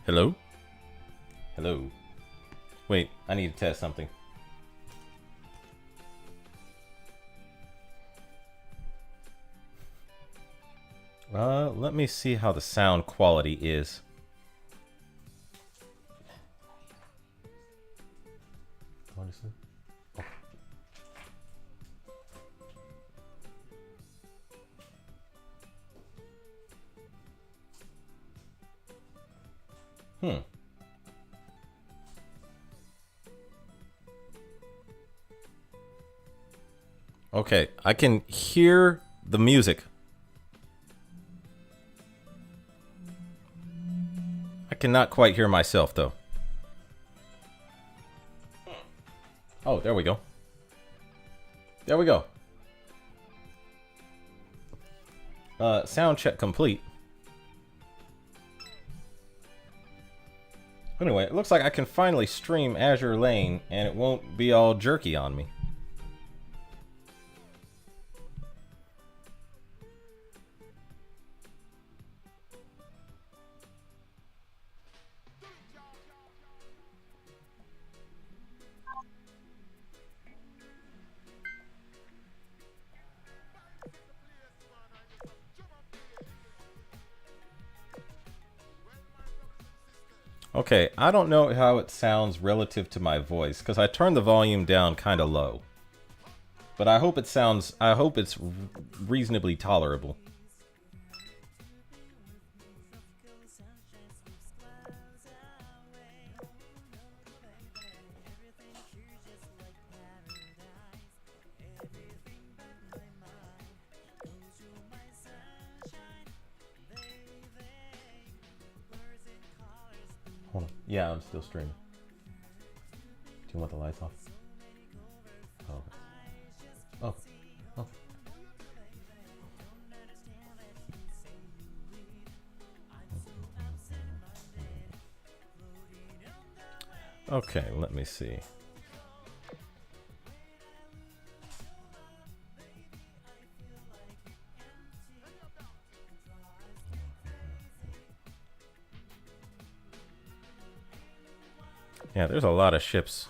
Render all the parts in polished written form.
Hello? Hello? Wait, I need to test something. Let me see how the sound quality is. What is it? Oh. Okay, I can hear the music. I cannot quite hear myself, though. Oh, there we go. There we go. Sound check complete. Anyway, it looks like I can finally stream Azure Lane, and it won't be all jerky on me. Okay, I don't know how it sounds relative to my voice, because I turned the volume down kind of low. But I hope it sounds, I hope it's reasonably tolerable. Hold on. Yeah, I'm still streaming. Do you want the lights off? Oh, okay. Oh. Oh. Okay, let me see. Yeah, there's a lot of ships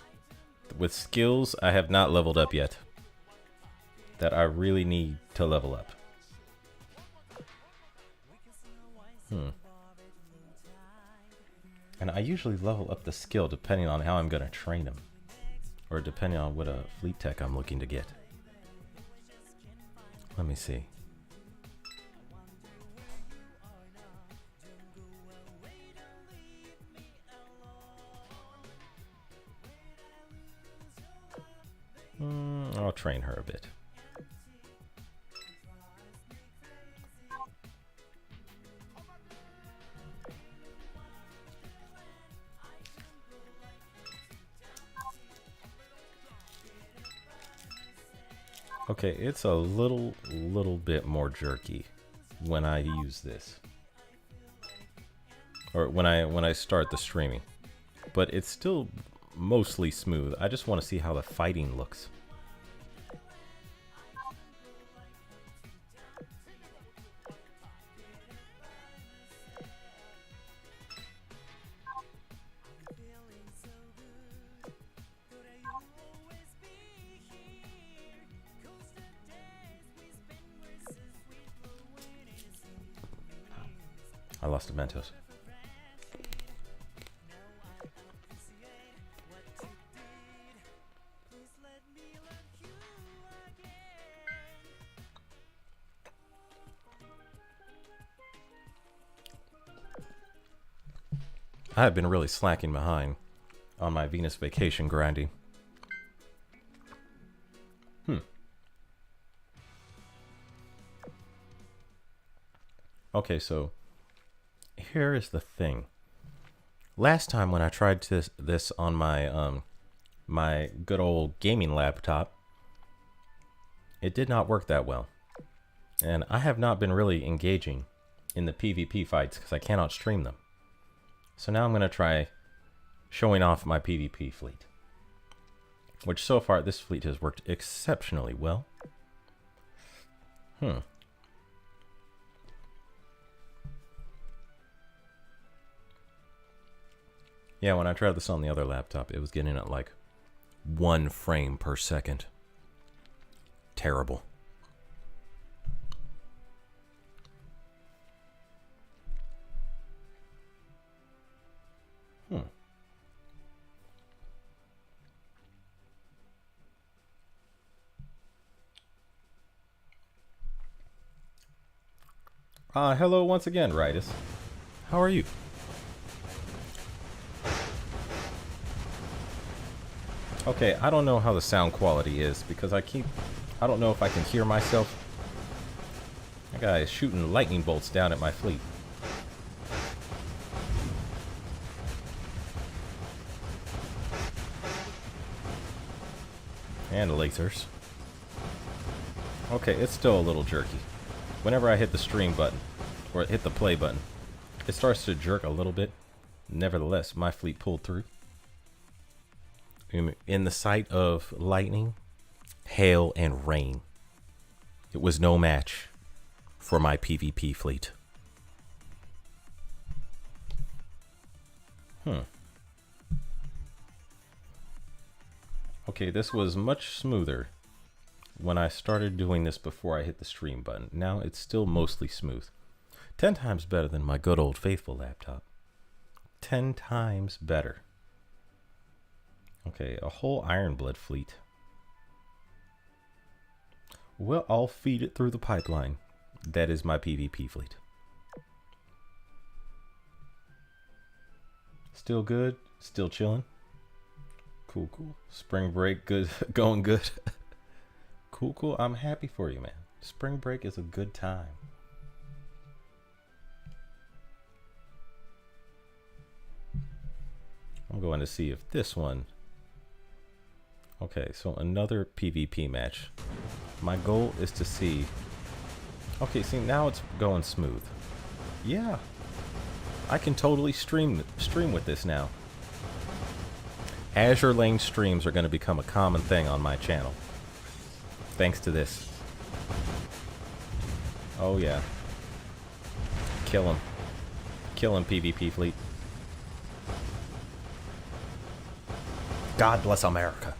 with skills I have not leveled up yet that I really need to level up. And I usually level up the skill depending on how I'm going to train them, or depending on what a fleet tech I'm looking to get. Let me see. I'll train her a bit. Okay, it's a little bit more jerky when I use this, or when I start the streaming, but it's still mostly smooth. I just want to see how the fighting looks. I lost the Mentos. I have been really slacking behind on my Venus vacation grinding. Okay, so here is the thing. Last time when I tried this on my my good old gaming laptop, it did not work that well. And I have not been really engaging in the PvP fights because I cannot stream them. So now I'm going to try showing off my PvP fleet, which so far this fleet has worked exceptionally well. Yeah, when I tried this on the other laptop, it was getting at like 1 frame per second. Terrible. Hello once again, Ritus. How are you? Okay, I don't know how the sound quality is because I don't know if I can hear myself. That guy is shooting lightning bolts down at my fleet. And lasers. Okay, it's still a little jerky. Whenever I hit the stream button, or hit the play button, it starts to jerk a little bit. Nevertheless, my fleet pulled through. In the sight of lightning, hail, and rain, it was no match for my PvP fleet. Okay, this was much smoother when I started doing this before I hit the stream button. Now it's still mostly smooth. 10 times better than my good old faithful laptop. 10 times better. Okay, a whole Ironblood fleet. Well, I'll feed it through the pipeline. That is my PvP fleet. Still good? Still chilling? Cool, cool. Spring break, good, going good. Cool, cool. I'm happy for you, man. Spring break is a good time. I'm going to see if this one... Okay, so another PvP match. My goal is to see... Okay, see, now it's going smooth. Yeah. I can totally stream with this now. Azur Lane streams are going to become a common thing on my channel. Thanks to this. Oh yeah. Kill him. Kill him, PvP fleet. God bless America.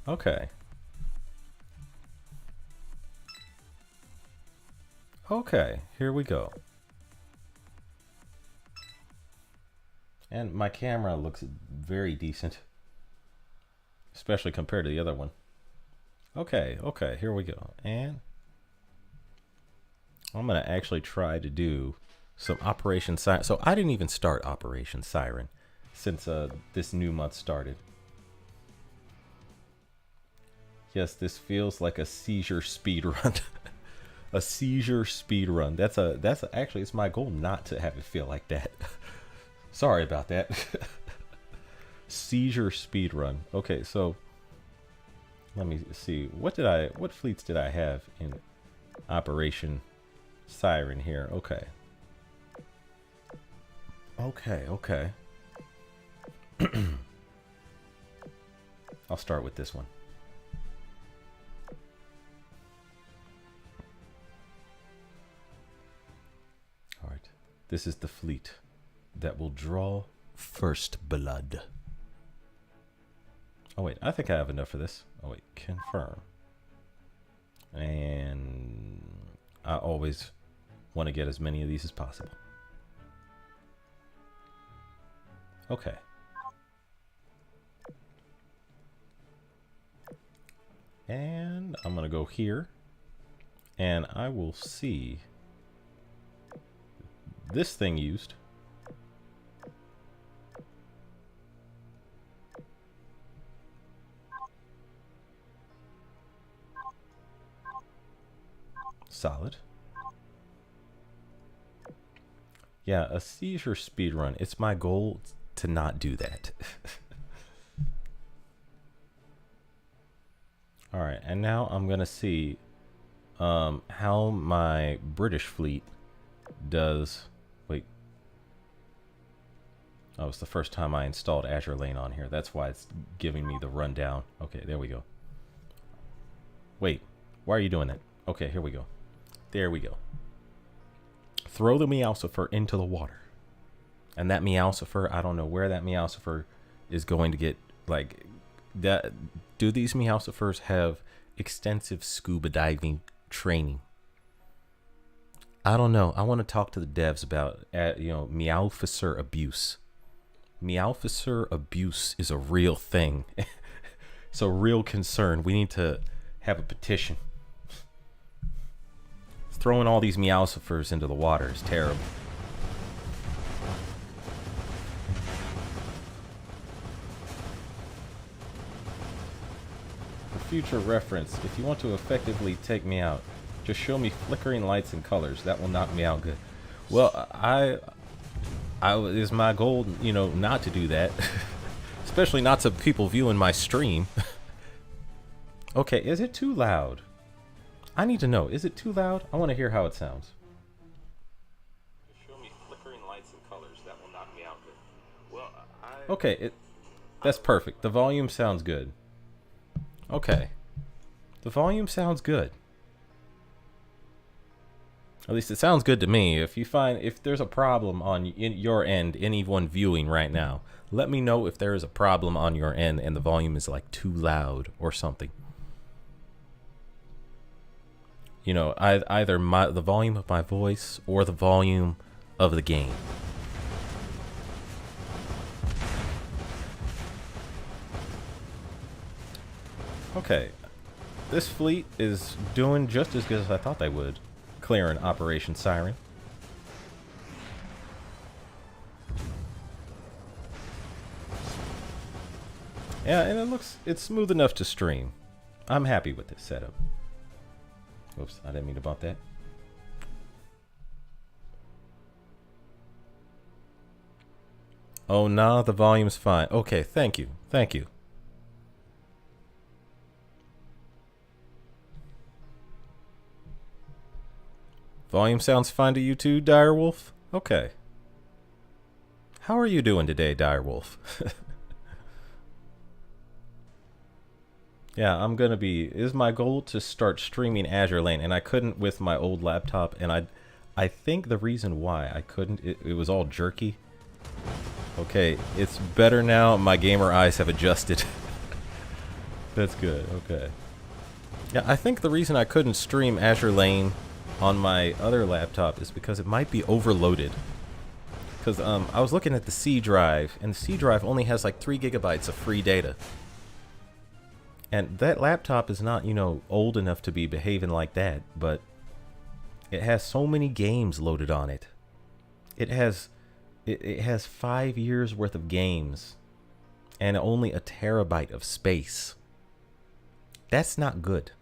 Okay. Okay, here we go. And my camera looks very decent. Especially compared to the other one. Okay, okay, here we go. And I'm going to actually try to do some Operation Siren. So I didn't even start Operation Siren since this new month started. Yes, this feels like a seizure speed run. A seizure speed run. Actually, it's my goal not to have it feel like that. Sorry about that. Seizure speed run. Okay, so let me see. What fleets did I have in Operation Siren here? Okay. Okay. I'll start with this one. All right. This is the fleet that will draw first blood. Oh wait, I think I have enough for this. Oh wait, confirm. And I always want to get as many of these as possible. Okay. And I'm going to go here. And I will see this thing used. Solid. Yeah, a seizure speedrun. It's my goal to not do that. All right, and now I'm gonna see how my British fleet does. Wait. Oh, it's the first time I installed Azur Lane on here. That's why it's giving me the rundown. Okay, there we go. Wait, why are you doing that? Okay, here we go. There we go. Throw the Meowsifer into the water. And that Meowscifer, I don't know where that Meowscifer is going to get, like, that. Do these Meowscifers have extensive scuba diving training? I don't know. I want to talk to the devs about, Meowficer abuse. Meowficer abuse is a real thing. It's a real concern. We need to have a petition. Throwing all these Meowscifers into the water is terrible. For future reference, if you want to effectively take me out, just show me flickering lights and colors. That will knock me out good. Well, it's my goal, not to do that. Especially not to people viewing my stream. Okay, is it too loud? I need to know. Is it too loud? I want to hear how it sounds. Show me flickering lights and colors. That will knock me out good. Well, okay, that's perfect. The volume sounds good. Okay. The volume sounds good. At least it sounds good to me. If there's a problem in your end, anyone viewing right now, let me know if there is a problem on your end and the volume is like too loud or something. Either the volume of my voice or the volume of the game. Okay, this fleet is doing just as good as I thought they would, clearing Operation Siren. Yeah, and it's smooth enough to stream. I'm happy with this setup. Oops, I didn't mean to bump that. Oh, nah, the volume's fine. Okay, thank you. Thank you. Volume sounds fine to you too, Direwolf? Okay. How are you doing today, Direwolf? Yeah, is my goal to start streaming Azur Lane, and I couldn't with my old laptop, and I think the reason why I couldn't, it was all jerky. Okay, it's better now. My gamer eyes have adjusted. That's good, okay. Yeah, I think the reason I couldn't stream Azur Lane on my other laptop is because it might be overloaded. Because I was looking at the C drive, and the C drive only has like 3 gigabytes of free data. And that laptop is not, old enough to be behaving like that, but it has so many games loaded on it. It has 5 years worth of games and only a terabyte of space. That's not good.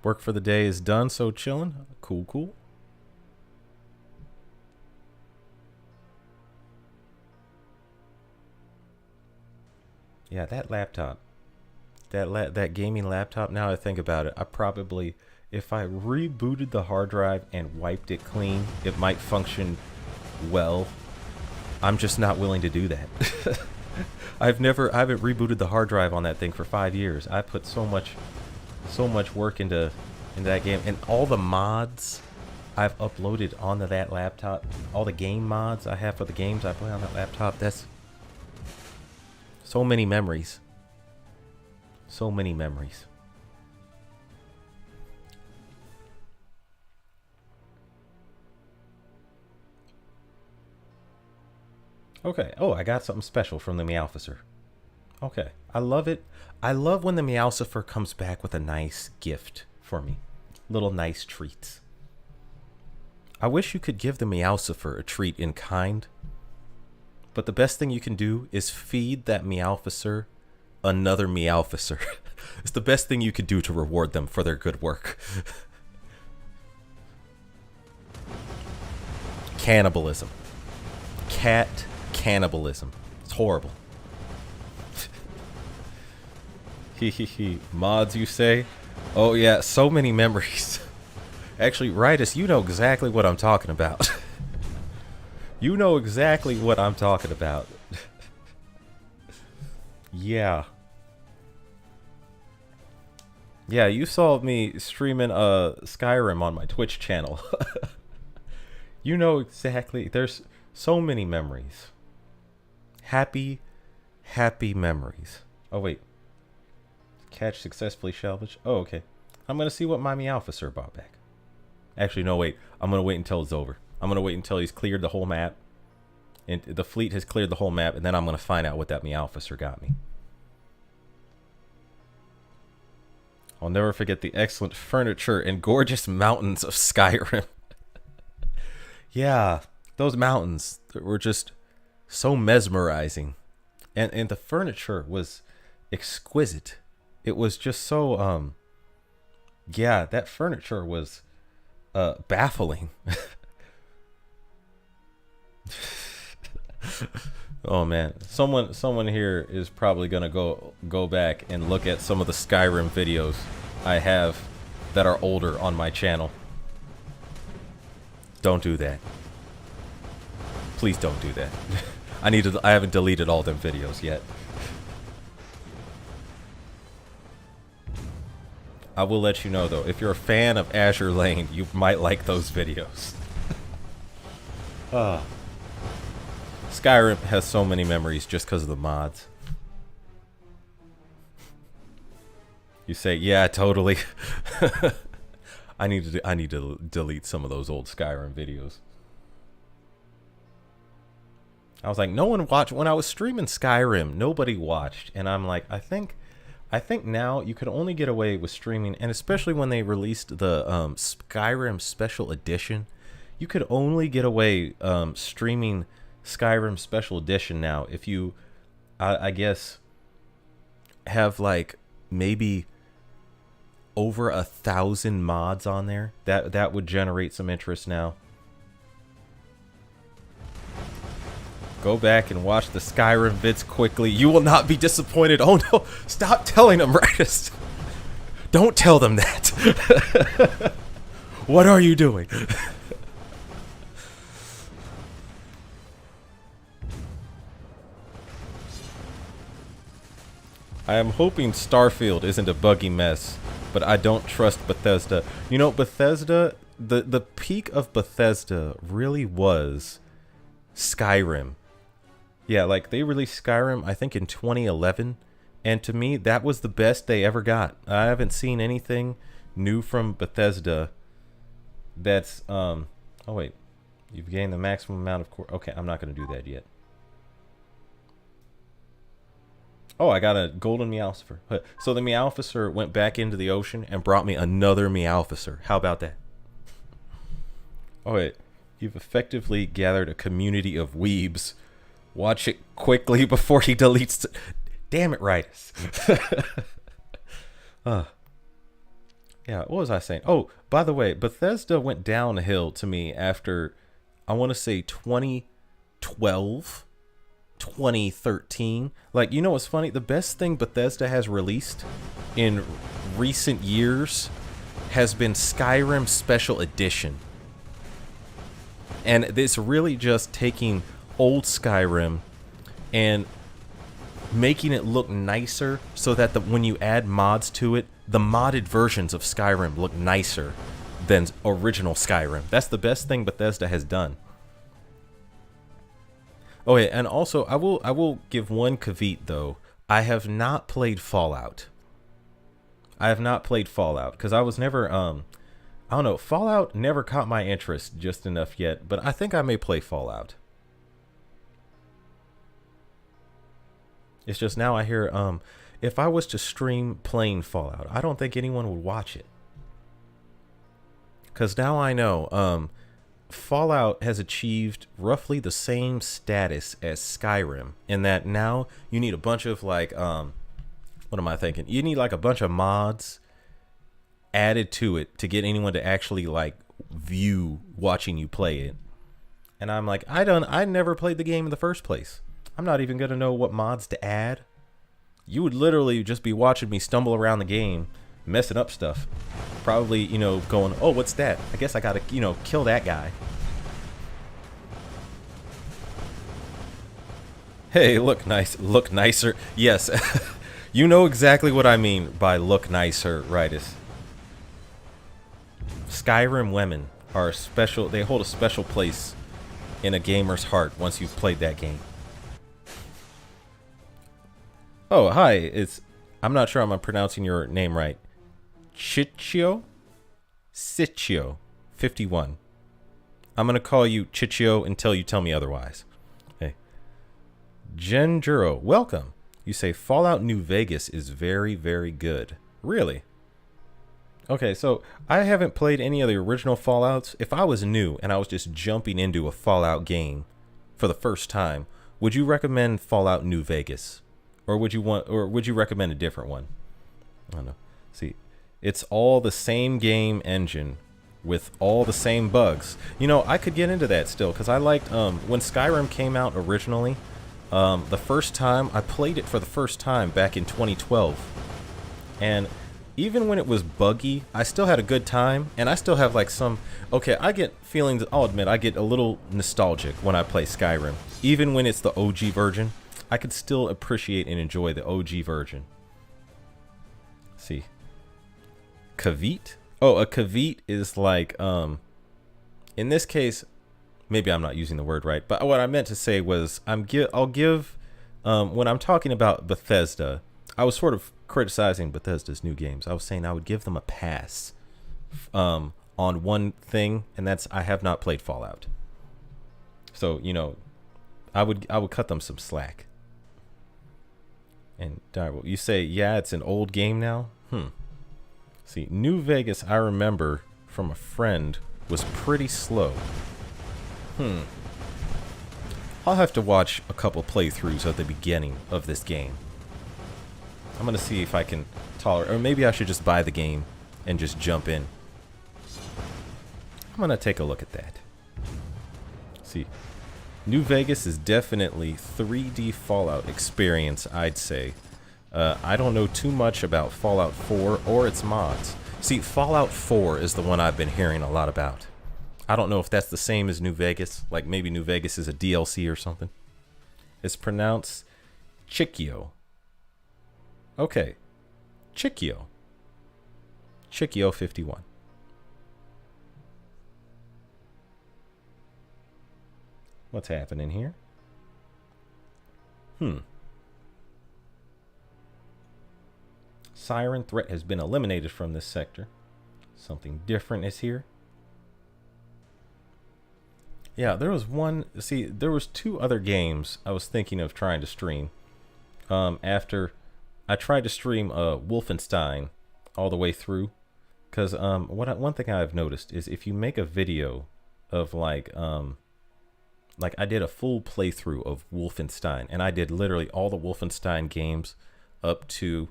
Work for the day is done, so chillin'. Cool, cool. Yeah, that laptop, that gaming laptop, now I think about it, I probably, if I rebooted the hard drive and wiped it clean, it might function well. I'm just not willing to do that. I haven't rebooted the hard drive on that thing for 5 years. I put so much work into that game, and all the mods I've uploaded onto that laptop, all the game mods I have for the games I play on that laptop, that's so many memories. So many memories. Okay. Oh, I got something special from the Meowficer. Okay. I love it. I love when the Meowscifer comes back with a nice gift for me. Little nice treats. I wish you could give the Meowscifer a treat in kind. But the best thing you can do is feed that Meowficer another Meowficer. It's the best thing you could do to reward them for their good work. Cannibalism. Cat cannibalism. It's horrible. Hee. Mods, you say? Oh yeah, so many memories. Actually, Ritus, you know exactly what I'm talking about. You know exactly what I'm talking about. Yeah. Yeah, you saw me streaming Skyrim on my Twitch channel. You know exactly. There's so many memories. Happy, happy memories. Oh, wait. Catch successfully salvaged. Oh, okay. I'm going to see what my Meowfisser brought back. Actually, no, wait. I'm going to wait until it's over. I'm going to wait until he's cleared the whole map. And the fleet has cleared the whole map. And then I'm going to find out what that Meowfisser got me. I'll never forget the excellent furniture and gorgeous mountains of Skyrim. Yeah, those mountains were just so mesmerizing. And the furniture was exquisite. It was just so, yeah, that furniture was baffling. Oh man, someone here is probably gonna go back and look at some of the Skyrim videos I have that are older on my channel. Don't do that. Please don't do that. I haven't deleted all them videos yet. I will let you know though, if you're a fan of Azur Lane, you might like those videos. Skyrim has so many memories just because of the mods. You say, yeah, totally. I need to delete some of those old Skyrim videos. I was like, no one watched when I was streaming Skyrim. Nobody watched, and I'm like, I think now you could only get away with streaming, and especially when they released the Skyrim Special Edition, you could only get away streaming Skyrim Special Edition now if you, I guess, have like maybe over 1,000 mods on there. That would generate some interest now. Go back and watch the Skyrim vids quickly. You will not be disappointed. Oh no, stop telling them, Ritus. Don't tell them that. What are you doing? I am hoping Starfield isn't a buggy mess, but I don't trust Bethesda. You know, Bethesda, the peak of Bethesda really was Skyrim. Yeah, like they released Skyrim, I think in 2011, and to me, that was the best they ever got. I haven't seen anything new from Bethesda that's, oh wait, you've gained the maximum amount of core. Okay, I'm not going to do that yet. Oh, I got a golden Meowfisser. So the Meowfisser went back into the ocean and brought me another Meowfisser. How about that? Oh wait, you've effectively gathered a community of weebs. Watch it quickly before he deletes it. Damn it, Ritus. Yeah, what was I saying? Oh, by the way, Bethesda went downhill to me after, I want to say 2012, 2013. Like, you know what's funny? The best thing Bethesda has released in recent years has been Skyrim Special Edition. And it's really just taking old Skyrim and making it look nicer so that when you add mods to it, the modded versions of Skyrim look nicer than original Skyrim. That's the best thing Bethesda has done. Oh yeah, and also I will give one caveat though. I have not played Fallout. I have not played Fallout because I was never I don't know, Fallout never caught my interest just enough yet, but I think I may play Fallout. It's just now I hear, if I was to stream playing Fallout, I don't think anyone would watch it. Because now I know, Fallout has achieved roughly the same status as Skyrim. In that now you need a bunch of like, what am I thinking? You need like a bunch of mods added to it to get anyone to actually like view watching you play it. And I'm like, I never played the game in the first place. I'm not even going to know what mods to add. You would literally just be watching me stumble around the game, messing up stuff. Probably, you know, going, oh, what's that? I guess I got to, you know, kill that guy. Hey, look nicer. Yes, you know exactly what I mean by look nicer, Ritus. Skyrim women are special. They hold a special place in a gamer's heart once you've played that game. Oh, hi. I'm not sure I'm pronouncing your name right. Chichio? Sitchio 51. I'm going to call you Chichio until you tell me otherwise. Hey. Genjuro, welcome. You say Fallout New Vegas is very, very good. Really? Okay, so I haven't played any of the original Fallouts. If I was new and I was just jumping into a Fallout game for the first time, would you recommend Fallout New Vegas? Or would you recommend a different one? I don't know. See, it's all the same game engine with all the same bugs. You know, I could get into that still because I liked when Skyrim came out originally. The first time I played it for the first time back in 2012, and even when it was buggy, I still had a good time, and I still have like some. Okay, I get feelings. I'll admit, I get a little nostalgic when I play Skyrim, even when it's the OG version. I could still appreciate and enjoy the OG version. Let's see, Kavit. Oh, a Kavit is like in this case. Maybe I'm not using the word right, but what I meant to say was I'll give when I'm talking about Bethesda, I was sort of criticizing Bethesda's new games. I was saying I would give them a pass on one thing, and that's I have not played Fallout. So, you know, I would cut them some slack. And you say, yeah, it's an old game now? See, New Vegas, I remember from a friend, was pretty slow. I'll have to watch a couple playthroughs at the beginning of this game. I'm going to see if I can tolerate, or maybe I should just buy the game and just jump in. I'm going to take a look at that. See, New Vegas is definitely 3D Fallout experience, I'd say. I don't know too much about Fallout 4 or its mods. See, Fallout 4 is the one I've been hearing a lot about. I don't know if that's the same as New Vegas. Like maybe New Vegas is a DLC or something. It's pronounced Chichio. Okay. Chichio. Chichio 51. What's happening here? Siren threat has been eliminated from this sector. Something different is here. Yeah, there was one. See, there was two other games I was thinking of trying to stream. After I tried to stream Wolfenstein all the way through, because one thing I've noticed is if you make a video of like I did a full playthrough of Wolfenstein, and I did literally all the Wolfenstein games up to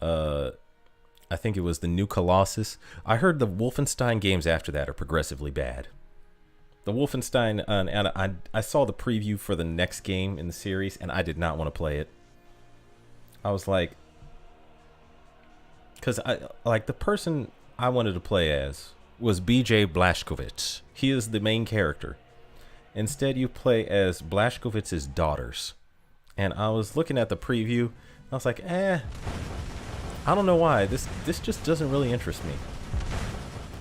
I think it was the New Colossus. I heard the Wolfenstein games after that are progressively bad. The Wolfenstein, and I saw the preview for the next game in the series, and I did not want to play it. I was like, because the person I wanted to play as was BJ Blazkowicz. He is the main character. Instead, you play as Blazkowicz's daughters. And I was looking at the preview, and I was like, I don't know why. This just doesn't really interest me.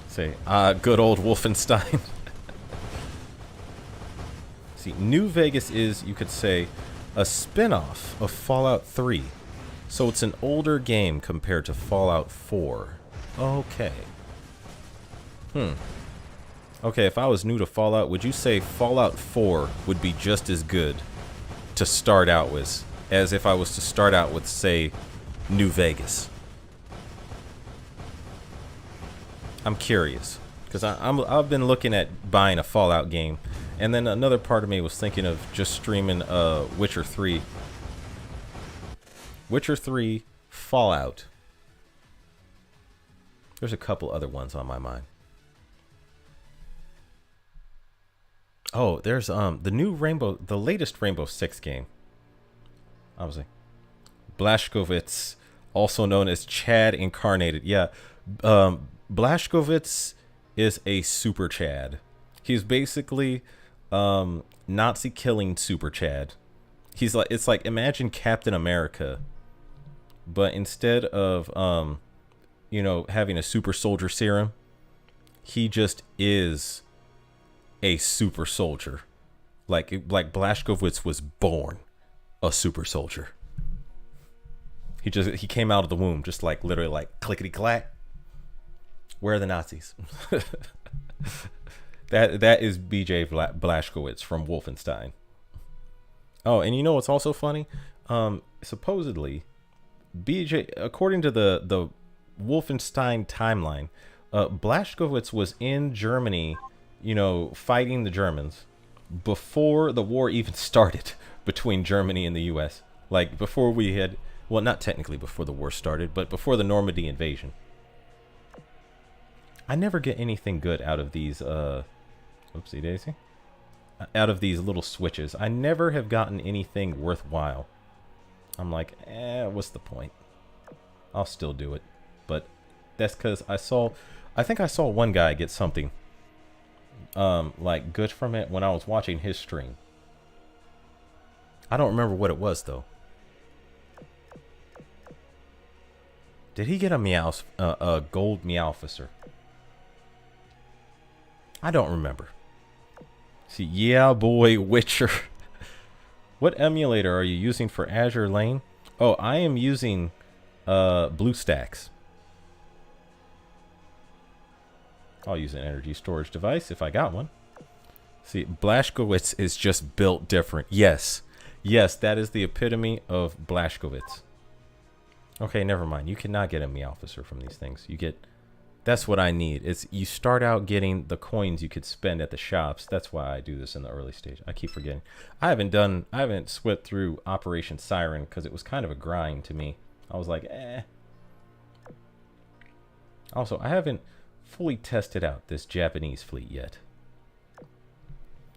Say, good old Wolfenstein. See, New Vegas is, you could say, a spin-off of Fallout 3. So it's an older game compared to Fallout 4. Okay. Okay, if I was new to Fallout, would you say Fallout 4 would be just as good to start out with as if I was to start out with, say, New Vegas? I'm curious, because I've been looking at buying a Fallout game, and then another part of me was thinking of just streaming Witcher 3. Witcher 3, Fallout. There's a couple other ones on my mind. Oh, there's the latest Rainbow Six game. Obviously, Blazkowicz, also known as Chad Incarnated. Yeah, Blazkowicz is a super Chad. He's basically Nazi killing super Chad. He's like, it's like, imagine Captain America, but instead of having a super soldier serum, he just is a super soldier. Like Blazkowicz was born a super soldier. He came out of the womb just like literally like clickety clack. Where are the Nazis? That is BJ Blazkowicz from Wolfenstein. Oh, and you know what's also funny? Supposedly, BJ, according to the Wolfenstein timeline, Blazkowicz was in Germany, you know, fighting the Germans before the war even started between Germany and the U.S. Like before we had, well, not technically before the war started, but before the Normandy invasion. I never get anything good out of these, oopsie daisy, out of these little switches. I never have gotten anything worthwhile. I'm like, what's the point? I'll still do it. But that's because I think I saw one guy get something, like good from it when I was watching his stream. I don't remember what it was though. Did he get a gold Meowficer? I don't remember. See, yeah, boy, Witcher. What emulator are you using for Azure Lane? Oh, I am using BlueStacks. I'll use an energy storage device if I got one. See, Blazkowicz is just built different. Yes. Yes, that is the epitome of Blazkowicz. Okay, never mind. You cannot get a Meowficer from these things. You get... That's what I need. It's you start out getting the coins you could spend at the shops. That's why I do this in the early stage. I keep forgetting. I haven't swept through Operation Siren because it was kind of a grind to me. I was like, eh. Also, I haven't fully tested out this Japanese fleet yet.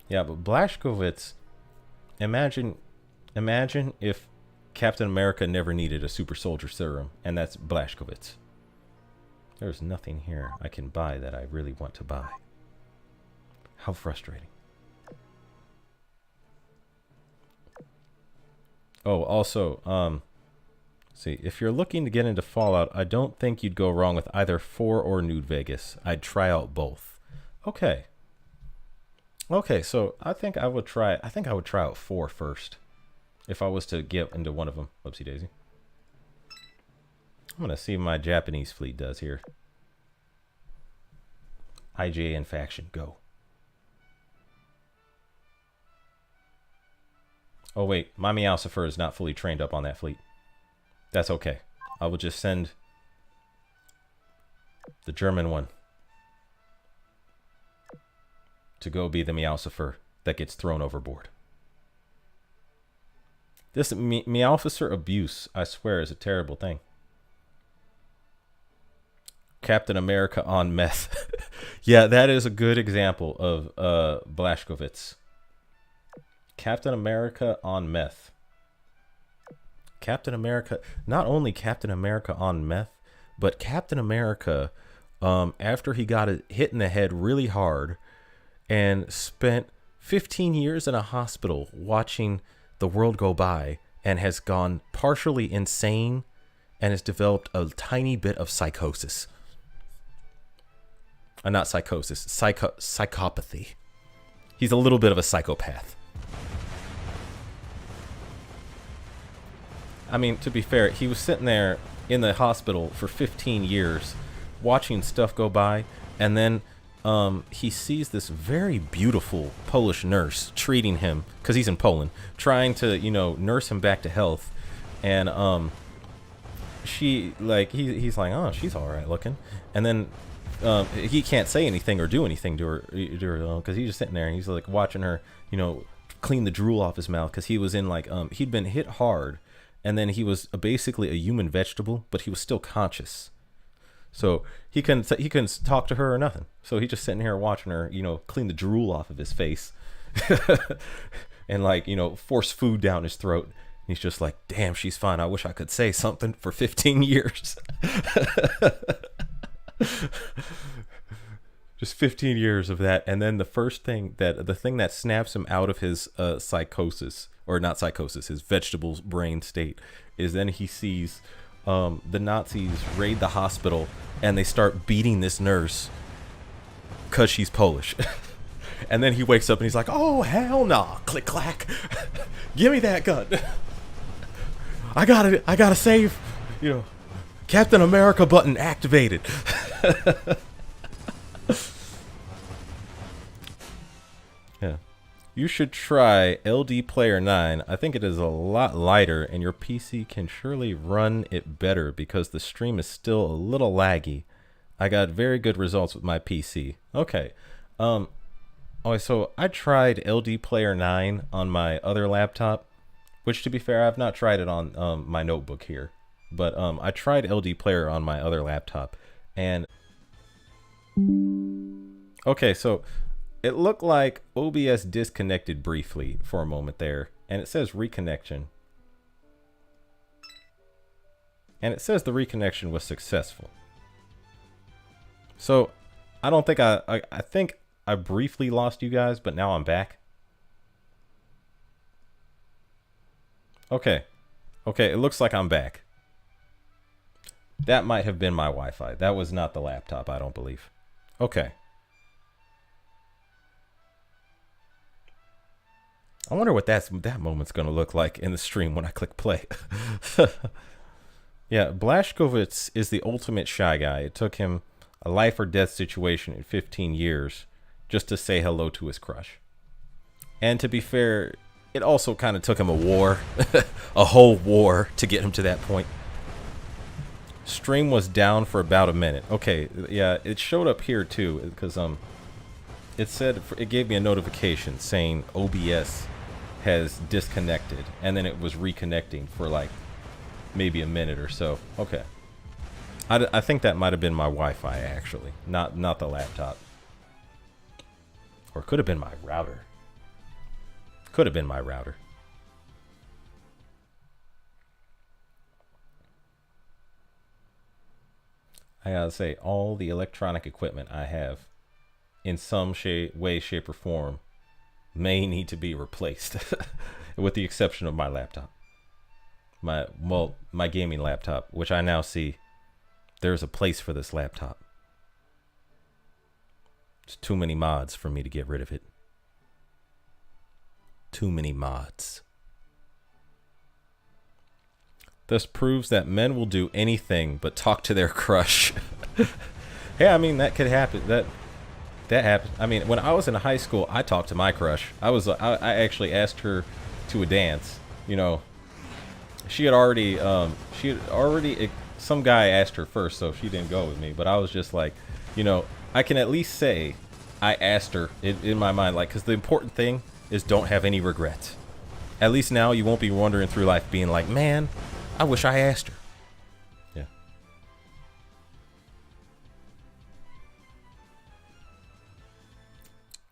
Yeah, but Blazkowicz, imagine if Captain America never needed a super soldier serum, and that's Blazkowicz. There's nothing here I can buy that I really want to buy. How frustrating. Oh, also, see, if you're looking to get into Fallout, I don't think you'd go wrong with either 4 or New Vegas. I'd try out both. Okay. Okay, so I think I would try out 4 first. If I was to get into one of them. Whoopsie daisy. I'm gonna see what my Japanese fleet does here. IJN faction, go. Oh wait, my Meowcifer is not fully trained up on that fleet. That's okay. I will just send the German one to go be the Meowcifer that gets thrown overboard. This Meowficer abuse, I swear, is a terrible thing. Captain America on meth. Yeah, that is a good example of Blazkowicz. Captain America on meth. Captain America, not only Captain America on meth, but Captain America, after he got hit in the head really hard and spent 15 years in a hospital watching the world go by and has gone partially insane and has developed a tiny bit of psychosis. Not psychosis, psychopathy. He's a little bit of a psychopath. I mean, to be fair, he was sitting there in the hospital for 15 years watching stuff go by, and then he sees this very beautiful Polish nurse treating him, because he's in Poland, trying to, you know, nurse him back to health. And she, like, he's like, oh, she's all right looking. And then he can't say anything or do anything to her because he's just sitting there and he's like watching her, you know, clean the drool off his mouth, because he was in like he'd been hit hard, and then he was basically a human vegetable, but he was still conscious. So he couldn't talk to her or nothing. So he's just sitting here watching her, you know, clean the drool off of his face, and like, you know, force food down his throat. And he's just like, damn, she's fine. I wish I could say something for 15 years. Just 15 years of that. And then the thing that snaps him out of his psychosis, or not psychosis, his vegetable brain state, is then he sees the Nazis raid the hospital and they start beating this nurse. because she's Polish. And then he wakes up and he's like, oh, hell nah. Click, clack. Give me that gun. I gotta save, Captain America button activated. Yeah. You should try LD Player 9. I think it is a lot lighter and your PC can surely run it better because the stream is still a little laggy. I got very good results with my PC. Okay. So I tried LD Player 9 on my other laptop, which to be fair, I've not tried it on my notebook here. But I tried LD Player on my other laptop. And okay, so it looked like OBS disconnected briefly for a moment there. And it says reconnection. And it says the reconnection was successful. So I don't think I think I briefly lost you guys, but now I'm back. Okay. Okay, it looks like I'm back. That might have been my Wi-Fi. That was not the laptop, I don't believe. Okay. I wonder what that moment's going to look like in the stream when I click play. Yeah, Blashkovitz is the ultimate shy guy. It took him a life or death situation in 15 years just to say hello to his crush. And to be fair, it also kind of took him a war, a whole war to get him to that point. Stream was down for about a minute. Okay, yeah, it showed up here too because it said it gave me a notification saying OBS has disconnected, and then it was reconnecting for like maybe a minute or so. Okay. I think that might have been my Wi-Fi actually, not the laptop. Or could have been my router. Could have been my router. I gotta say, all the electronic equipment I have, in some way, shape, or form, may need to be replaced, with the exception of my laptop. My gaming laptop, which I now see there's a place for this laptop. It's too many mods for me to get rid of it. Too many mods. This proves that men will do anything but talk to their crush. Yeah, I mean, that could happen. That happened. I mean, when I was in high school, I talked to my crush. I actually asked her to a dance. She had already some guy asked her first, so she didn't go with me. But I was just like, I can at least say I asked her in my mind, like, because the important thing is don't have any regrets. At least now you won't be wandering through life being like, man, I wish I asked her. Yeah.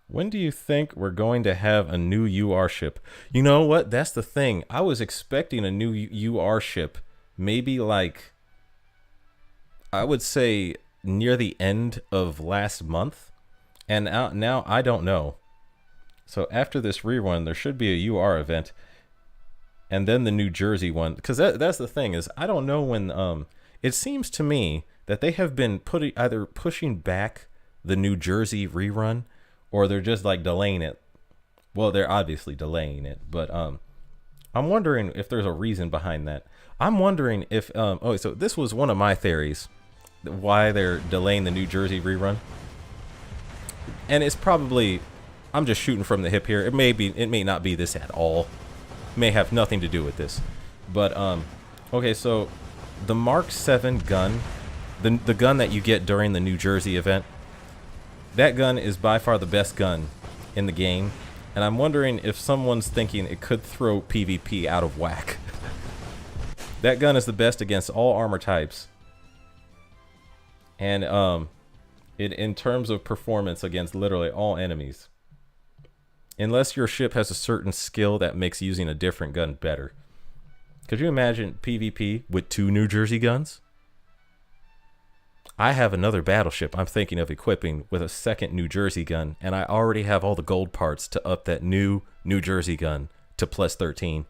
When do you think we're going to have a new UR ship? You know what? That's the thing. I was expecting a new UR ship maybe like, I would say near the end of last month. And now I don't know. So after this rerun, there should be a UR event. And then the New Jersey one. Because that's the thing is, I don't know when... it seems to me that they have been either pushing back the New Jersey rerun, or they're just like delaying it. Well, they're obviously delaying it. But I'm wondering if there's a reason behind that. I'm wondering if... so this was one of my theories. Why they're delaying the New Jersey rerun. And it's probably... I'm just shooting from the hip here. It may not be this at all. It may have nothing to do with this. But okay, so the Mark 7 gun, the gun that you get during the New Jersey event, that gun is by far the best gun in the game. And I'm wondering if someone's thinking it could throw PvP out of whack. That gun is the best against all armor types. And in terms of performance against literally all enemies. Unless your ship has a certain skill that makes using a different gun better. Could you imagine PvP with 2 New Jersey guns? I have another battleship I'm thinking of equipping with a second New Jersey gun, and I already have all the gold parts to up that new New Jersey gun to plus 13.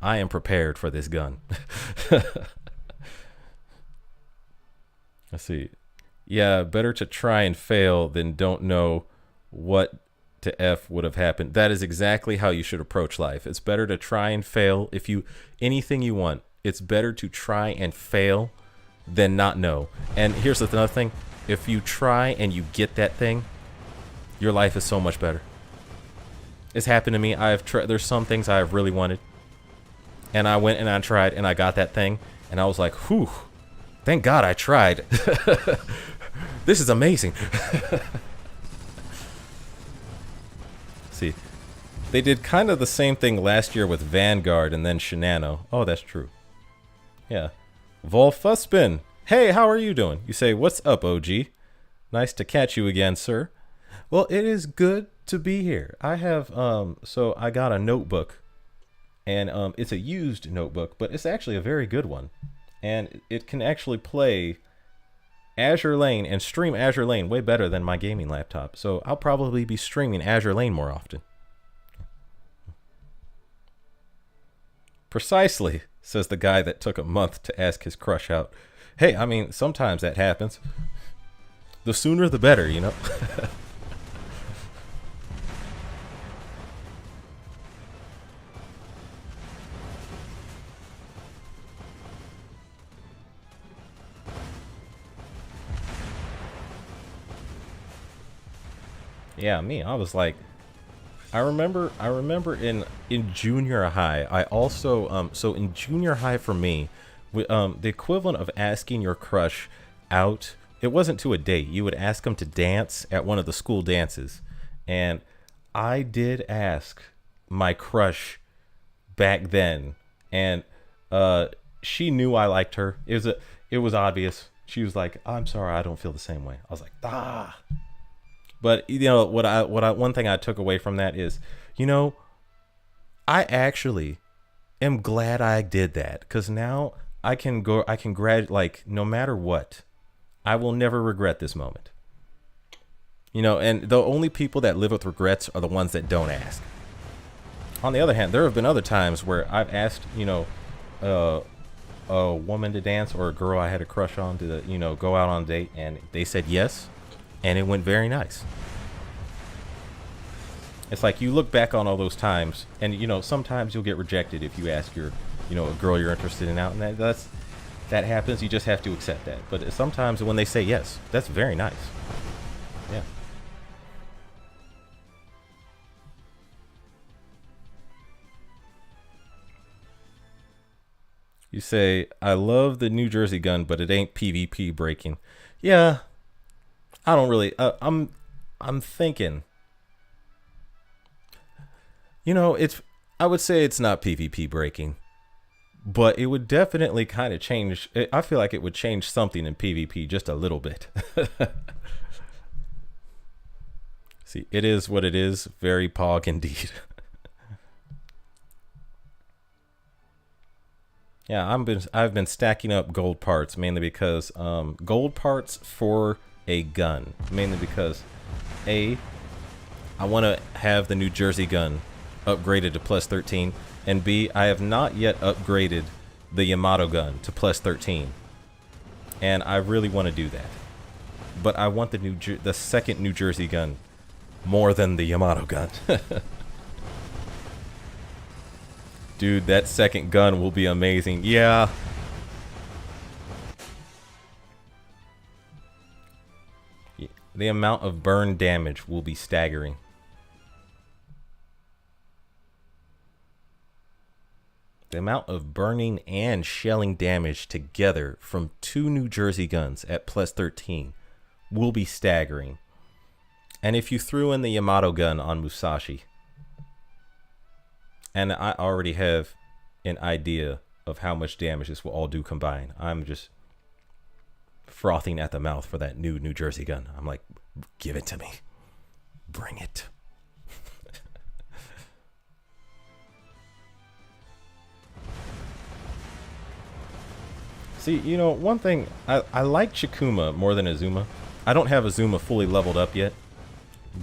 I am prepared for this gun. Let's see. Yeah, better to try and fail than don't know what to F would have happened. That is exactly how you should approach life. It's better to try and fail. If you anything you want, it's better to try and fail than not know. And here's another thing. If you try and you get that thing, your life is so much better. It's happened to me. There's some things I have really wanted. And I went and I tried and I got that thing. And I was like, whew, thank God I tried. This is amazing. See, they did kind of the same thing last year with Vanguard and then Shinano. Oh, that's true. Yeah. Volfuspin. Hey, how are you doing? You say, what's up, OG? Nice to catch you again, sir. Well, it is good to be here. I have, so I got a notebook. And it's a used notebook, but it's actually a very good one. And it can actually play Azur Lane and stream Azur Lane way better than my gaming laptop. So I'll probably be streaming Azur Lane more often. Precisely, says the guy that took a month to ask his crush out. Hey, I mean, sometimes that happens. The sooner the better, you know? Yeah, me. I was like, I remember in junior high, I also so in junior high for me, the equivalent of asking your crush out, it wasn't to a date. You would ask them to dance at one of the school dances, and I did ask my crush back then, and she knew I liked her. It was obvious. She was like, "I'm sorry, I don't feel the same way." I was like, "Ah." But you know one thing I took away from that is, you know, I actually am glad I did that, because now I can like, no matter what, I will never regret this moment. You know, and the only people that live with regrets are the ones that don't ask. On the other hand, there have been other times where I've asked, you know, a woman to dance, or a girl I had a crush on to, you know, go out on a date, and they said yes. And it went very nice. It's like you look back on all those times, and you know, sometimes you'll get rejected if you ask your, you know, a girl you're interested in out, and that happens. You just have to accept that. But sometimes when they say yes, that's very nice. Yeah. You say, I love the New Jersey gun, but it ain't PvP breaking. Yeah. I don't really, I'm thinking, you know, I would say it's not PvP breaking, but it would definitely kind of change. I feel like it would change something in PvP just a little bit. See, it is what it is. Very pog indeed. Yeah, I've been stacking up gold parts, mainly because gold parts for a gun, mainly because I want to have the New Jersey gun upgraded to plus 13, and B, I have not yet upgraded the Yamato gun to plus 13, and I really want to do that. But I want the second New Jersey gun more than the Yamato gun. Dude, that second gun will be amazing. Yeah. The amount of burn damage will be staggering. The amount of burning and shelling damage together from two New Jersey guns at plus 13 will be staggering. And if you threw in the Yamato gun on Musashi, and I already have an idea of how much damage this will all do combined, I'm just frothing at the mouth for that new New Jersey gun. I'm like, give it to me. Bring it. See, you know, one thing, I like Chikuma more than Azuma. I don't have Azuma fully leveled up yet,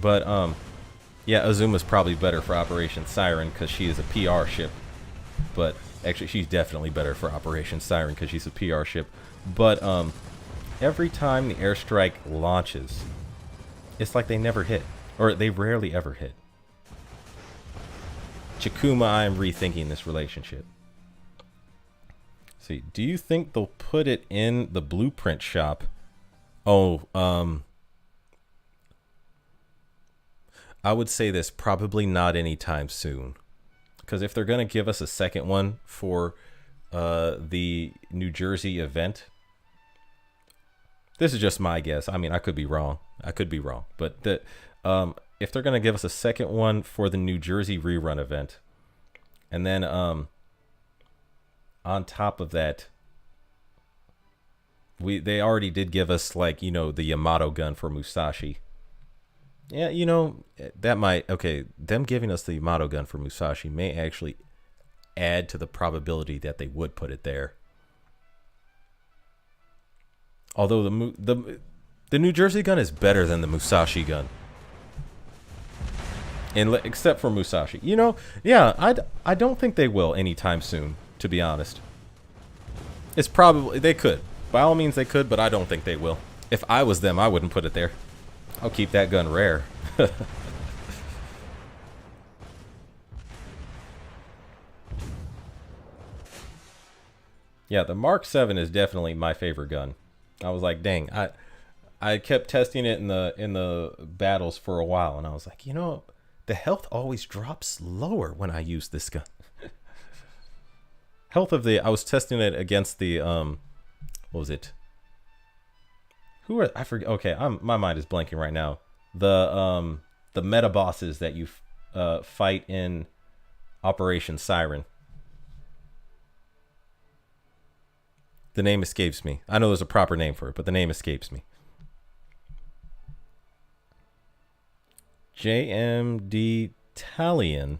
but yeah, Azuma's probably better for Operation Siren because she is a PR ship. But actually, she's definitely better for Operation Siren because she's a PR ship. But every time the airstrike launches, it's like they never hit. Or they rarely ever hit. Chikuma, I am rethinking this relationship. See, do you think they'll put it in the blueprint shop? Oh, I would say this, probably not anytime soon. Because if they're going to give us a second one for the New Jersey event, this is just my guess. I mean, I could be wrong. But if they're going to give us a second one for the New Jersey rerun event, and then on top of that, they already did give us, like, you know, the Yamato gun for Musashi. Yeah, you know, that might, okay, them giving us the Yamato gun for Musashi may actually add to the probability that they would put it there. Although the New Jersey gun is better than the Musashi gun. Except for Musashi. You know, yeah, I don't think they will anytime soon, to be honest. It's probably, they could. By all means they could, but I don't think they will. If I was them, I wouldn't put it there. I'll keep that gun rare. Yeah, the Mark 7 is definitely my favorite gun. I was like, dang, I kept testing it in the battles for a while, and I was like, you know, the health always drops lower when I use this gun. I was testing it against the what was it? I forget. Okay, my mind is blanking right now. The meta bosses that you fight in Operation Siren. The name escapes me. I know there's a proper name for it, but the name escapes me. JMD Talion.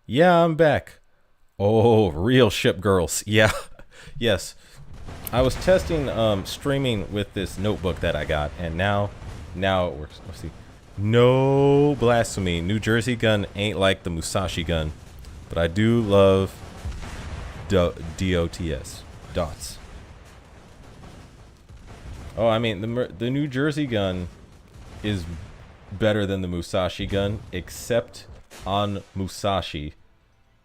Yeah, I'm back. Oh, real ship girls. Yeah. Yes. I was testing streaming with this notebook that I got, and now it works. Let's see. No blasphemy. New Jersey gun ain't like the Musashi gun, but I do love DOTS. Dots. Oh, I mean, the New Jersey gun is better than the Musashi gun, except on Musashi.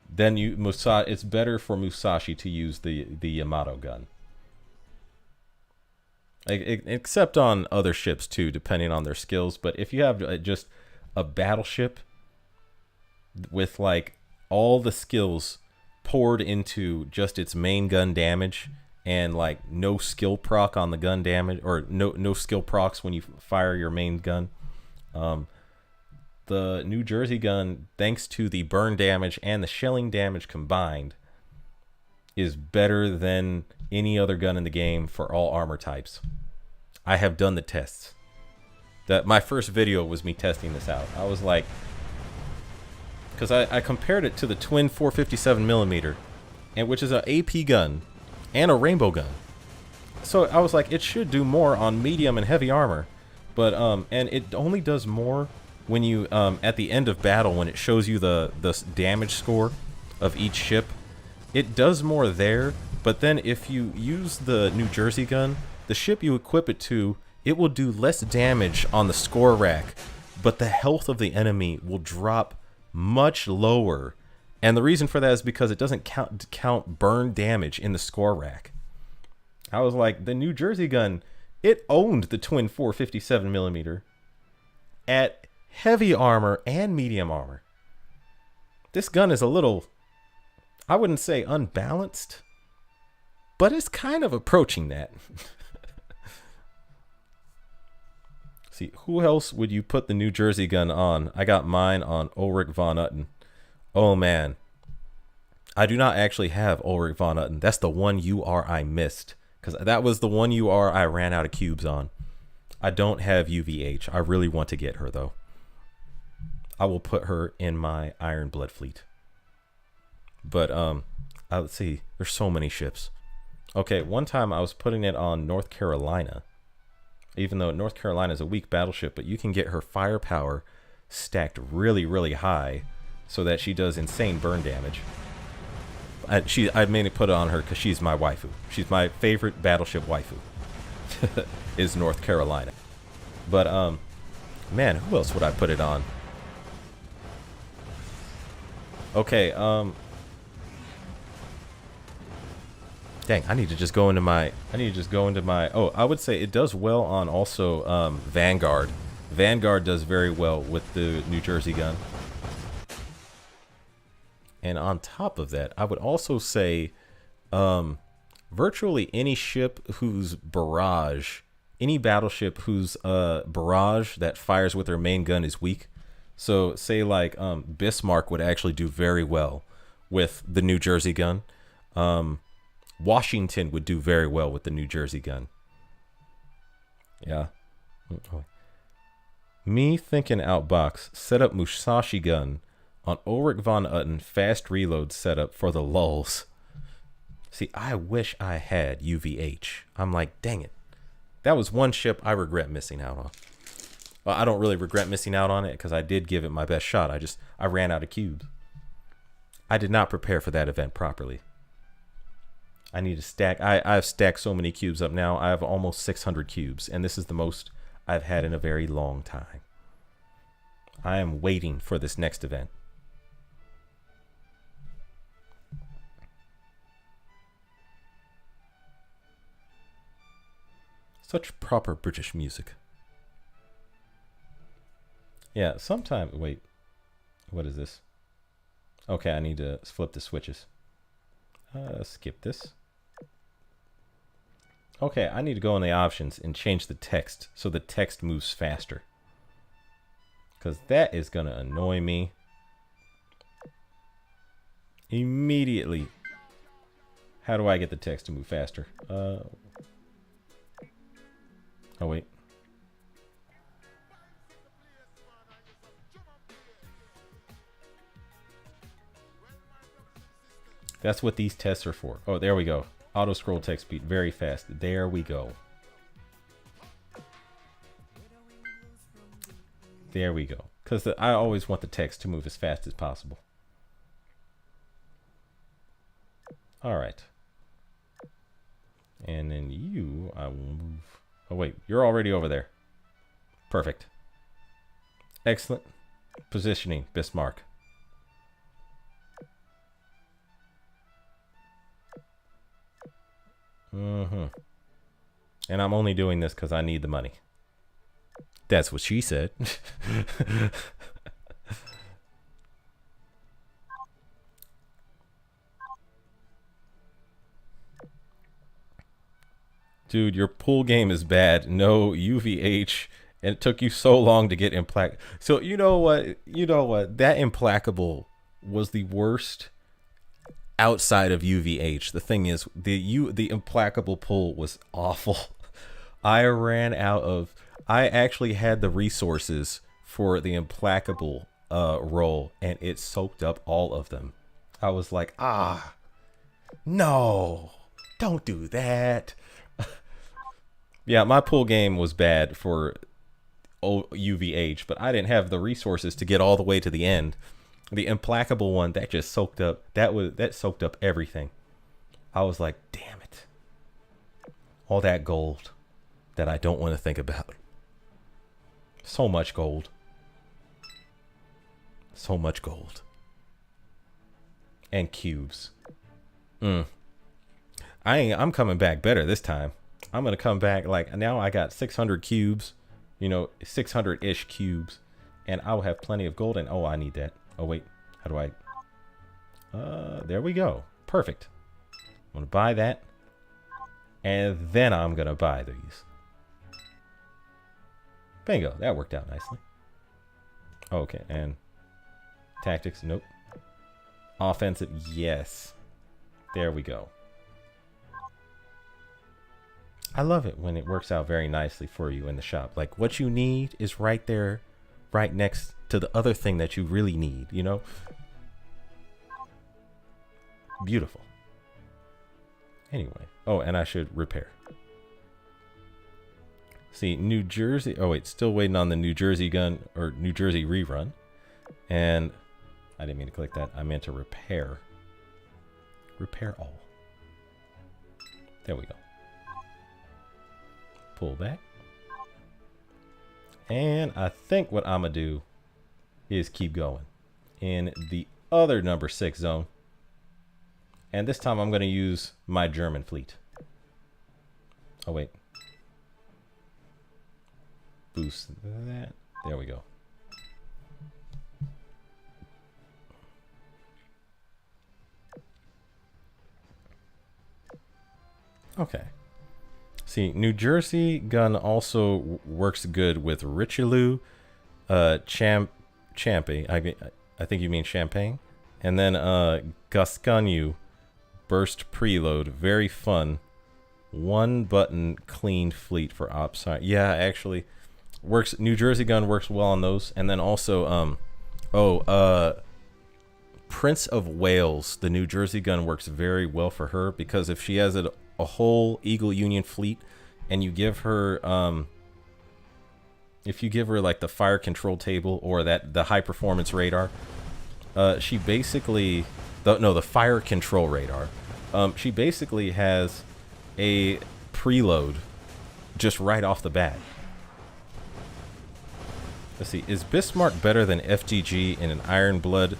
Then it's better for Musashi to use the Yamato gun. Except on other ships too, depending on their skills. But if you have just a battleship with like all the skills poured into just its main gun damage, and like no skill proc on the gun damage, or no skill procs when you fire your main gun, the New Jersey gun, thanks to the burn damage and the shelling damage combined, is better than any other gun in the game for all armor types. I have done the tests. My first video was me testing this out. I was like, because I compared it to the twin 457mm, and which is an AP gun and a rainbow gun. So I was like, it should do more on medium and heavy armor, but and it only does more when you at the end of battle, when it shows you the damage score of each ship. It does more there, but then if you use the New Jersey gun, the ship you equip it to, it will do less damage on the score rack, but the health of the enemy will drop much lower. And the reason for that is because it doesn't count burn damage in the score rack. I was like, the New Jersey gun, it owned the twin 457mm at heavy armor and medium armor. This gun is a little, I wouldn't say unbalanced, but it's kind of approaching that. See, who else would you put the New Jersey gun on? I got mine on Ulrich von Utten. Oh man, I do not actually have Ulrich von Utten. That's the one UR I missed, because that was the one UR I ran out of cubes on. I don't have UVH. I really want to get her though. I will put her in my Iron Blood fleet. But let's see. There's so many ships. Okay, one time I was putting it on North Carolina, even though North Carolina is a weak battleship, but you can get her firepower stacked really, really high so that she does insane burn damage. I mainly put it on her because she's my waifu. She's my favorite battleship waifu. is North Carolina. But man, who else would I put it on? Okay, dang, I need to just go into my oh, I would say it does well on also Vanguard. Vanguard does very well with the New Jersey gun. And on top of that, I would also say virtually any ship whose barrage, any battleship whose barrage that fires with their main gun is weak. So say like Bismarck would actually do very well with the New Jersey gun. Washington would do very well with the New Jersey gun. Yeah. Me thinking outbox, set up Musashi gun on Ulrich von Utten fast reload setup for the lulls. See, I wish I had UVH. I'm like, dang it. That was one ship I regret missing out on. Well, I don't really regret missing out on it because I did give it my best shot. I ran out of cubes. I did not prepare for that event properly. I need to stack. I've stacked so many cubes up now. I have almost 600 cubes, and this is the most I've had in a very long time. I am waiting for this next event. Such proper British music. Yeah, sometime. Wait, what is this? Okay, I need to flip the switches. Skip this. Okay, I need to go in the options and change the text so the text moves faster. Because that is going to annoy me. Immediately. How do I get the text to move faster? Oh, wait. That's what these tests are for. Oh, there we go. Auto scroll text speed very fast. There we go. There we go. Because I always want the text to move as fast as possible. All right. And then you, I will move. Oh, wait. You're already over there. Perfect. Excellent. Positioning, Bismarck. And I'm only doing this because I need the money. That's what she said. Dude, your pool game is bad. No UVH. And it took you so long to get implacable. So you know what? You know what? That implacable was the worst outside of UVH. The thing is, the implacable pull was awful. I actually had the resources for the implacable roll, and it soaked up all of them. I was like, no, don't do that. Yeah, my pull game was bad for UVH, but I didn't have the resources to get all the way to the end. The implacable one, that just soaked up, that soaked up everything. I was like, damn it. All that gold that I don't want to think about. So much gold. So much gold. And cubes. I'm coming back better this time. I'm going to come back like, now I got 600 cubes. You know, 600-ish cubes. And I will have plenty of gold. And oh, I need that. Oh, wait. How do I? There we go. Perfect. I'm going to buy that. And then I'm going to buy these. Bingo. That worked out nicely. Okay. And tactics. Nope. Offensive. Yes. There we go. I love it when it works out very nicely for you in the shop. Like what you need is right there, right next to the other thing that you really need, you know? Beautiful. Anyway. Oh, and I should repair. See, New Jersey. Oh, wait. Still waiting on the New Jersey gun or New Jersey rerun. And I didn't mean to click that. I meant to repair. Repair all. There we go. Pull back. And I think what I'm going to do is keep going in the other number 6 zone. And this time I'm going to use my German fleet. Oh, wait. Boost that. There we go. Okay. See, New Jersey gun also works good with Richelieu, Champy. I think you mean Champagne. And then Gasconu, burst preload. Very fun. One button clean fleet for op side. Yeah, actually works. New Jersey gun works well on those. And then also Prince of Wales, the New Jersey gun works very well for her, because if she has a whole Eagle Union fleet and you give her if you give her like the fire control table or the high performance radar, she basically the fire control radar, she basically has a preload just right off the bat. Let's see, is Bismarck better than FGG in an Iron Blood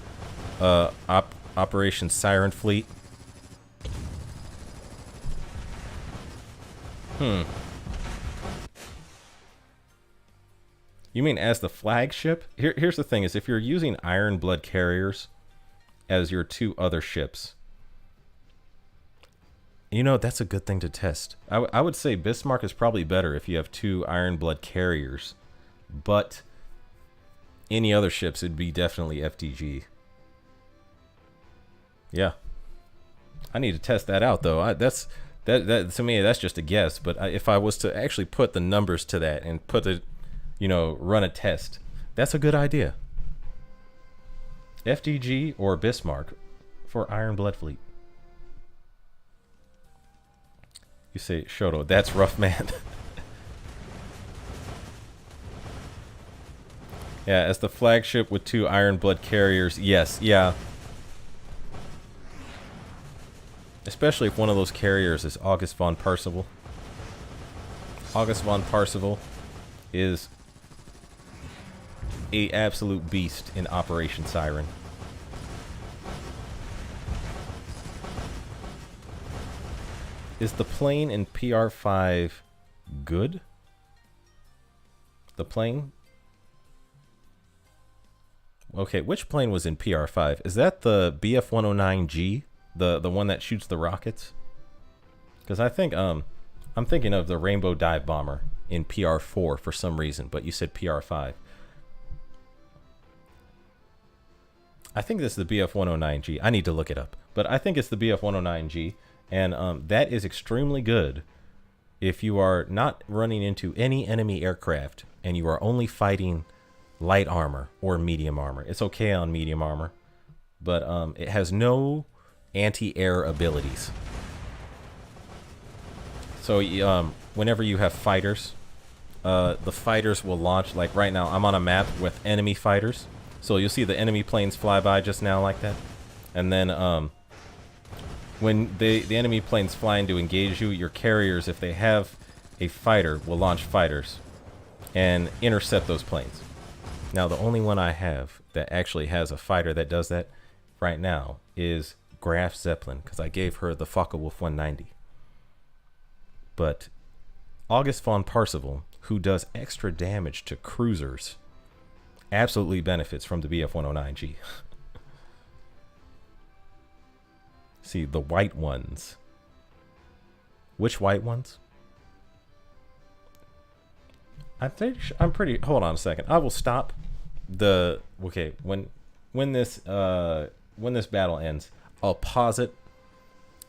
Operation Siren fleet? You mean as the flagship? Here's the thing, is if you're using Iron Blood carriers as your 2 other ships, you know, that's a good thing to test. I would say Bismarck is probably better if you have 2 Iron Blood carriers, but any other ships, it'd be definitely FTG. Yeah. I need to test that out, though. That to me, that's just a guess. But if I was to actually put the numbers to that and put it, you know, run a test, that's a good idea. FDG or Bismarck for Iron Blood fleet. You say, Shoto, that's rough, man. Yeah, as the flagship with 2 Iron Blood carriers, yes, yeah. Especially if one of those carriers is August von Parzival. August von Parzival is a absolute beast in Operation Siren. Is the plane in PR5 good? The plane? Okay, which plane was in PR5? Is that the BF-109G? The one that shoots the rockets? Because I think I'm thinking of the Rainbow Dive Bomber in PR4 for some reason, but you said PR5. I think this is the BF-109G. I need to look it up, but I think it's the BF-109G, and that is extremely good if you are not running into any enemy aircraft and you are only fighting light armor or medium armor. It's okay on medium armor, but it has no anti-air abilities. So whenever you have fighters, the fighters will launch, like right now I'm on a map with enemy fighters, so you'll see the enemy planes fly by just now like that, and then when the enemy planes fly in to engage you, your carriers, if they have a fighter, will launch fighters and intercept those planes. Now the only one I have that actually has a fighter that does that right now is Graf Zeppelin, because I gave her the Focke-Wulf 190. But August von Parzival, who does extra damage to cruisers, absolutely benefits from the BF-109G. See, the white ones. Which white ones? I think I'm pretty... Hold on a second. I will stop the... Okay, when this battle ends, I'll pause it,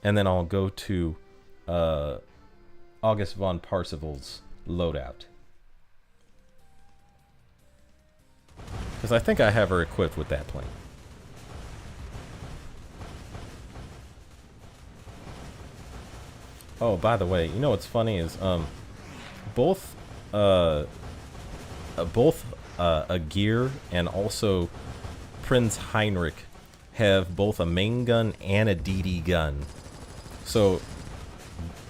and then I'll go to August von Parzival's loadout. Because I think I have her equipped with that plane. Oh, by the way, you know what's funny is both Agir and also Prinz Heinrich have both a main gun and a DD gun. So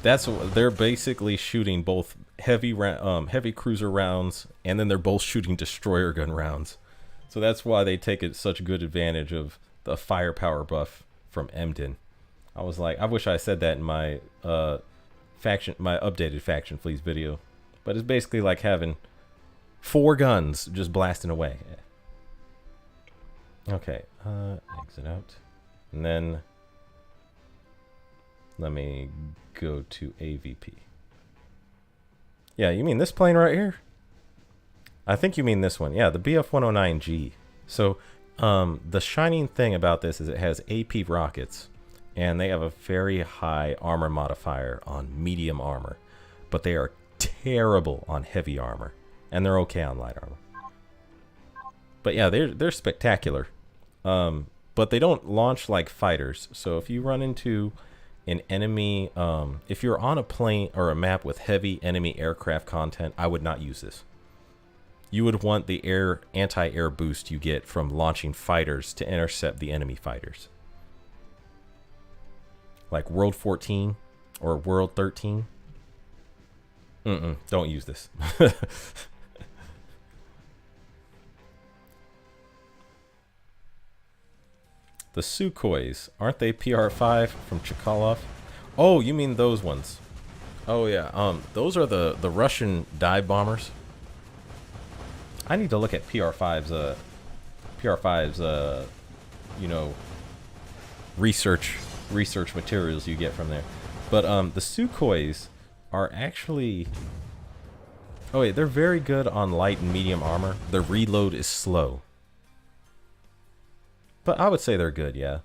that's what they're basically shooting both heavy cruiser rounds, and then they're both shooting destroyer gun rounds. So that's why they take such good advantage of the firepower buff from Emden. I was like, I wish I said that in my my updated faction fleas video, but it's basically like having 4 guns just blasting away. Okay, exit out, and then let me go to AVP. Yeah, you mean this plane right here? I think you mean this one. Yeah, the BF-109G. So, the shining thing about this is it has AP rockets, and they have a very high armor modifier on medium armor, but they are terrible on heavy armor, and they're okay on light armor. But yeah, they're spectacular, but they don't launch like fighters. So if you run into an enemy, if you're on a plane or a map with heavy enemy aircraft content, I would not use this. You would want the anti-air boost you get from launching fighters to intercept the enemy fighters. Like World 14 or World 13. Don't use this. The Sukhois, aren't they PR5 from Chkalov? Oh, you mean those ones. Oh yeah, those are the Russian dive bombers. I need to look at PR5's you know, research materials you get from there. But the Sukhois are actually, oh wait, they're very good on light and medium armor. Their reload is slow. But I would say they're good, yeah.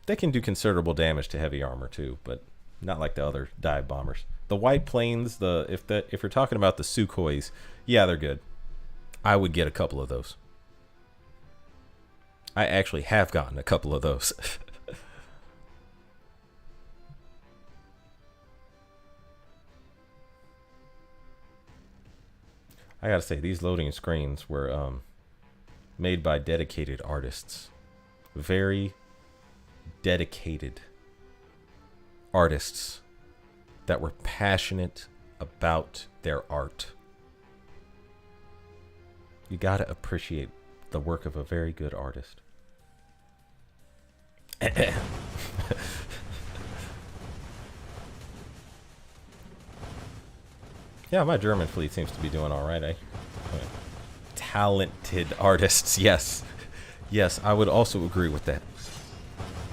They can do considerable damage to heavy armor too, but not like the other dive bombers. The White Plains, if you're talking about the Sukhois, yeah, they're good. I would get a couple of those. I actually have gotten a couple of those. I gotta say, these loading screens were made by dedicated artists. Very dedicated artists that were passionate about their art. You gotta appreciate the work of a very good artist. Yeah, my German fleet seems to be doing all right, eh? Talented artists, yes. Yes, I would also agree with that.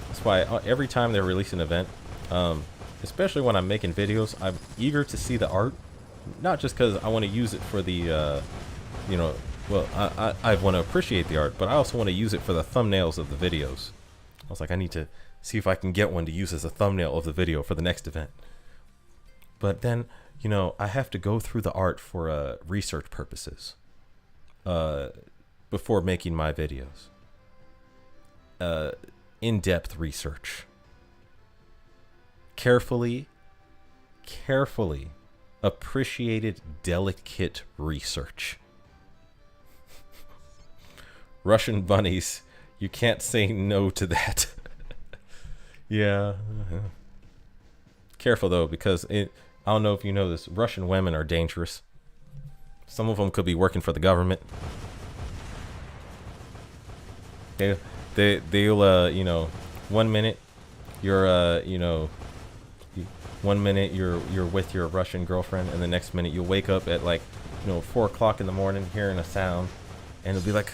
That's why every time they release an event, especially when I'm making videos, I'm eager to see the art. Not just because I want to use it for the, you know, well, I want to appreciate the art, but I also want to use it for the thumbnails of the videos. I was like, I need to see if I can get one to use as a thumbnail of the video for the next event. But then, you know, I have to go through the art for research purposes before making my videos. In-depth research. Carefully appreciated, delicate research. Russian bunnies, you can't say no to that. Yeah. Careful though, because I don't know if you know this, Russian women are dangerous. Some of them could be working for the government. They'll you know, 1 minute you're you know, 1 minute you're with your Russian girlfriend, and the next minute you'll wake up at like, you know, 4 o'clock in the morning hearing a sound, and it'll be like,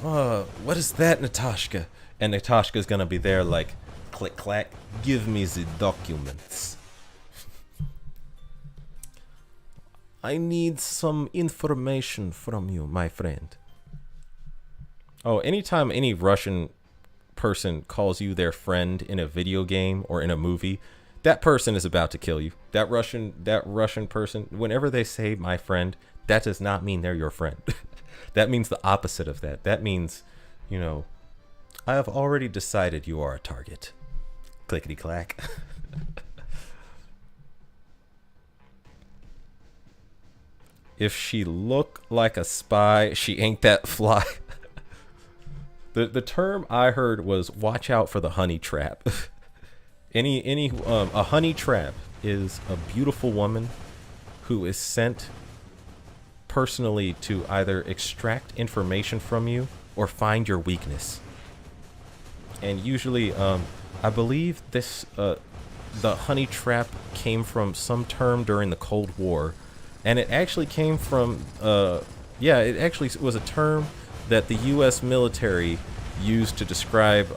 oh, what is that, Natashka? And Natashka's gonna be there like, click clack, give me the documents. I need some information from you, my friend. Oh, anytime any Russian person calls you their friend in a video game or in a movie, that person is about to kill you. That Russian person, whenever they say my friend, that does not mean they're your friend. That means the opposite of that. That means, you know, I have already decided you are a target. Clickety clack. If she look like a spy, she ain't that fly. The term I heard was watch out for the honey trap. A honey trap is a beautiful woman who is sent personally to either extract information from you or find your weakness. And usually, I believe the honey trap came from some term during the Cold War, and it actually came from, it actually was a term that the U.S. military used to describe.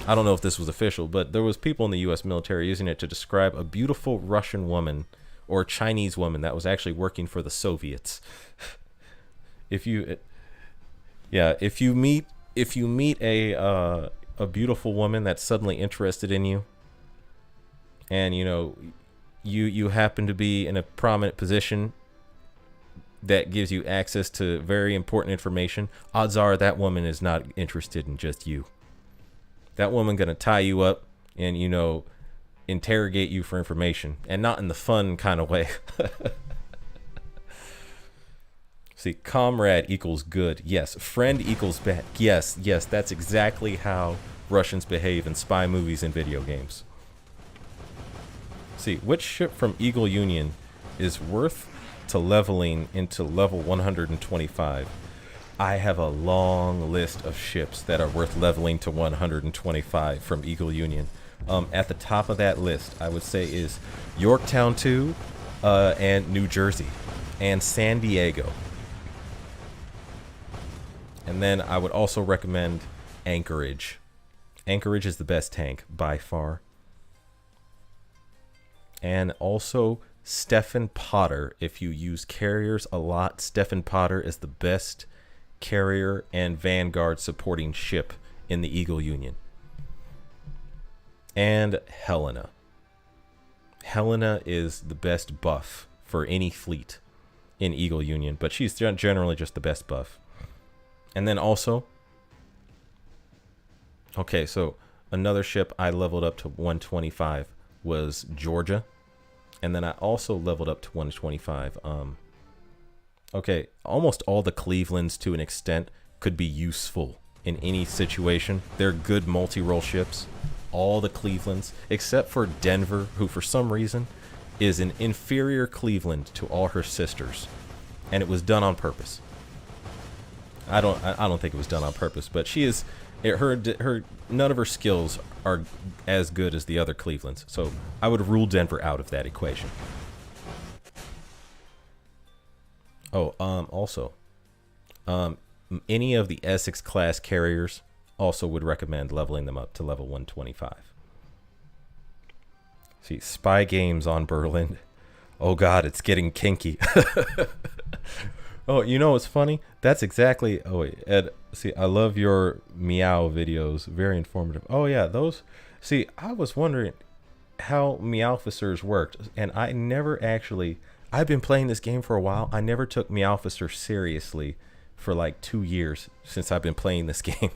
I don't know if this was official, but there was people in the U.S. military using it to describe a beautiful Russian woman or Chinese woman that was actually working for the Soviets. if you meet a beautiful woman that's suddenly interested in you, and you happen to be in a prominent position that gives you access to very important information, odds are that woman is not interested in just you. That woman gonna tie you up and interrogate you for information, and not in the fun kind of way. See, comrade equals good. Yes. Friend equals bad. Yes, that's exactly how Russians behave in spy movies and video games. See, which ship from Eagle Union is worth to leveling into level 125? I have a long list of ships that are worth leveling to 125 from Eagle Union. At the top of that list, I would say, is Yorktown 2, and New Jersey, and San Diego. And then I would also recommend Anchorage. Anchorage is the best tank by far. And also Stephen Potter. If you use carriers a lot, Stephen Potter is the best carrier and Vanguard supporting ship in the Eagle Union. And Helena. Helena is the best buff for any fleet in Eagle Union, but she's generally just the best buff. And then also, okay, so another ship I leveled up to 125 was Georgia. And then I also leveled up to 125. Okay, almost all the Clevelands to an extent could be useful in any situation. They're good multi-role ships. All the Clevelands, except for Denver, who for some reason is an inferior Cleveland to all her sisters. And it was done on purpose. I don't think it was done on purpose, but she is, none of her skills are as good as the other Clevelands. So I would rule Denver out of that equation. Oh, also, any of the Essex class carriers also would recommend leveling them up to level 125. See, spy games on Berlin. Oh God, it's getting kinky. Oh, what's funny? That's exactly. Oh wait, Ed. See, I love your meow videos. Very informative. Oh yeah, those. See, I was wondering how Meowfficers worked, and I never actually. I've been playing this game for a while. I never took Meowficer seriously for like 2 years since I've been playing this game.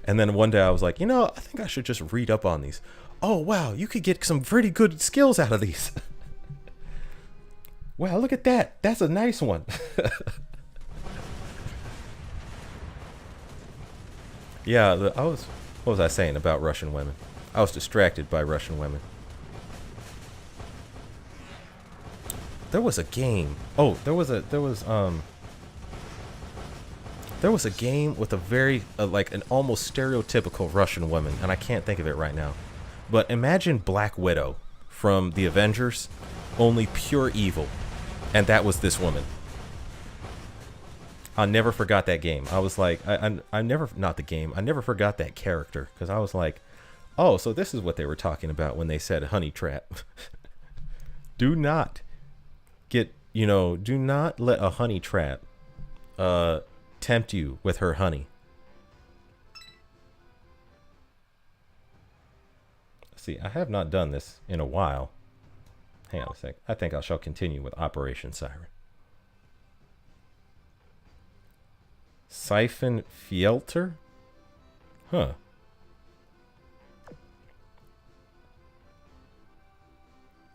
And then one day I was like, I think I should just read up on these. Oh wow, you could get some pretty good skills out of these. Wow, look at that. That's a nice one. Yeah, what was I saying about Russian women? I was distracted by Russian women. There was a game. Oh, there was a game with a very like an almost stereotypical Russian woman, and I can't think of it right now. But imagine Black Widow from the Avengers, only pure evil, and that was this woman. I never forgot that game. I was like, I never, not the game. I never forgot that character, because I was like, oh, so this is what they were talking about when they said honey trap. Do not let a honey trap tempt you with her honey. See, I have not done this in a while. Hang on a sec. I think I shall continue with Operation Siren. Siphon Fielter? Huh.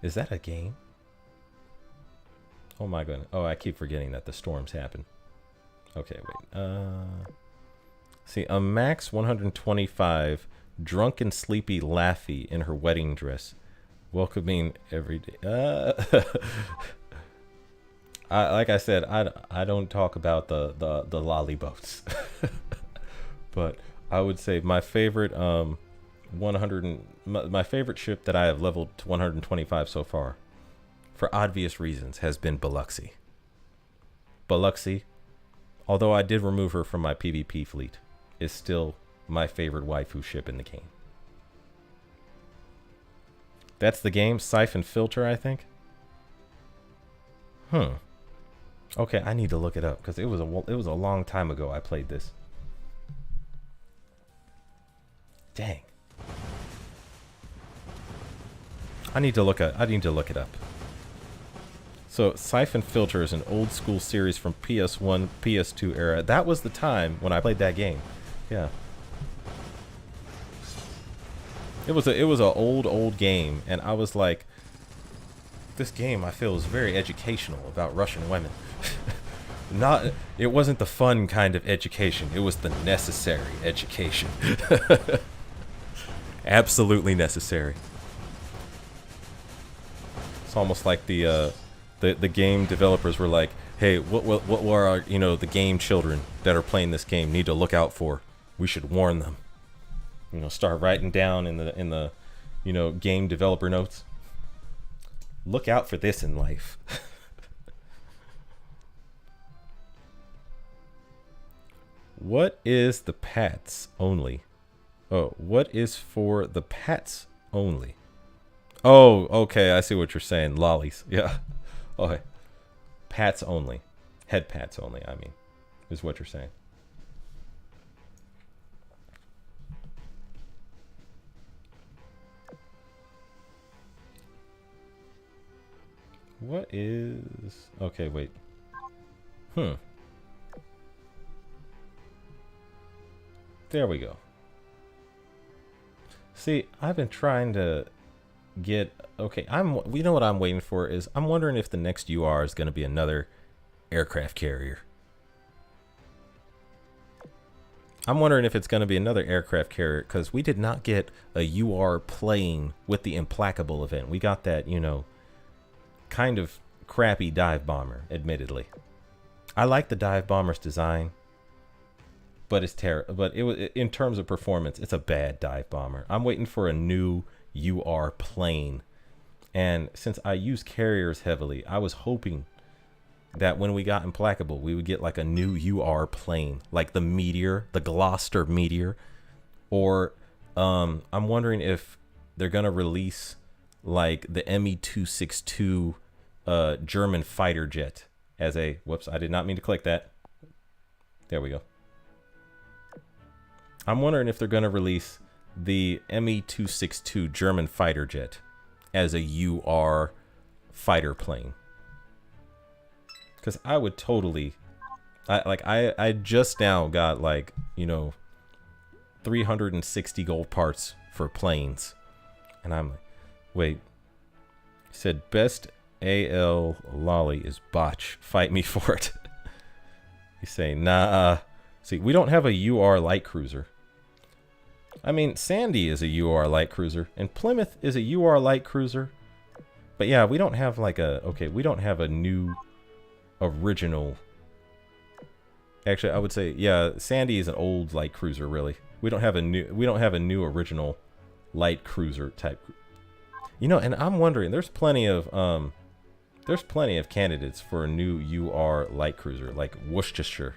Is that a game? Oh my goodness. Oh, I keep forgetting that the storms happen. Okay, wait. See, a max 125 drunk and sleepy Laffy in her wedding dress welcoming every day. Like I said, I don't talk about the lolly boats, but I would say my favorite 100 my favorite ship that I have leveled to 125 so far, for obvious reasons, has been Biloxi. Biloxi, although I did remove her from my PvP fleet, is still my favorite waifu ship in the game. That's the game, Siphon Filter, I think. Okay, I need to look it up because it was a long time ago I played this. Dang. I need to look it up. So Siphon Filter is an old school series from PS1, PS2 era. That was the time when I played that game. Yeah. It was a old game, and I was like, this game I feel is very educational about Russian women. It wasn't the fun kind of education. It was the necessary education. Absolutely necessary. It's almost like the game developers were like, hey, what were our, the game children that are playing this game need to look out for? We should warn them. Start writing down in the game developer notes. Look out for this in life. What is the pats only? Oh, what is for the pats only? Oh, okay, I see what you're saying. Lollies. Yeah. Okay. Pats only. Head pats only, I mean, is what you're saying. What is... Okay, wait. There we go. See, I've been trying to get... Okay, you know what I'm waiting for is... I'm wondering if the next UR is going to be another aircraft carrier. I'm wondering if it's going to be another aircraft carrier, because we did not get a UR plane with the Implacable event. We got that, kind of crappy dive bomber, admittedly. I like the dive bomber's design, but it's terrible. But in terms of performance, it's a bad dive bomber. I'm waiting for a new UR plane, and since I use carriers heavily, I was hoping that when we got Implacable, we would get like a new UR plane, like the Meteor, the Gloucester Meteor, or I'm wondering if they're gonna release like the Me-262 German fighter jet as a... Whoops, I did not mean to click that. There we go. I'm wondering if they're going to release the Me-262 German fighter jet as a UR fighter plane. Because I would totally... I just now got 360 gold parts for planes. And I'm like, wait. Said best AL lolly is botch. Fight me for it. He's saying, nah. See, we don't have a UR light cruiser. I mean, Sandy is a UR light cruiser, and Plymouth is a UR light cruiser. But yeah, we don't have like a... Okay, we don't have a new original... Actually, I would say, yeah, Sandy is an old light cruiser, really. We don't have a new original light cruiser type. And I'm wondering, there's plenty of candidates for a new UR light cruiser, like Worcestershire.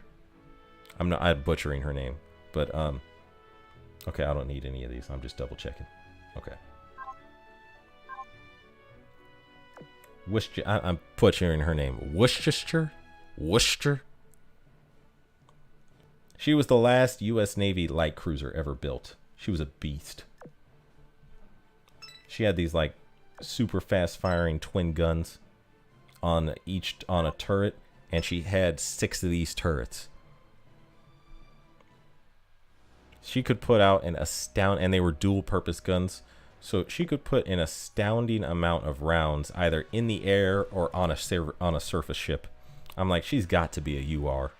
I'm butchering her name, but okay, I don't need any of these. I'm just double checking. Okay. I'm butchering her name. Worcestershire? Worcester? She was the last U.S. Navy light cruiser ever built. She was a beast. She had these like super fast firing twin guns on a turret, and she had 6 of these turrets. She could put out and they were dual purpose guns, so she could put an astounding amount of rounds either in the air or on a surface ship. I'm like, she's got to be a UR.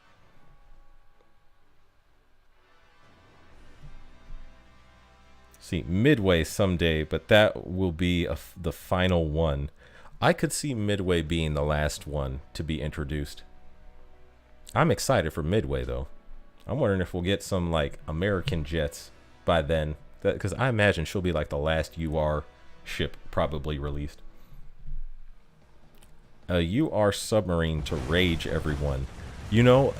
See, Midway someday, but that will be the final one. I could see Midway being the last one to be introduced. I'm excited for Midway, though. I'm wondering if we'll get some, like, American jets by then. Because I imagine she'll be, like, the last UR ship probably released. A UR submarine to rage everyone. You know,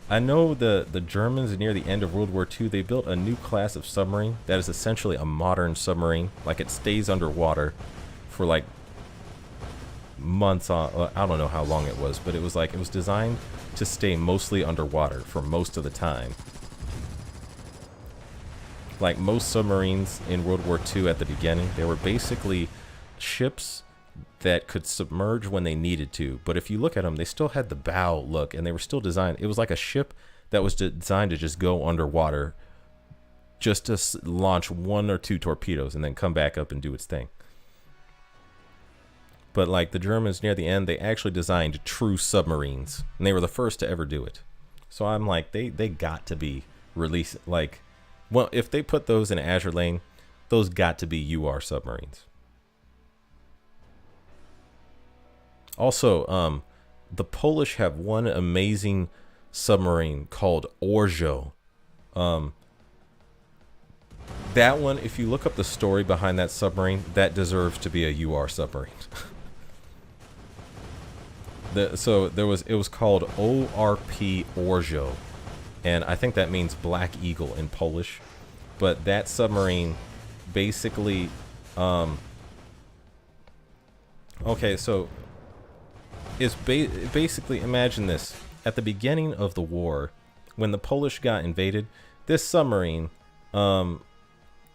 I know the Germans near the end of World War II, they built a new class of submarine that is essentially a modern submarine. Like, it stays underwater for, like, months on. I don't know how long it was, but it was like, it was designed to stay mostly underwater for most of the time. Like most submarines in World War II at the beginning, they were basically ships that could submerge when they needed to. But if you look at them, they still had the bow look, and they were still designed. It was like a ship that was designed to just go underwater, just to launch 1 or 2 torpedoes and then come back up and do its thing. But like the Germans near the end, they actually designed true submarines, and they were the first to ever do it. So I'm like, they got to be released. Like, well, if they put those in Azure Lane, those got to be UR submarines. Also, the Polish have one amazing submarine called Orzo. That one, if you look up the story behind that submarine, that deserves to be a UR submarine. It was called ORP Orzo, and I think that means Black Eagle in Polish. But that submarine basically, okay, so it's basically, imagine this. At the beginning of the war, when the Polish got invaded, this submarine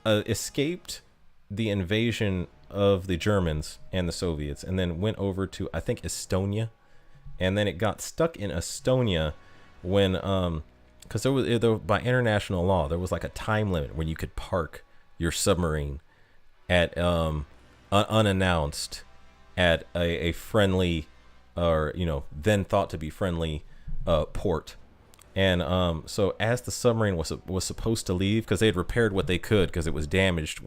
escaped the invasion of the Germans and the Soviets, and then went over to, I think, Estonia. And then it got stuck in Estonia when, because there, by international law, there was like a time limit when you could park your submarine at unannounced at a friendly, or then thought to be friendly port. And so as the submarine was supposed to leave, because they had repaired what they could because it was damaged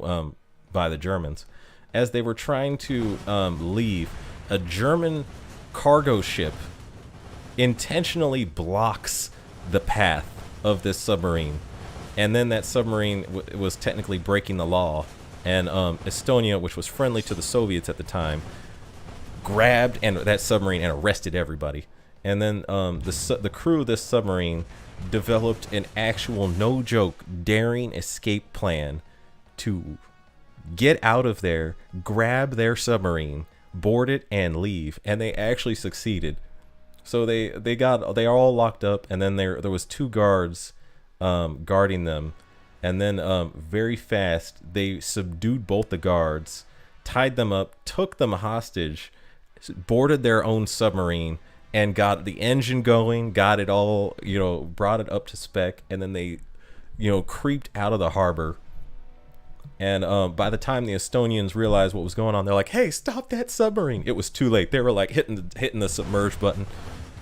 by the Germans, as they were trying to leave, a German cargo ship intentionally blocks the path of this submarine, and then that submarine was technically breaking the law, and Estonia, which was friendly to the Soviets at the time, grabbed that submarine and arrested everybody. And then the crew of this submarine developed an actual, no joke, daring escape plan to get out of there, grab their submarine, board it, and leave. And they actually succeeded. So they are all locked up, and then there was 2 guards guarding them. And then very fast they subdued both the guards, tied them up, took them hostage, boarded their own submarine, and got the engine going, got it all, brought it up to spec, and then they, creeped out of the harbor. And by the time the Estonians realized what was going on, they're like, "Hey, stop that submarine!" It was too late. They were like hitting the submerge button.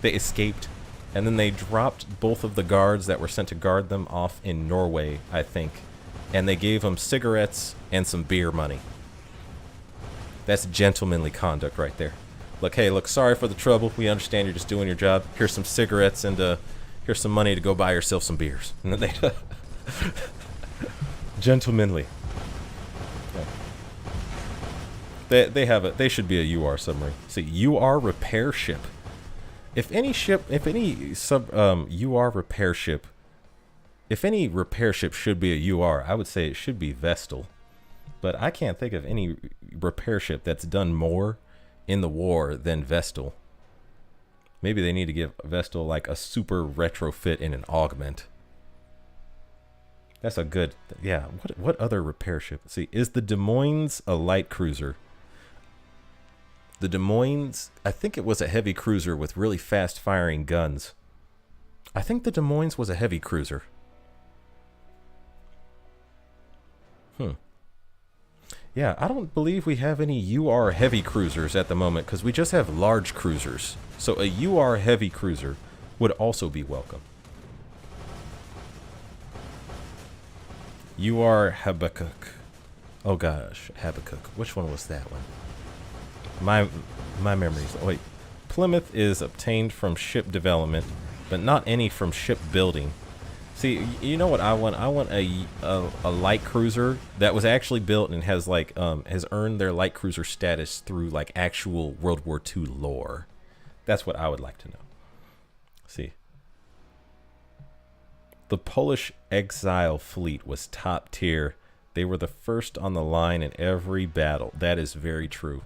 They escaped, and then they dropped both of the guards that were sent to guard them off in Norway, I think, and they gave them cigarettes and some beer money. That's gentlemanly conduct right there. Look, hey, sorry for the trouble. We understand you're just doing your job. Here's some cigarettes, and here's some money to go buy yourself some beers. And then they gentlemanly. Yeah. They should be a UR submarine. See, UR repair ship. If any UR repair ship, if any repair ship should be a UR, I would say it should be Vestal. But I can't think of any repair ship that's done more in the war than Vestal. Maybe they need to give Vestal like a super retrofit and an augment. That's a good, yeah. What other repair ship? See, is the Des Moines a light cruiser? The Des Moines, I think it was a heavy cruiser with really fast firing guns. I think the Des Moines was a heavy cruiser. Yeah, I don't believe we have any UR heavy cruisers at the moment, because we just have large cruisers. So a UR heavy cruiser would also be welcome. You are Habakkuk. Oh gosh, Habakkuk. Which one was that one? My memories. Oh wait, Plymouth is obtained from ship development, but not any from ship building. See, you know what I want? I want a light cruiser that was actually built and has like has earned their light cruiser status through like actual World War II lore. That's what I would like to know. See. The Polish exile fleet was top tier. They were the first on the line in every battle. That is very true.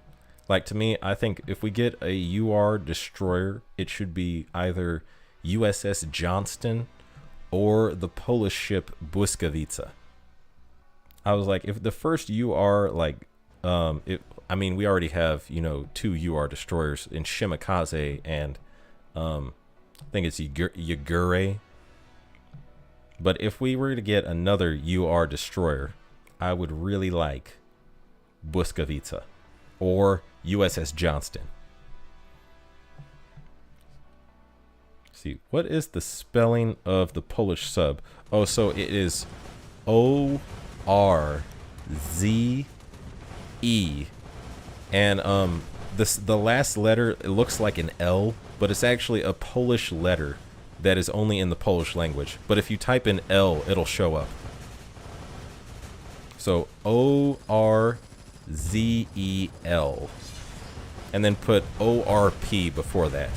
Like, to me, I think if we get a UR destroyer, it should be either USS Johnston or the Polish ship Błyskawica. I was like, if the first UR, like, I mean, we already have, you know, 2 UR destroyers in Shimakaze and I think it's Yagure. But if we were to get another UR destroyer, I would really like Błyskawica or USS Johnston. See, what is the spelling of the Polish sub? Oh, so it is ORZE. And the last letter, it looks like an L, but it's actually a Polish letter that is only in the Polish language. But if you type in L, it'll show up. So ORZEL. And then put ORP before that.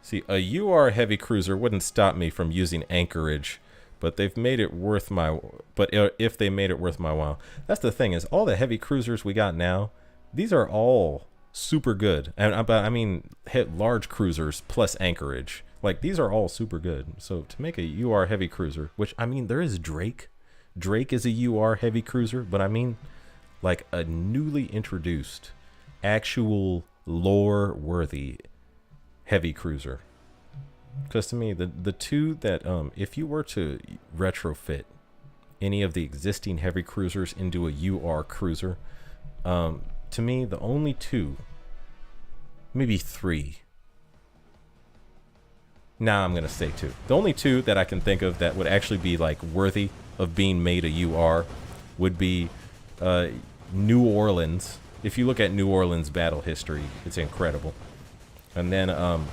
See, a UR heavy cruiser wouldn't stop me from using anchorage, but they've made it worth my... But if they made it worth my while. That's the thing, is all the heavy cruisers we got now, these are all super good. And I mean, hit large cruisers plus anchorage. Like, these are all super good. So to make a UR heavy cruiser, which, I mean, there is Drake. Drake is a UR heavy cruiser, but I mean, like a newly introduced, actual lore-worthy heavy cruiser. Because to me, the two that, if you were to retrofit any of the existing heavy cruisers into a UR cruiser, to me, the only two, maybe three. Now I'm going to say two. The only two that I can think of that would actually be like worthy of being made a UR would be New Orleans. If you look at New Orleans battle history, it's incredible. And then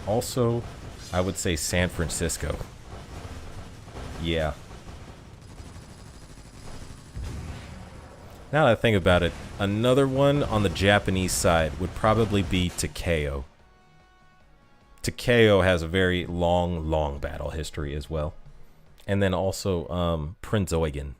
also, I would say San Francisco. Yeah. Now that I think about it, another one on the Japanese side would probably be Takeo. Takeo has a very long battle history as well. And then also Prince Eugen.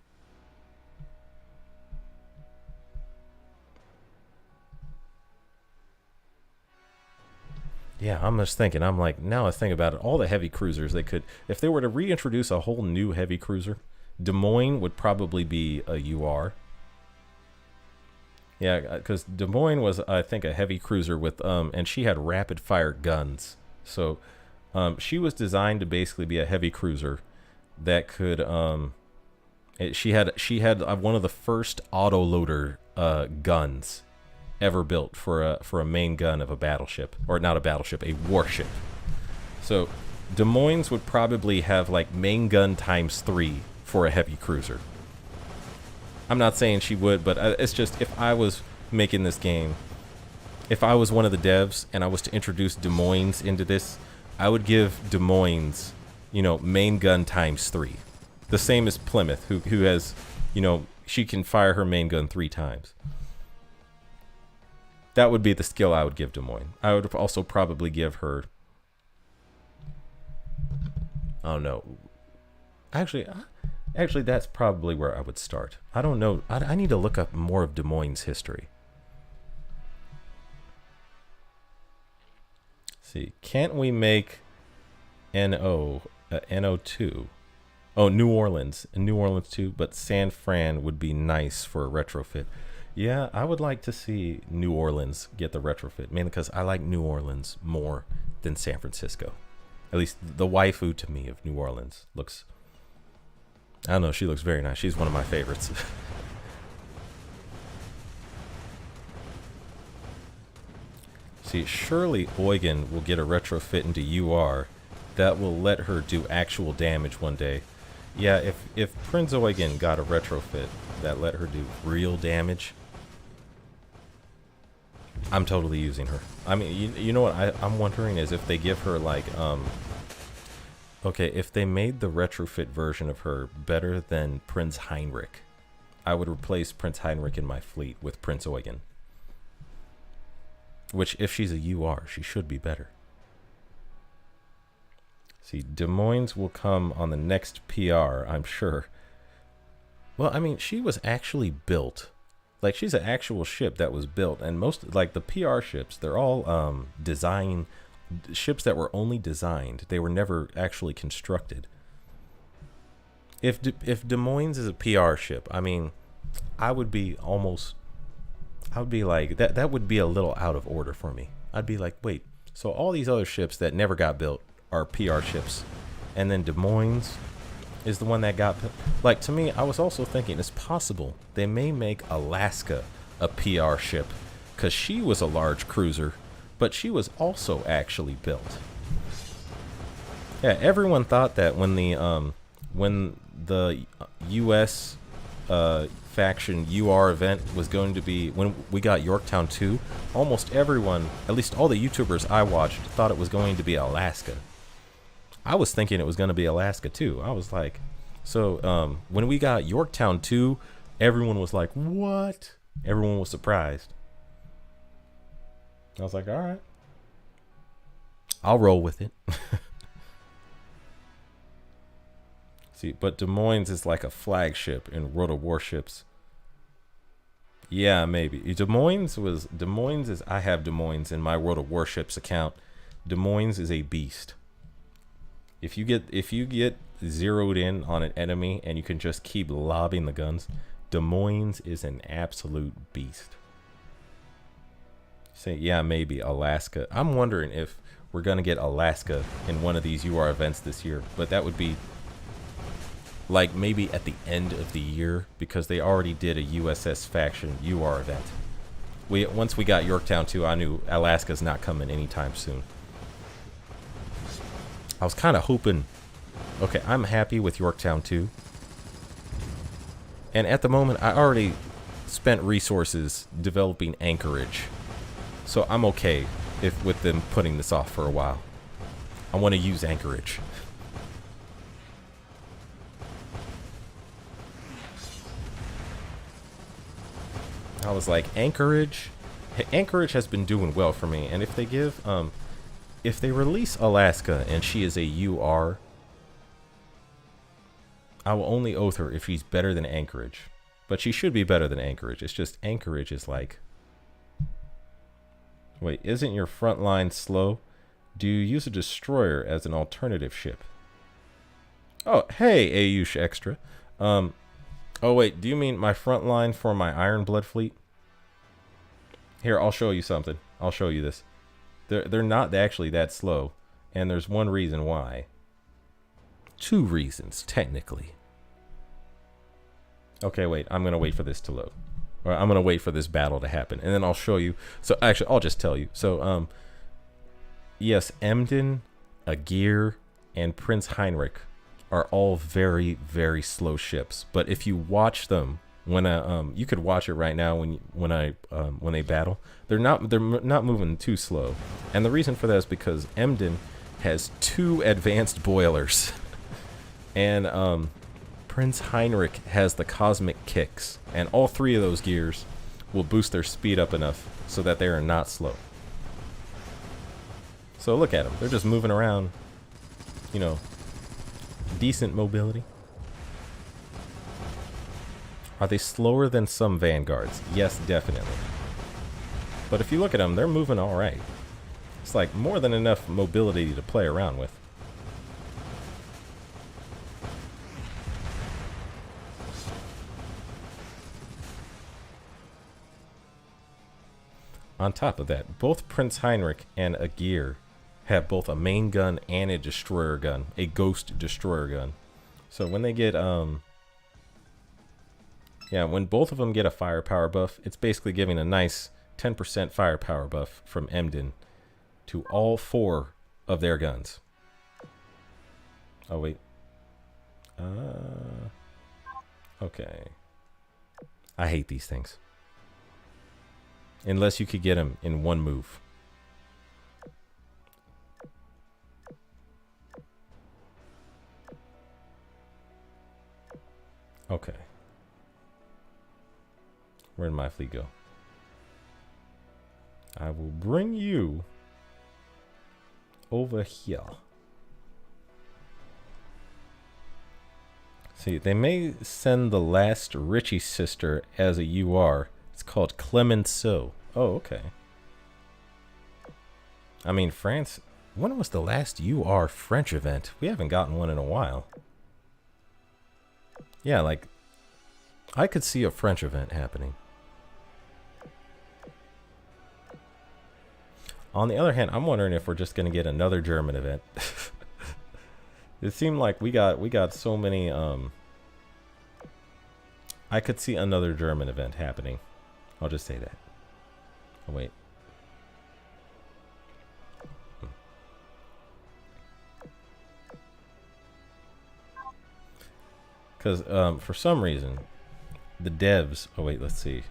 Yeah, I'm just thinking, I'm like, now I think about it, all the heavy cruisers they could, if they were to reintroduce a whole new heavy cruiser, Des Moines would probably be a UR. Yeah, because Des Moines was, I think, a heavy cruiser with, and she had rapid fire guns. So she was designed to basically be a heavy cruiser that could, she had one of the first autoloader guns ever built for a main gun of a battleship, or not a battleship, a warship. So Des Moines would probably have like main gun ×3 for a heavy cruiser. I'm not saying she would, but it's just, if I was making this game, if I was one of the devs and I was to introduce Des Moines into this, I would give Des Moines, you know, main gun ×3. The same as Plymouth, who has, you know, she can fire her main gun 3 times. That would be the skill I would give Des Moines. I would also probably give her... Oh, no. Actually, that's probably where I would start. I don't know. I need to look up more of Des Moines' history. See, can't we make NO2? Oh, New Orleans. New Orleans too, but San Fran would be nice for a retrofit. Yeah, I would like to see New Orleans get the retrofit, mainly because I like New Orleans more than San Francisco. At least the waifu to me of New Orleans looks... I don't know, she looks very nice. She's one of my favorites. See, surely Eugen will get a retrofit into UR that will let her do actual damage one day. Yeah, if Prince Eugen got a retrofit that let her do real damage, I'm totally using her. I mean, you know what I'm wondering is if they give her like okay, if they made the retrofit version of her better than Prince Heinrich, I would replace Prince Heinrich in my fleet with Prince Eugen. Which, if she's a UR, she should be better. See, Des Moines will come on the next PR, I'm sure. Well, I mean, she was actually built. Like, she's an actual ship that was built. And most, like, the PR ships, they're all design ships that were only designed. They were never actually constructed. If Des Moines is a PR ship, I mean, I would be like, that would be a little out of order for me. I'd be like, wait, so all these other ships that never got built are PR ships, and then Des Moines is the one that got built. Like, to me, I was also thinking it's possible they may make Alaska a PR ship, because she was a large cruiser, but she was also actually built. Yeah, everyone thought that when the U.S. faction UR event was going to be, when we got Yorktown 2, almost everyone, at least all the YouTubers I watched, thought it was going to be Alaska. I was thinking it was going to be Alaska too. I was like, so when we got Yorktown 2, everyone was like, what? Everyone was surprised. I was like, all right, I'll roll with it. See, but Des Moines is like a flagship in World of Warships. Yeah, maybe. Des Moines is, I have Des Moines in my World of Warships account. Des Moines is a beast. If you get zeroed in on an enemy and you can just keep lobbing the guns, Des Moines is an absolute beast. Say, yeah, maybe Alaska. I'm wondering if we're gonna get Alaska in one of these UR events this year, but that would be like maybe at the end of the year, because they already did a USS faction UR event. Once we got Yorktown 2, I knew Alaska's not coming anytime soon. I was kind of hoping, okay, I'm happy with Yorktown 2. And at the moment, I already spent resources developing Anchorage. So I'm okay with them putting this off for a while. I want to use Anchorage. I was like, Anchorage has been doing well for me, and if they release Alaska and she is a UR, I will only oath her if she's better than Anchorage. But she should be better than Anchorage. It's just Anchorage is like, wait, isn't your front line slow? Do you use a destroyer as an alternative ship? Oh, hey, Ayush Extra. Oh wait, do you mean my front line for my Iron Blood fleet? Here, I'll show you something. I'll show you this. They're not actually that slow, and there's one reason why. Two reasons, technically. Okay, wait. I'm gonna wait for this to load, or I'm gonna wait for this battle to happen, and then I'll show you. So actually, I'll just tell you. So yes, Emden, Agir, and Prince Heinrich are all very, very slow ships. But if you watch them, when you could watch it right now when they battle, they're not moving too slow. And the reason for that is because Emden has 2 advanced boilers, and Prince Heinrich has the cosmic kicks, and all 3 of those gears will boost their speed up enough so that they are not slow. So look at them; they're just moving around, you know. Decent mobility. Are they slower than some Vanguards? Yes, definitely. But if you look at them, they're moving all right. It's like more than enough mobility to play around with. On top of that, both Prince Heinrich and Agir have both a main gun and a destroyer gun, a ghost destroyer gun. So when they get when both of them get a firepower buff, it's basically giving a nice 10% firepower buff from Emden to all 4 of their guns. Oh wait, Okay. I hate these things. Unless you could get them in one move. Okay. Where did my fleet go? I will bring you over here. See, they may send the last Richie sister as a UR. It's called Clemenceau. Oh, okay. I mean, France... When was the last UR French event? We haven't gotten one in a while. Yeah, like... I could see a French event happening. On the other hand, I'm wondering if we're just going to get another German event. It seemed like we got so many... I could see another German event happening. I'll just say that. Oh, wait. Because for some reason, the devs... Oh, wait, let's see.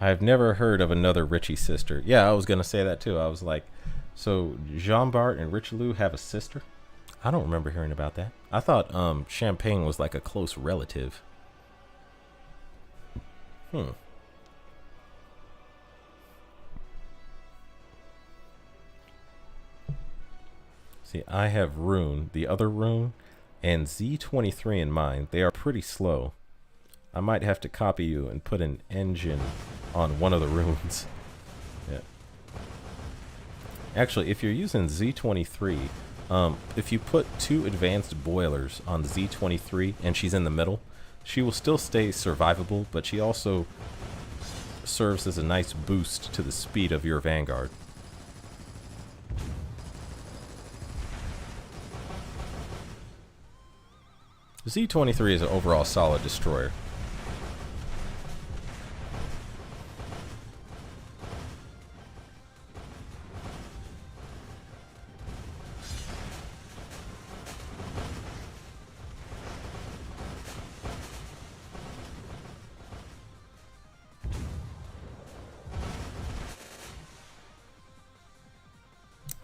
I've never heard of another Richie sister. Yeah, I was going to say that too. I was like, so Jean Bart and Richelieu have a sister? I don't remember hearing about that. I thought Champagne was like a close relative. See, I have Rune, the other Rune, and Z23 in mind. They are pretty slow. I might have to copy you and put an engine on one of the runes. Yeah. Actually, if you're using Z23, if you put 2 advanced boilers on Z23 and she's in the middle, she will still stay survivable, but she also serves as a nice boost to the speed of your Vanguard. Z23 is an overall solid destroyer.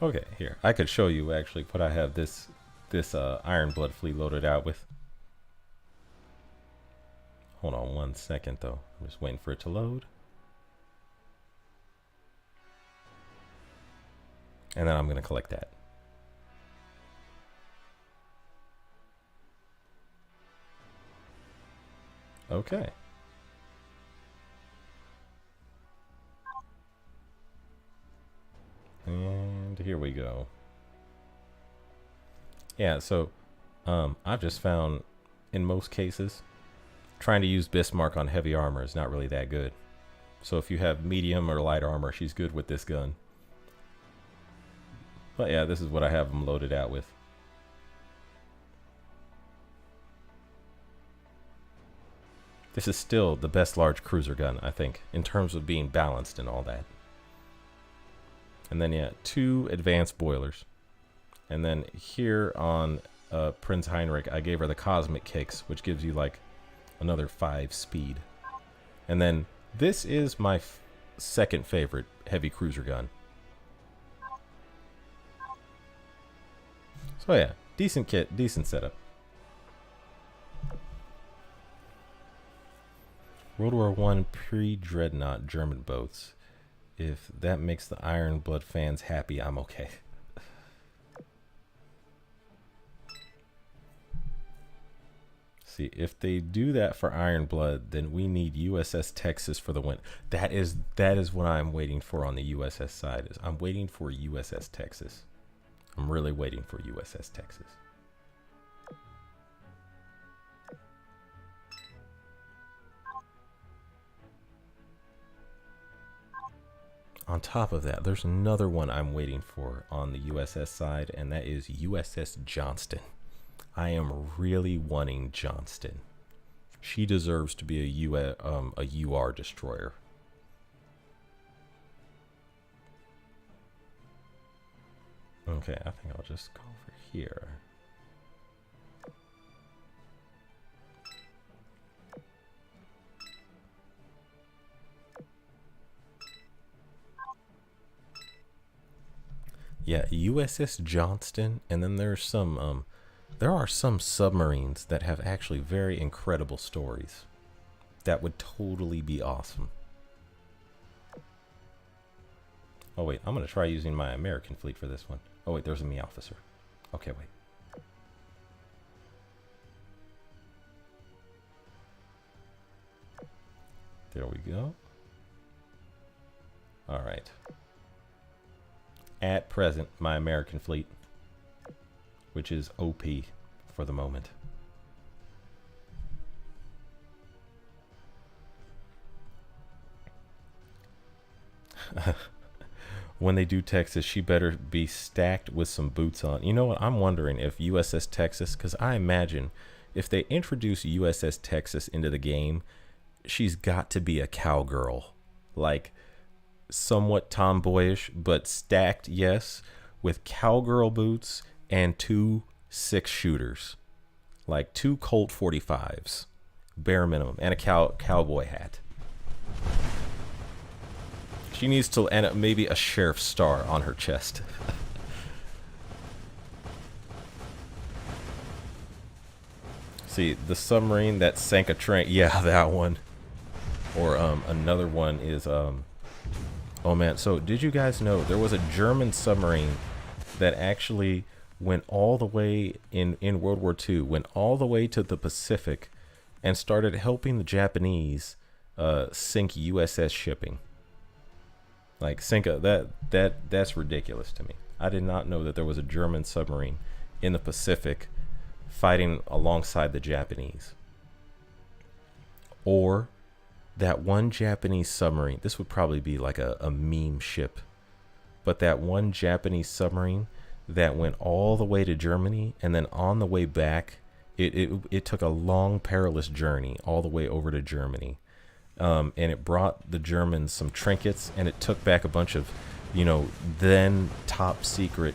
Okay, here. I could show you actually what I have this Iron Blood fleet loaded out with. Hold on 1 second though. I'm just waiting for it to load. And then I'm going to collect that. Okay. And here we go. Yeah, so I've just found in most cases trying to use Bismarck on heavy armor is not really that good. So if you have medium or light armor, she's good with this gun. But yeah, this is what I have them loaded out with. This is still the best large cruiser gun, I think, in terms of being balanced and all that. And then, yeah, 2 advanced boilers. And then here on Prince Heinrich, I gave her the Cosmic Kicks, which gives you, like, another 5 speed. And then this is my second favorite heavy cruiser gun. So, yeah, decent kit, decent setup. World War I pre-Dreadnought German boats. If that makes the Iron Blood fans happy, I'm okay. See, if they do that for Iron Blood, then we need USS Texas for the win. That is what I'm waiting for on the USS side. Is I'm waiting for USS Texas. I'm really waiting for USS Texas. On top of that, there's another one I'm waiting for on the USS side, and that is USS Johnston. I am really wanting Johnston. She deserves to be a UR destroyer. Okay, I think I'll just go over here. Yeah, USS Johnston, and then there are some submarines that have actually very incredible stories. That would totally be awesome. Oh wait, I'm gonna try using my American fleet for this one. Oh wait, there's a me officer. Okay, wait. There we go. All right. At present, my American fleet, which is OP for the moment. When they do Texas, she better be stacked with some boots on. You know what? I'm wondering if USS Texas, because I imagine if they introduce USS Texas into the game, she's got to be a cowgirl. Like, somewhat tomboyish, but stacked, yes, with cowgirl boots and 2 6-shooters. Like 2 Colt 45s, bare minimum, and a cowboy hat. She needs to, and maybe a sheriff's star on her chest. See, the submarine that sank a train. Yeah, that one. Or another one is oh man, so did you guys know there was a German submarine that actually went all the way in World War II, went all the way to the Pacific and started helping the Japanese sink USS shipping. Like sink a, that's ridiculous to me. I did not know that there was a German submarine in the Pacific fighting alongside the Japanese. Or that one Japanese submarine, this would probably be like a meme ship, but that one Japanese submarine that went all the way to Germany, and then on the way back, it took a long, perilous journey all the way over to Germany. And it brought the Germans some trinkets, and it took back a bunch of, then top secret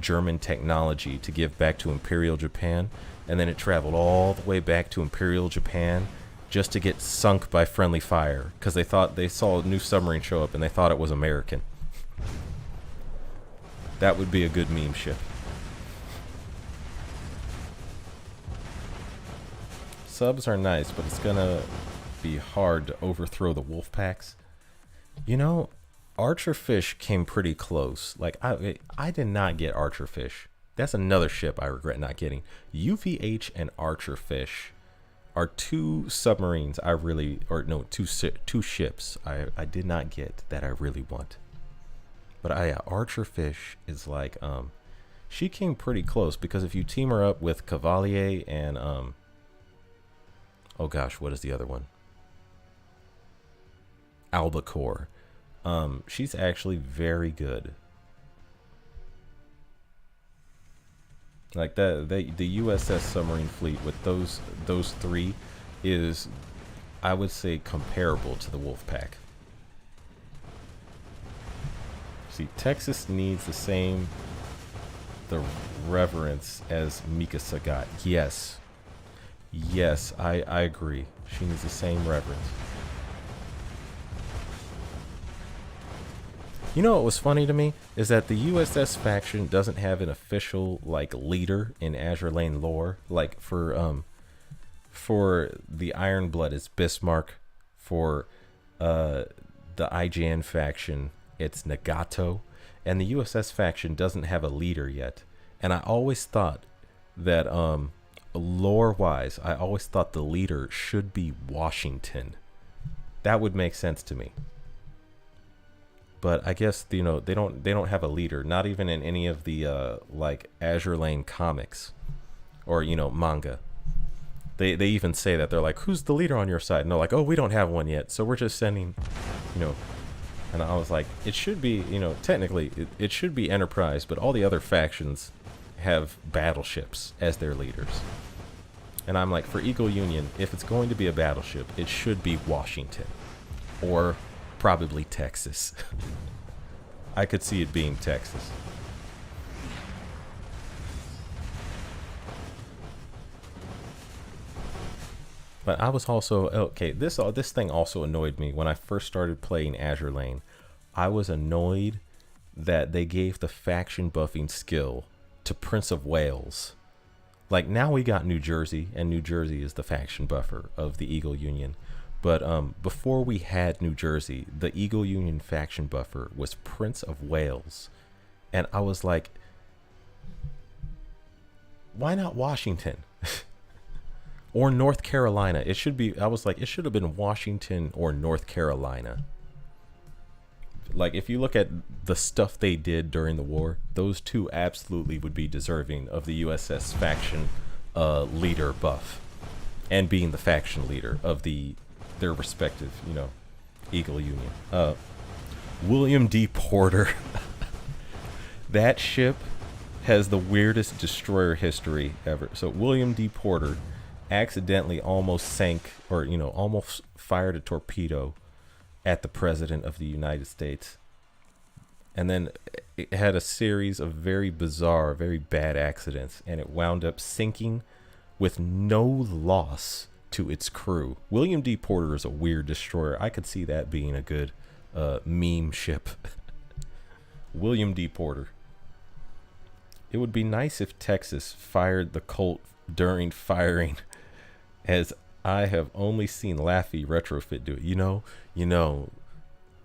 German technology to give back to Imperial Japan. And then it traveled all the way back to Imperial Japan just to get sunk by friendly fire because they thought they saw a new submarine show up and they thought it was American. That would be a good meme ship. Subs are nice, but it's gonna be hard to overthrow the wolf packs. Archerfish came pretty close. Like I did not get Archerfish. That's another ship I regret not getting. UVH and Archerfish are 2 submarines two ships I did not get that I really want. But Archerfish is like she came pretty close because if you team her up with Cavalier and oh gosh, what is the other one? Albacore. She's actually very good. Like the USS submarine fleet with those 3 is, I would say, comparable to the Wolfpack. See, Texas needs the reverence as Mikasa got. Yes, I agree. She needs the same reverence. You know what was funny to me is that the USS faction doesn't have an official leader in Azur Lane lore. Like for the Iron Blood it's Bismarck. For the IJN faction it's Nagato, and the USS faction doesn't have a leader yet. And I always thought that lore wise, I always thought the leader should be Washington. That would make sense to me. But I guess they don't have a leader, not even in any of the Azur Lane comics or manga. They even say that they're like, who's the leader on your side? And they're like, oh, we don't have one yet, so we're just sending, And I was like, it should be, technically it should be Enterprise, but all the other factions have battleships as their leaders. And I'm like, for Eagle Union, if it's going to be a battleship, it should be Washington or probably Texas. I could see it being Texas. But I was also okay. This thing also annoyed me when I first started playing Azur Lane. I was annoyed that they gave the faction buffing skill to Prince of Wales. Like, now we got New Jersey, and New Jersey is the faction buffer of the Eagle Union. But before we had New Jersey, the Eagle Union faction buffer was Prince of Wales. And I was like, why not Washington? Or North Carolina? It should be, I was like, it should have been Washington or North Carolina. Like, if you look at the stuff they did during the war, those two absolutely would be deserving of the USS faction leader buff, and being the faction leader of their respective, Eagle Union. William D. Porter. That ship has the weirdest destroyer history ever. So William D. Porter accidentally almost sank, or almost fired a torpedo at the President of the United States. And then it had a series of very bizarre, very bad accidents, and it wound up sinking with no loss to its crew. William D. Porter is a weird destroyer. I could see that being a good meme ship. William D. Porter. It would be nice if Texas fired the Colt during firing, as I have only seen Laffy Retrofit do it.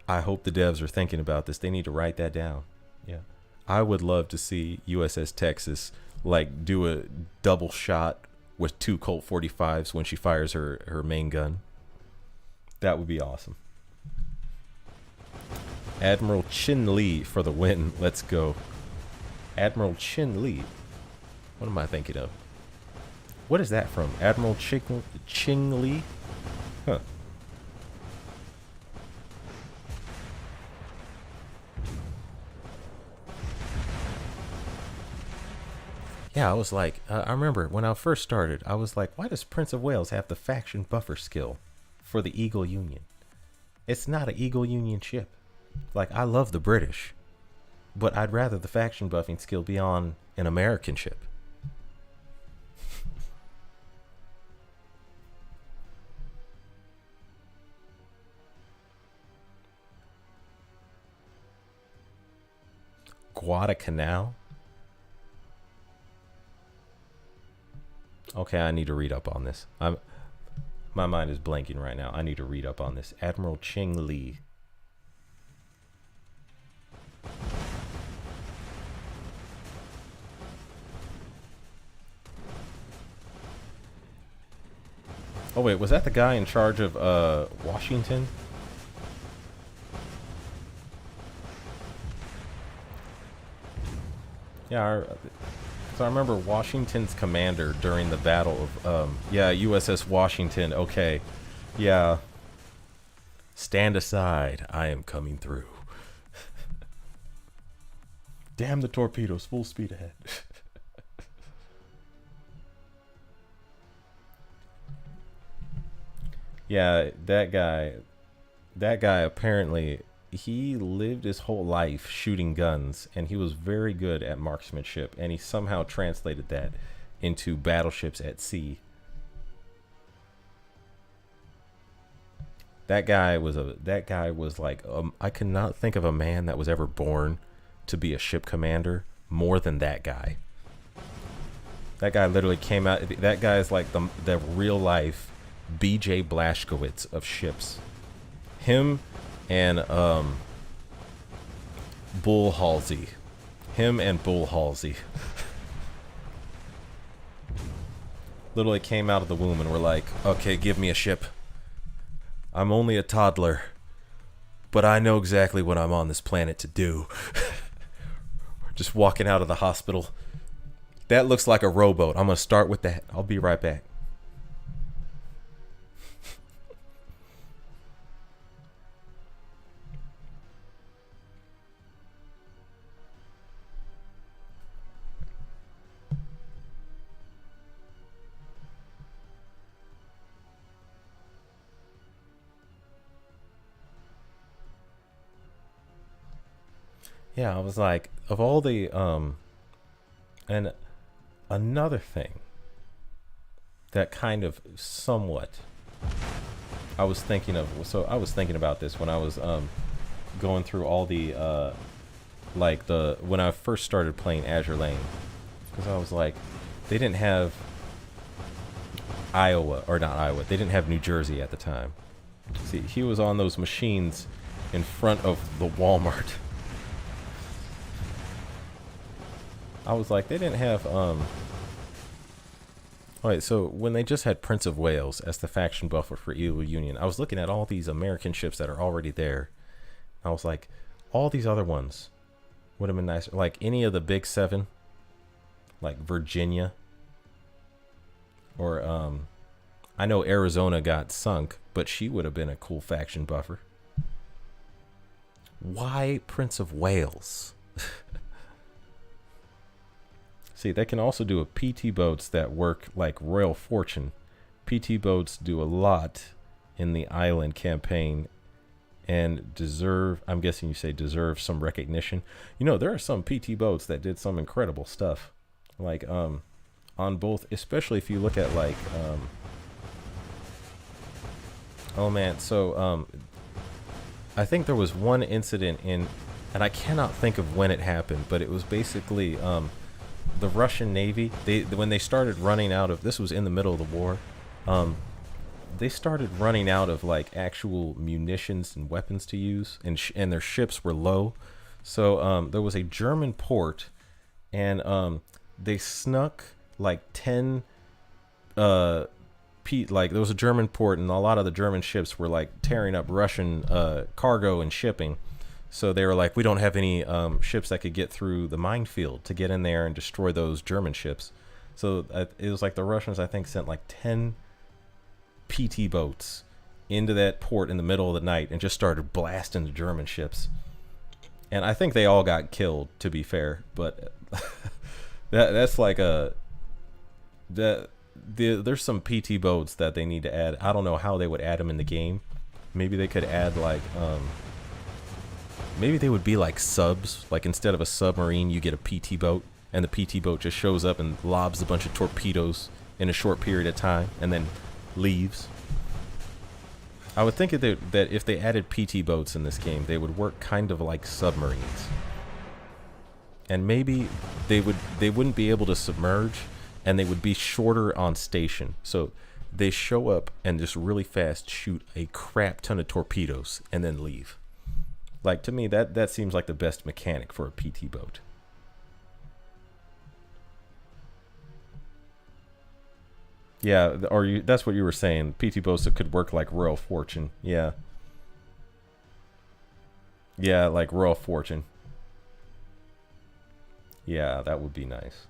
I hope the devs are thinking about this. They need to write that down. Yeah. I would love to see USS Texas like do a double shot with 2 Colt 45s when she fires her main gun. That would be awesome. Admiral Chin Lee for the win. Let's go. Admiral Chin Lee. What am I thinking of? What is that from? Admiral Ching Lee? Huh. Yeah, I was like, I remember when I first started, I was like, why does Prince of Wales have the faction buffer skill for the Eagle Union? It's not an Eagle Union ship. Like, I love the British, but I'd rather the faction buffing skill be on an American ship. Guadalcanal? Okay, I need to read up on this. My mind is blanking right now. I need to read up on this. Admiral Ching Lee. Oh wait, was that the guy in charge of Washington? Yeah, so I remember Washington's commander during the battle of USS Washington. Okay, yeah. Stand aside, I am coming through. Damn the torpedoes, full speed ahead. Yeah, that guy apparently, he lived his whole life shooting guns, and he was very good at marksmanship, and he somehow translated that into battleships at sea. That guy was like, I cannot think of a man that was ever born to be a ship commander more than that guy. That guy literally came out. That guy is like the real life B.J. Blazkowicz of ships. Him and Bull Halsey. Literally came out of the womb and were like, okay, give me a ship. I'm only a toddler, but I know exactly what I'm on this planet to do. Just walking out of the hospital. That looks like a rowboat. I'm going to start with that. I'll be right back. Yeah, I was like, of all the and another thing that kind of somewhat I was thinking of, so I was thinking about this when I was going through all the like when I first started playing Azure Lane, because I was like, they didn't have Iowa, or not Iowa, they didn't have New Jersey at the time. See, he was on those machines in front of the Walmart. I was like, they didn't have Alright, so when they just had Prince of Wales as the faction buffer for Evil Union, I was looking at all these American ships that are already there. I was like, all these other ones would have been nicer. Like any of the big 7, like Virginia, or I know Arizona got sunk, but she would have been a cool faction buffer. Why Prince of Wales? See, they can also do a PT boats that work like Royal Fortune. PT boats do a lot in the island campaign and deserve, I'm guessing you say deserve, some recognition. You know, there are some PT boats that did some incredible stuff. Like on both, especially if you look at like oh man, so I think there was one incident in, and I cannot think of when it happened, but it was basically the Russian Navy, when they started running out of, this was in the middle of the war, they started running out of like actual munitions and weapons to use, and their ships were low. So there was a German port, and they snuck like 10 like there was a German port, and a lot of the German ships were like tearing up Russian cargo and shipping. So they were like, we don't have any ships that could get through the minefield to get in there and destroy those German ships. So it was like the Russians, I think, sent like 10 PT boats into that port in the middle of the night and just started blasting the German ships. And I think they all got killed, to be fair. But that's like there's some PT boats that they need to add. I don't know how they would add them in the game. Maybe they could add like maybe they would be like subs. Like instead of a submarine, you get a PT boat, and the PT boat just shows up and lobs a bunch of torpedoes in a short period of time and then leaves. I would think that if they added PT boats in this game, they would work kind of like submarines. And maybe they wouldn't be able to submerge, and they would be shorter on station. So they show up and just really fast shoot a crap ton of torpedoes and then leave. Like, to me, that seems like the best mechanic for a PT boat. Yeah, or that's what you were saying. PT boats that could work like Royal Fortune. Yeah. Yeah, like Royal Fortune. Yeah, that would be nice.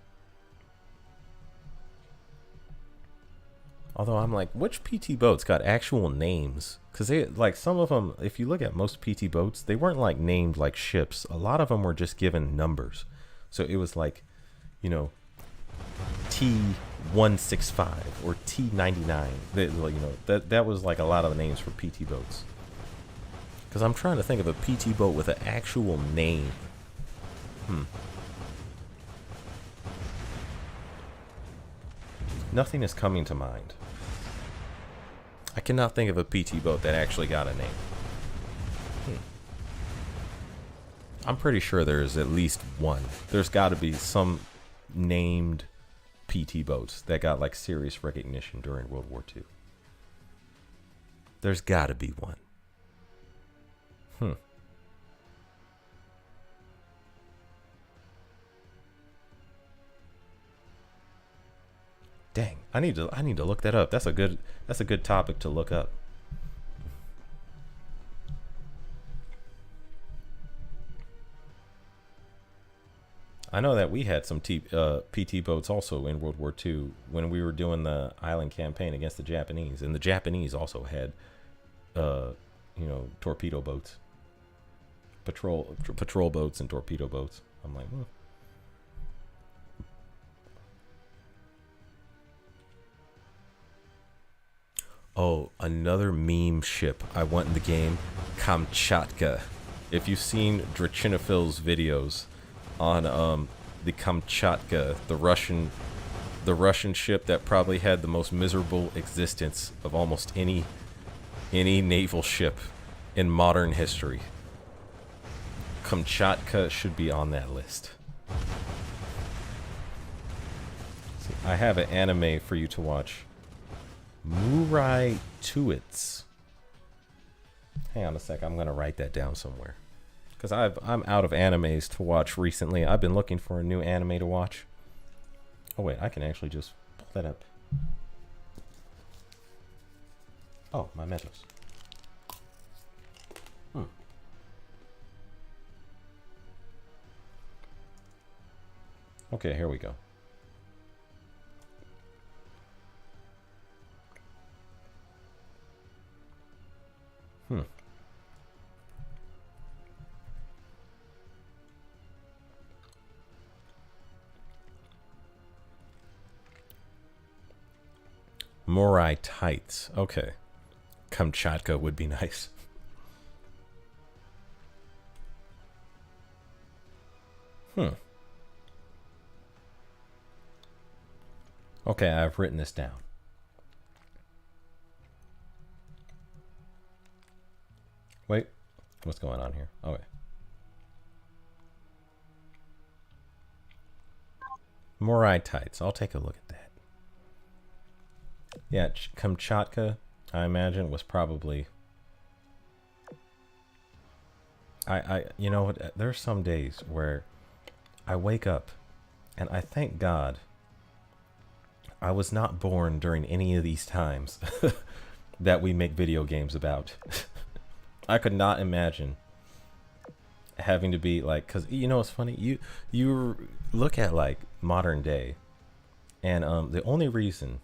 Although I'm like, which PT boats got actual names? Because they, like, some of them, if you look at most PT boats, they weren't like named like ships. A lot of them were just given numbers. So it was like, you know, T165 or T99. That was like a lot of the names for PT boats. Because I'm trying to think of a PT boat with an actual name. Nothing is coming to mind. I cannot think of a PT boat that actually got a name. I'm pretty sure there's at least one. There's got to be some named PT boats that got like serious recognition during World War II. There's got to be one. Dang, I need to look that up. That's a good topic to look up. I know that we had some PT boats also in World War II when we were doing the island campaign against the Japanese, and the Japanese also had, torpedo boats, patrol boats, and torpedo boats. I'm like, Oh, another meme ship I want in the game, Kamchatka. If you've seen Drachinophil's videos on the Kamchatka, the Russian ship that probably had the most miserable existence of almost any naval ship in modern history. Kamchatka should be on that list. See, I have an anime for you to watch. Murai Tuits. Hang on a sec, I'm gonna write that down somewhere. Because I'm out of animes to watch recently. I've been looking for a new anime to watch. Oh wait, I can actually just pull that up. Oh, my Metos. Okay, here we go. Morai tights. Okay. Kamchatka would be nice. Okay, I've written this down. Wait, what's going on here? Okay. Morai tights. I'll take a look at that. Yeah, Kamchatka, I imagine, was probably... you know what? There's some days where I wake up and I thank God I was not born during any of these times that we make video games about. I could not imagine having to be like, because you know what's funny? You look at like modern day, and the only reason,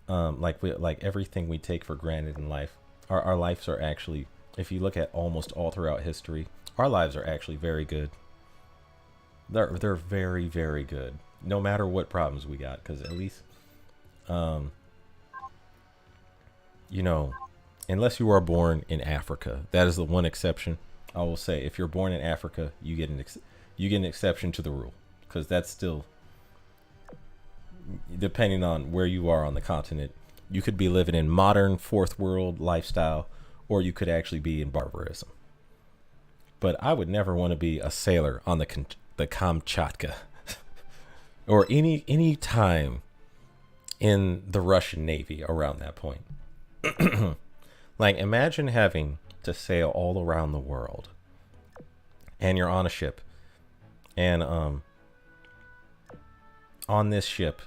like everything we take for granted in life, our lives are actually, if you look at almost all throughout history, our lives are actually very good. They're very, very good. No matter what problems we got, because at least, you know, unless you are born in Africa, that is the one exception. I will say, if you're born in Africa, you get an exception to the rule, because that's still, depending on where you are on the continent, you could be living in modern fourth world lifestyle, or you could actually be in barbarism. But I would never want to be a sailor on the Kamchatka. Or any time in the Russian Navy around that point. Like, imagine having to sail all around the world, and you're on a ship, and on this ship,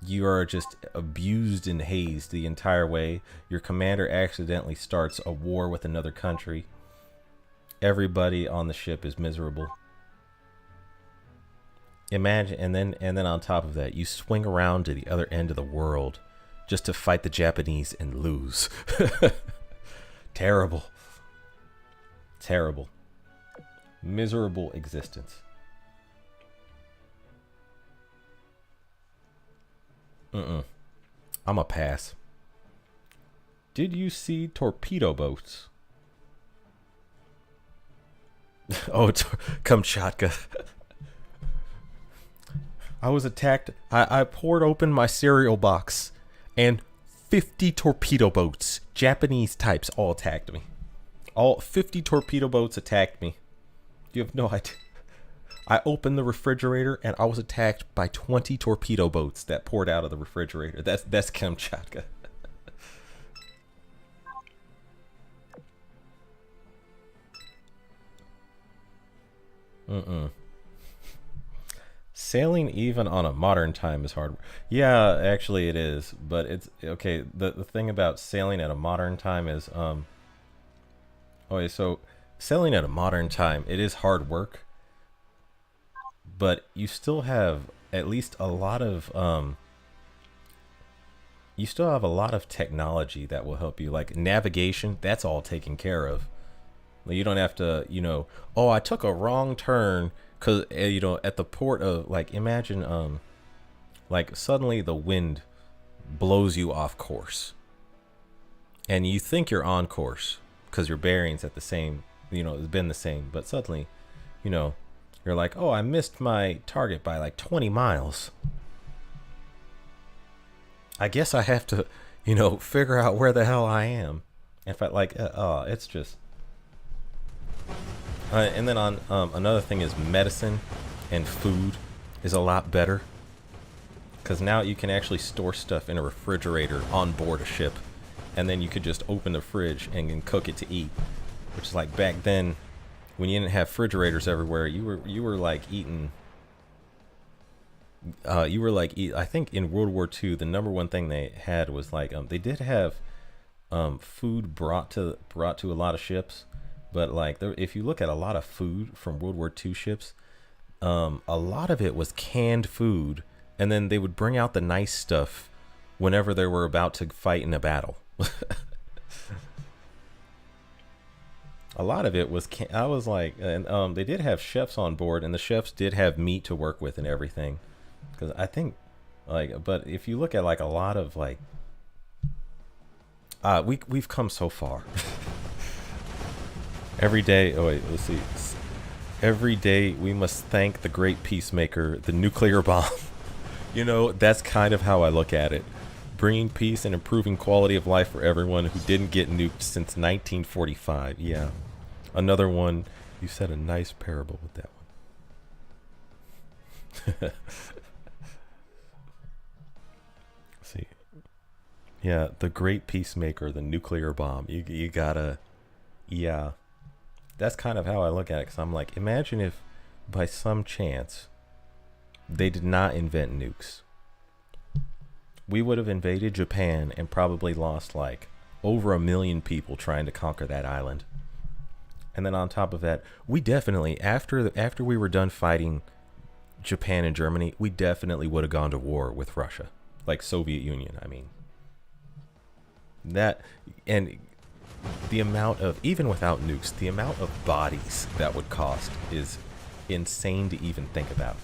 you are just abused and hazed the entire way. Your commander accidentally starts a war with another country. Everybody on the ship is miserable. Imagine, and then on top of that, you swing around to the other end of the world just to fight the Japanese and lose. Terrible. Terrible. Miserable existence. I'm a pass. Did you see torpedo boats? Oh, Kamchatka. I was attacked. I poured open my cereal box, and 50 torpedo boats, Japanese types, all attacked me. All 50 torpedo boats attacked me. You have no idea. I opened the refrigerator, and I was attacked by 20 torpedo boats that poured out of the refrigerator. That's Kamchatka. Sailing even on a modern time is hard. Yeah, actually it is. But it's okay. The thing about sailing at a modern time is okay, so sailing at a modern time, it is hard work. But you still have at least a lot of you still have a lot of technology that will help you. Like navigation, that's all taken care of. Like, you don't have to, oh, I took a wrong turn. Cause at the port of, like, imagine like suddenly the wind blows you off course, and you think you're on course because your bearings at the same, it's been the same, but suddenly, you're like, oh, I missed my target by like 20 miles. I guess I have to, figure out where the hell I am. In fact, like, it's just. And then on another thing is medicine and food is a lot better because now you can actually store stuff in a refrigerator on board a ship, and then you could just open the fridge and cook it to eat. Which is like back then, when you didn't have refrigerators everywhere, you were like eating. I think in World War II, the number one thing they had was like they did have food brought to a lot of ships, but like if you look at a lot of food from World War II ships, a lot of it was canned food, and then they would bring out the nice stuff whenever they were about to fight in a battle. A lot of it was I was like, and they did have chefs on board, and the chefs did have meat to work with and everything, because I think like, but if you look at like a lot of like we've come so far. Every day, oh wait, let's see. Every day we must thank the great peacemaker, the nuclear bomb. You know, that's kind of how I look at it. Bringing peace and improving quality of life for everyone who didn't get nuked since 1945. Yeah. Another one. You said a nice parable with that one. See. Yeah, the great peacemaker, the nuclear bomb. You gotta, yeah. That's kind of how I look at it, because I'm like, imagine if by some chance they did not invent nukes. We would have invaded Japan and probably lost like over 1 million people trying to conquer that island. And then on top of that, we definitely, after we were done fighting Japan and Germany, we definitely would have gone to war with Russia, like Soviet Union, I mean. That, and the amount of, even without nukes, the amount of bodies that would cost is insane to even think about.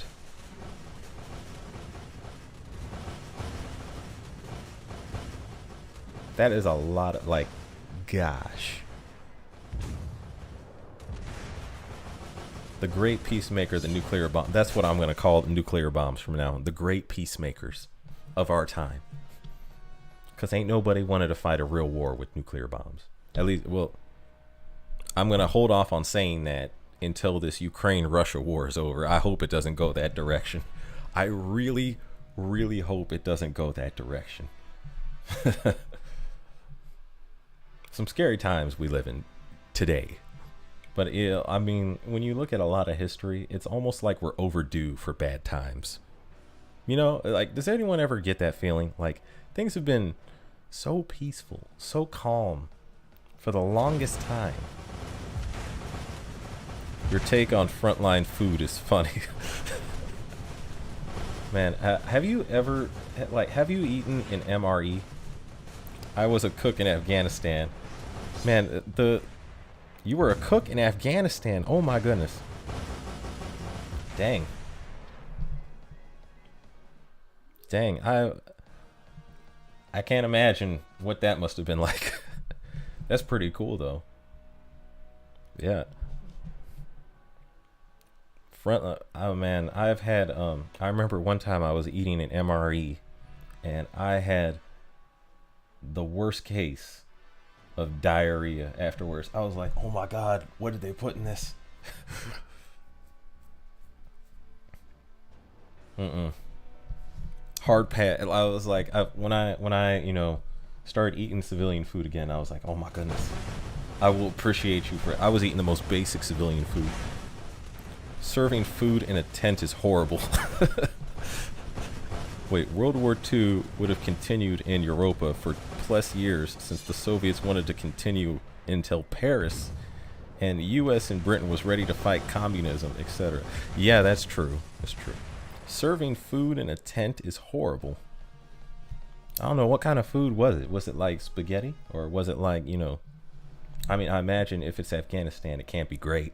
That is a lot of, like, gosh. The great peacemaker, the nuclear bomb. That's what I'm going to call nuclear bombs from now on. The great peacemakers of our time. Because ain't nobody wanted to fight a real war with nuclear bombs. At least, well, I'm going to hold off on saying that until this Ukraine-Russia war is over. I hope it doesn't go that direction. I really, really hope it doesn't go that direction. Some scary times we live in today. But I mean, when you look at a lot of history, it's almost like we're overdue for bad times. You know, like, does anyone ever get that feeling? Like, things have been so peaceful, so calm for the longest time. Your take on frontline food is funny. Man, have you ever, like, have you eaten an MRE? I was a cook in Afghanistan. Man, you were a cook in Afghanistan. Oh my goodness. Dang. Dang, I can't imagine what that must have been like. That's pretty cool though. Yeah. Oh man, I've had I remember one time I was eating an MRE and I had the worst case of diarrhea afterwards. I was like, oh my god, what did they put in this? Hard pass. I was like, when I you know, started eating civilian food again, I was like, oh my goodness, I will appreciate you for it. I was eating the most basic civilian food. Serving food in a tent is horrible. Wait, World War II would have continued in Europa for plus years since the Soviets wanted to continue until Paris and the US and Britain was ready to fight communism, etc. Yeah, that's true. That's true. Serving food in a tent is horrible. I don't know, what kind of food was it? Was it like spaghetti? Or was it like, you know, I mean, I imagine if it's Afghanistan, it can't be great.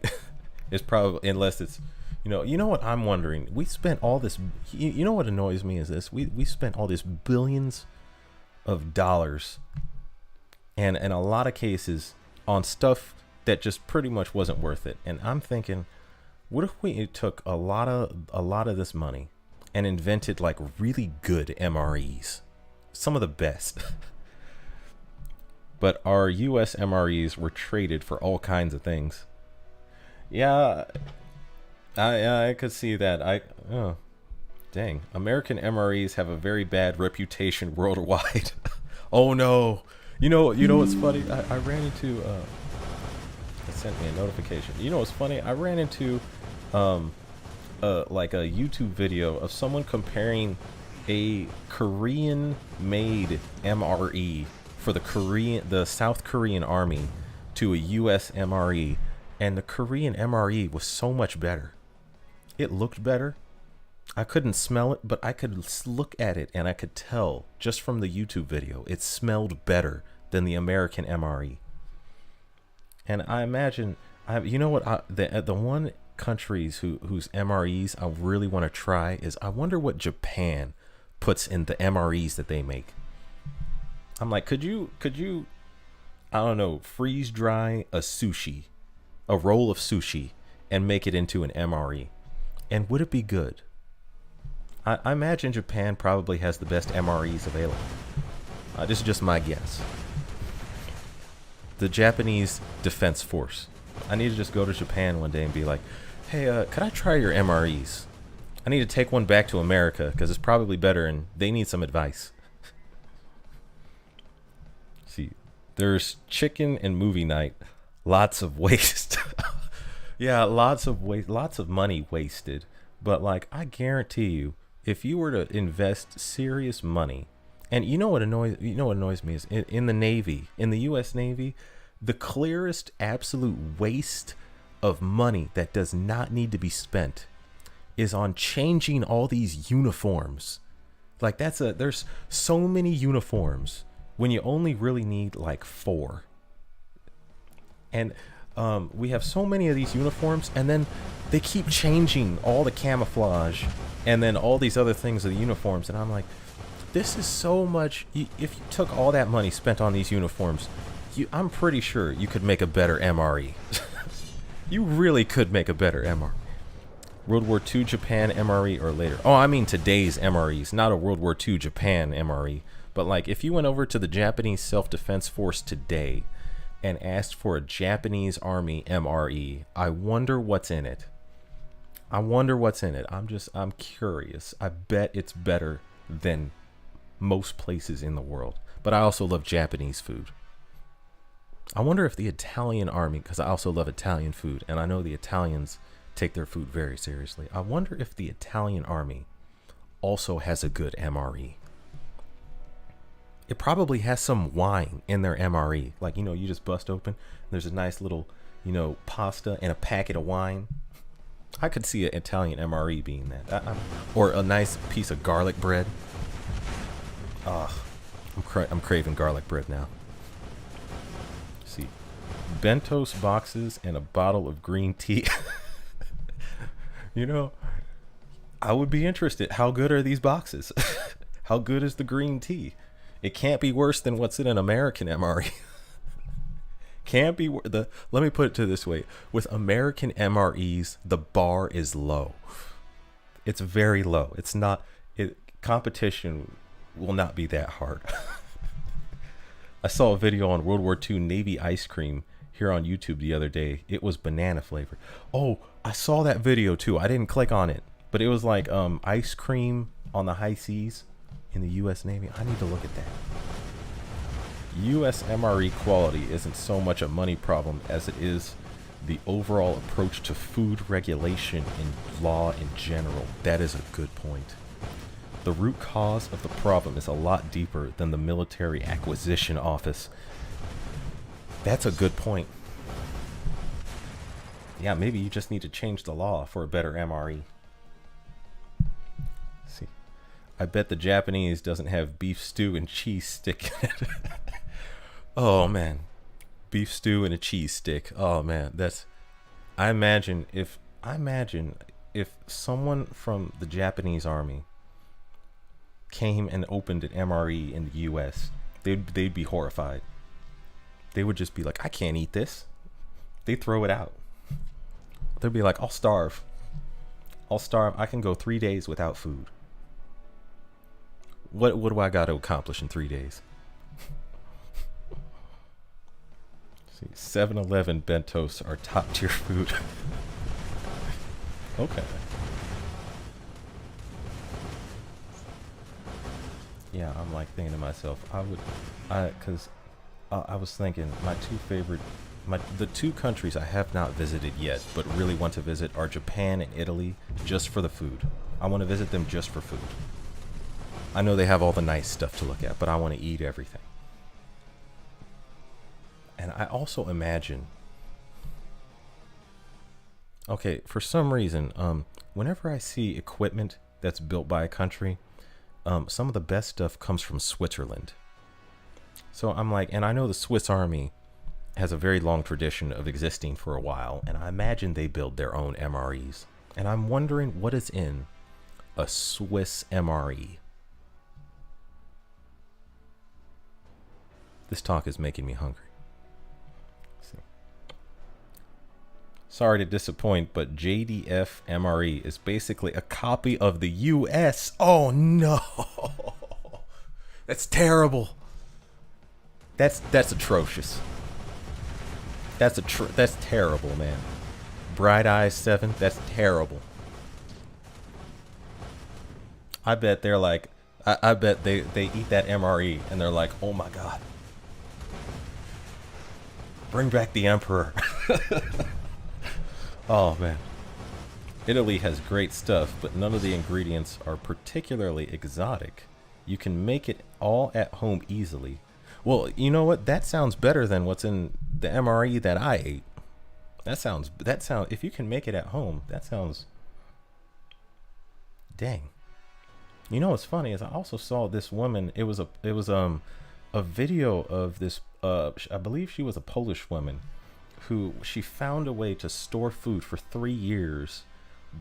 It's probably, unless it's, you know what I'm wondering? We spent all this, you know what annoys me is this. We spent all this billions of dollars and in a lot of cases on stuff that just pretty much wasn't worth it. And I'm thinking, what if we took a lot of this money and invented like really good MREs, some of the best. But our US MREs were traded for all kinds of things. Yeah, I could see that. Oh, dang. American MREs have a very bad reputation worldwide. Oh no. You know what's funny? I ran into it sent me a notification. You know what's funny? I ran into um like a YouTube video of someone comparing a Korean made MRE for the South Korean army to a US MRE, and the Korean MRE was so much better. It looked better. I couldn't smell it, but I could look at it and I could tell just from the YouTube video it smelled better than the American MRE. And I imagine, you know what, the one countries whose MREs I really want to try is, I wonder what Japan puts in the MREs that they make. I'm like, could you I don't know, freeze dry a roll of sushi and make it into an MRE? And would it be good? I imagine Japan probably has the best MREs available. This is just my guess. The Japanese Defense Force. I need to just go to Japan one day and be like, hey, could I try your MREs? I need to take one back to America because it's probably better and they need some advice. See, there's chicken and movie night. Lots of waste. Yeah, lots of waste, lots of money wasted. But like, I guarantee you, if you were to invest serious money, and you know what annoys me is in the Navy, in the U.S. Navy, the clearest absolute waste of money that does not need to be spent is on changing all these uniforms. Like there's so many uniforms when you only really need like 4. And we have so many of these uniforms, and then they keep changing all the camouflage and then all these other things of the uniforms, and I'm like, this is so much. If you took all that money spent on these uniforms, I'm pretty sure you could make a better MRE. You really could make a better MRE. World War II Japan MRE or later. Oh, I mean today's MREs, not a World War II Japan MRE. But like, if you went over to the Japanese Self-Defense Force today and asked for a Japanese Army MRE, I wonder what's in it. I'm curious. I bet it's better than most places in the world. But I also love Japanese food. I wonder if the Italian Army, because I also love Italian food, and I know the Italians take their food very seriously. I wonder if the Italian Army also has a good MRE. It probably has some wine in their MRE. Like, you just bust open, there's a nice little, pasta and a packet of wine. I could see an Italian MRE being that. Or a nice piece of garlic bread. I'm craving garlic bread now. See, Bentos boxes and a bottle of green tea. I would be interested. How good are these boxes? How good is the green tea? It can't be worse than what's in an American MRE. Can't be. Let me put it to this way: with American MREs, the bar is low. It's very low. It's not. Competition will not be that hard. I saw a video on World War II Navy ice cream here on YouTube the other day. It was banana flavored. Oh, I saw that video too. I didn't click on it, but it was like ice cream on the high seas in the U.S. Navy. I need to look at that. U.S. MRE quality isn't so much a money problem as it is the overall approach to food regulation and law in general. That is a good point. The root cause of the problem is a lot deeper than the military acquisition office. That's a good point. Yeah, maybe you just need to change the law for a better MRE. See, I bet the Japanese doesn't have beef stew and cheese stick in it. Oh man, beef stew and a cheese stick. Oh man, I imagine if someone from the Japanese army came and opened an MRE in the U.S., they'd be horrified. They would just be like, I can't eat this. They'd throw it out. They'd be like, I'll starve. I can go 3 days without food. What do I got to accomplish in 3 days? See, 7-Eleven bentos are top tier food. Okay. Yeah, I'm like thinking to myself, because I was thinking my two favorite, the two countries I have not visited yet, but really want to visit are Japan and Italy, just for the food. I want to visit them just for food. I know they have all the nice stuff to look at, but I want to eat everything. And I also imagine, okay, for some reason, whenever I see equipment that's built by a country, some of the best stuff comes from Switzerland. So I'm like, and I know the Swiss Army has a very long tradition of existing for a while, and I imagine they build their own MREs. And I'm wondering what is in a Swiss MRE. This talk is making me hungry. Sorry to disappoint, but JDF MRE is basically a copy of the US. Oh no. That's terrible. That's atrocious. That's terrible, man. Bright Eyes 7, that's terrible. I bet they're like, I bet they eat that MRE and they're like, oh my god. Bring back the Emperor. Oh man. Italy has great stuff, but none of the ingredients are particularly exotic. You can make it all at home easily. Well, you know what? That sounds better than what's in the MRE that I ate. That sounds, if you can make it at home, that sounds, dang. You know what's funny is I also saw this woman, it was a video of this, I believe she was a Polish woman, who she found a way to store food for 3 years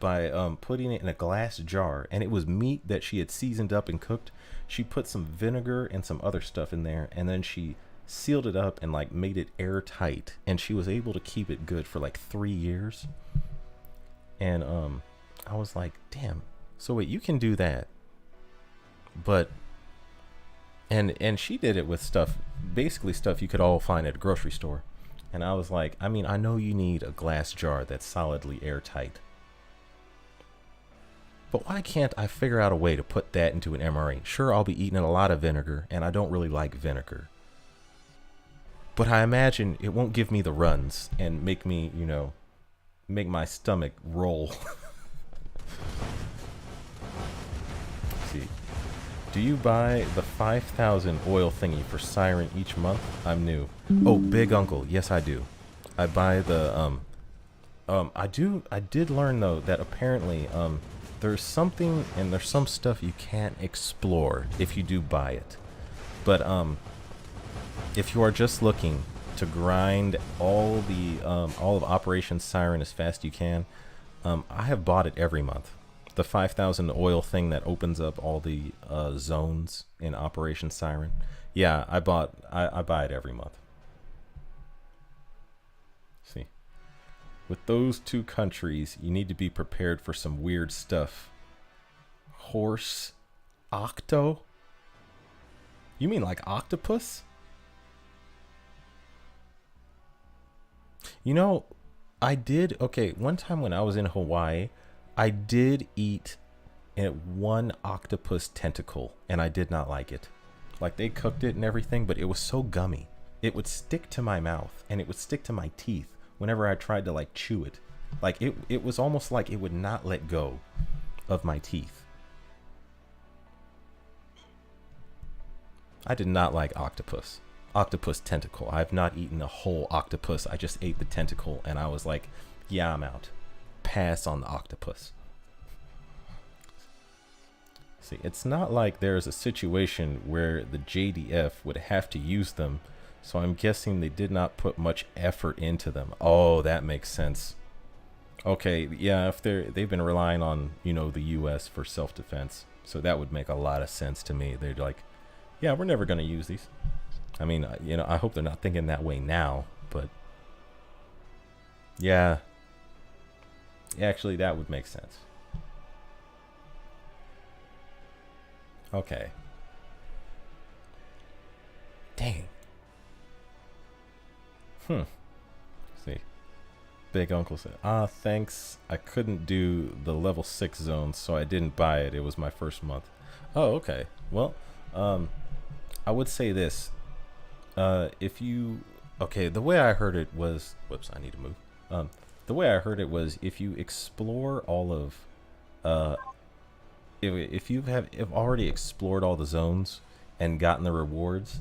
by putting it in a glass jar, and it was meat that she had seasoned up and cooked. She put some vinegar and some other stuff in there, and then she sealed it up and like made it airtight, and she was able to keep it good for like 3 years. And I was like, damn, so wait, you can do that, but and she did it with stuff, basically stuff you could all find at a grocery store. And I was like, I mean, I know you need a glass jar that's solidly airtight, but why can't I figure out a way to put that into an MRE? Sure, I'll be eating a lot of vinegar, and I don't really like vinegar, but I imagine it won't give me the runs and make me, you know, make my stomach roll. See, do you buy the 5,000 oil thingy for Siren each month? I'm new. Oh, Big Uncle, yes I do. I buy the I did learn though that apparently there's something, and there's some stuff you can't explore if you do buy it. But if you are just looking to grind all of Operation Siren as fast as you can, I have bought it every month. The 5,000 oil thing that opens up all the zones in Operation Siren. Yeah, I buy it every month. See, with those two countries, you need to be prepared for some weird stuff. Horse, octo? You mean like octopus? You know, one time when I was in Hawaii, I did eat one octopus tentacle, and I did not like it. Like, they cooked it and everything, but it was so gummy. It would stick to my mouth, and it would stick to my teeth whenever I tried to like chew it. Like, it was almost like it would not let go of my teeth. I did not like octopus. Octopus tentacle. I have not eaten a whole octopus. I just ate the tentacle, and I was like, yeah, I'm out. Pass on the octopus. See, it's not like there's a situation where the JDF would have to use them, so I'm guessing they did not put much effort into them. Oh, that makes sense. Okay, yeah, if they've been relying on, you know, the US for self-defense, so that would make a lot of sense to me. They're like, yeah, we're never going to use these. I mean, you know, I hope they're not thinking that way now, but yeah. Actually, that would make sense. Okay. Dang. Hmm. See. Big Uncle said, thanks. I couldn't do the level 6 zones, so I didn't buy it. It was my first month. Oh, okay. Well, I would say this. If you... Okay, the way I heard it was... Whoops, I need to move. The way I heard it was if you explore all of... if you have already explored all the zones and gotten the rewards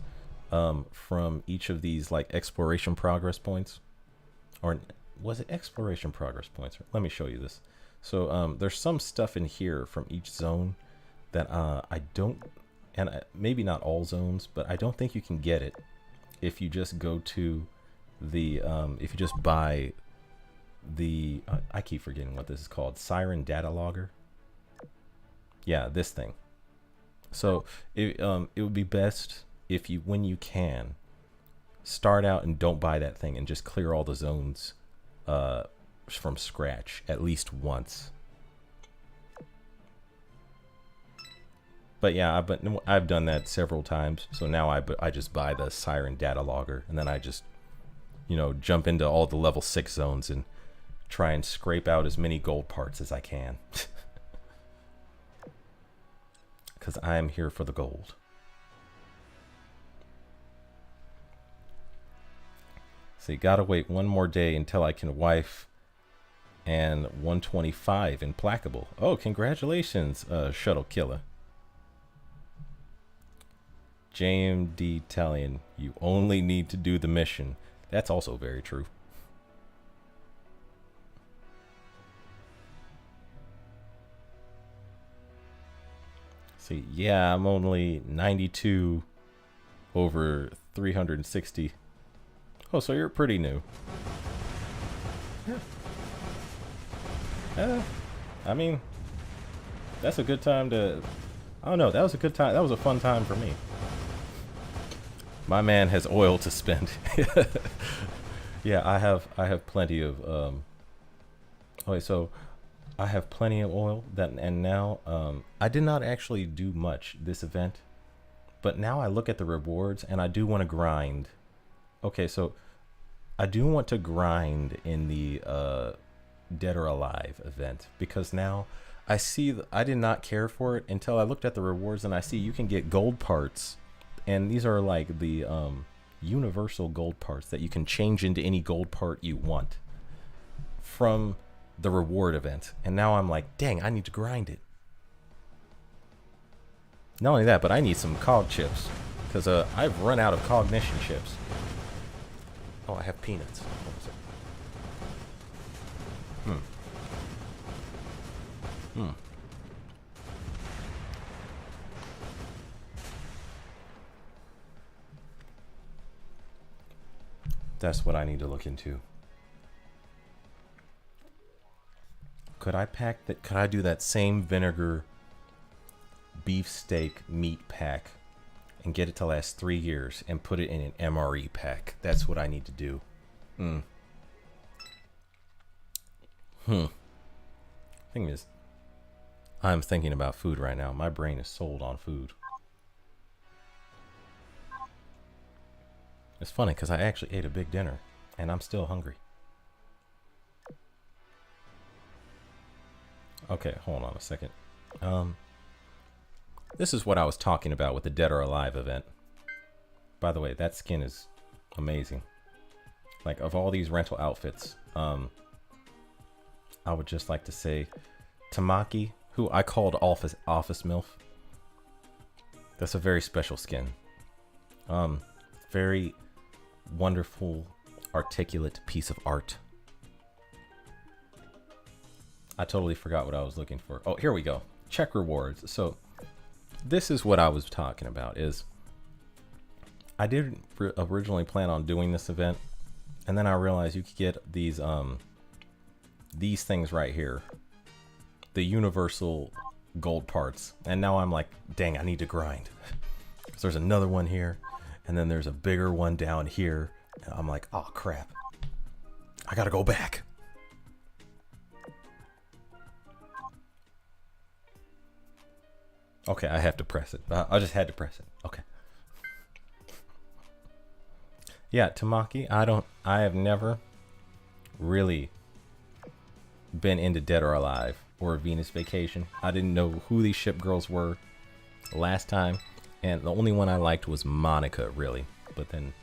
from each of these, like, exploration progress points, or was it exploration progress points? Let me show you this. So there's some stuff in here from each zone that I don't, and maybe not all zones, but I don't think you can get it if you just go to the, if you just buy the, I keep forgetting what this is called, Siren Data Logger. Yeah, this thing. So it would be best if you, when you can, start out and don't buy that thing and just clear all the zones from scratch at least once. But yeah, I've done that several times. So now I just buy the Siren Data Logger, and then I just, you know, jump into all the level 6 zones and try and scrape out as many gold parts as I can. Because I am here for the gold. So you gotta wait one more day until I can wife and 125 implacable. Oh, congratulations, Shuttle Killer. JMD Talion, you only need to do the mission. That's also very true. See, yeah, I'm only 92 over 360. Oh, so you're pretty new. Yeah. I mean, that's a good time to... I don't know, that was a good time. That was a fun time for me. My man has oil to spend. Yeah, I have plenty of... Okay, so I have plenty of oil, and now I did not actually do much this event, but now I look at the rewards and I do want to grind. Okay, so I do want to grind in the Dead or Alive event, because now I see I did not care for it until I looked at the rewards and I see you can get gold parts, and these are like the universal gold parts that you can change into any gold part you want from the reward event. And now I'm like, dang, I need to grind it. Not only that, but I need some cog chips, because I've run out of cognition chips. Oh, I have peanuts. What was it? That's what I need to look into. Could I pack that? Could I do that same vinegar beefsteak meat pack and get it to last 3 years and put it in an MRE pack? That's what I need to do. Thing is, I'm thinking about food right now. My brain is sold on food. It's funny because I actually ate a big dinner and I'm still hungry. Okay, hold on a second. This is what I was talking about with the Dead or Alive event. By the way, that skin is amazing. Like, of all these rental outfits, I would just like to say Tamaki, who I called Office MILF. That's a very special skin. Very wonderful, articulate piece of art. I totally forgot what I was looking for. Oh, here we go. Check rewards. So this is what I was talking about. Is I didn't originally plan on doing this event, and then I realized you could get these things right here, the universal gold parts, and now I'm like, dang, I need to grind. So there's another one here, and then there's a bigger one down here, and I'm like, oh crap, I gotta go back. Okay, I have to press it. I just had to press it. Okay. Yeah, Tamaki, I have never really been into Dead or Alive or Venus Vacation. I didn't know who these ship girls were last time, and the only one I liked was Monica, really. But then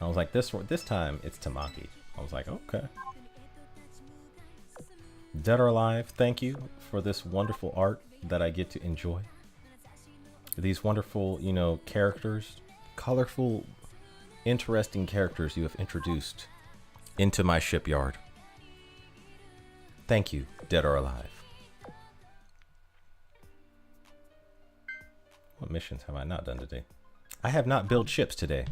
I was like, this time it's Tamaki. I was like, okay. Dead or Alive, thank you for this wonderful art that I get to enjoy. These wonderful, you know, characters, colorful, interesting characters you have introduced into my shipyard. Thank you, Dead or Alive. What missions have I not done today? I have not built ships today.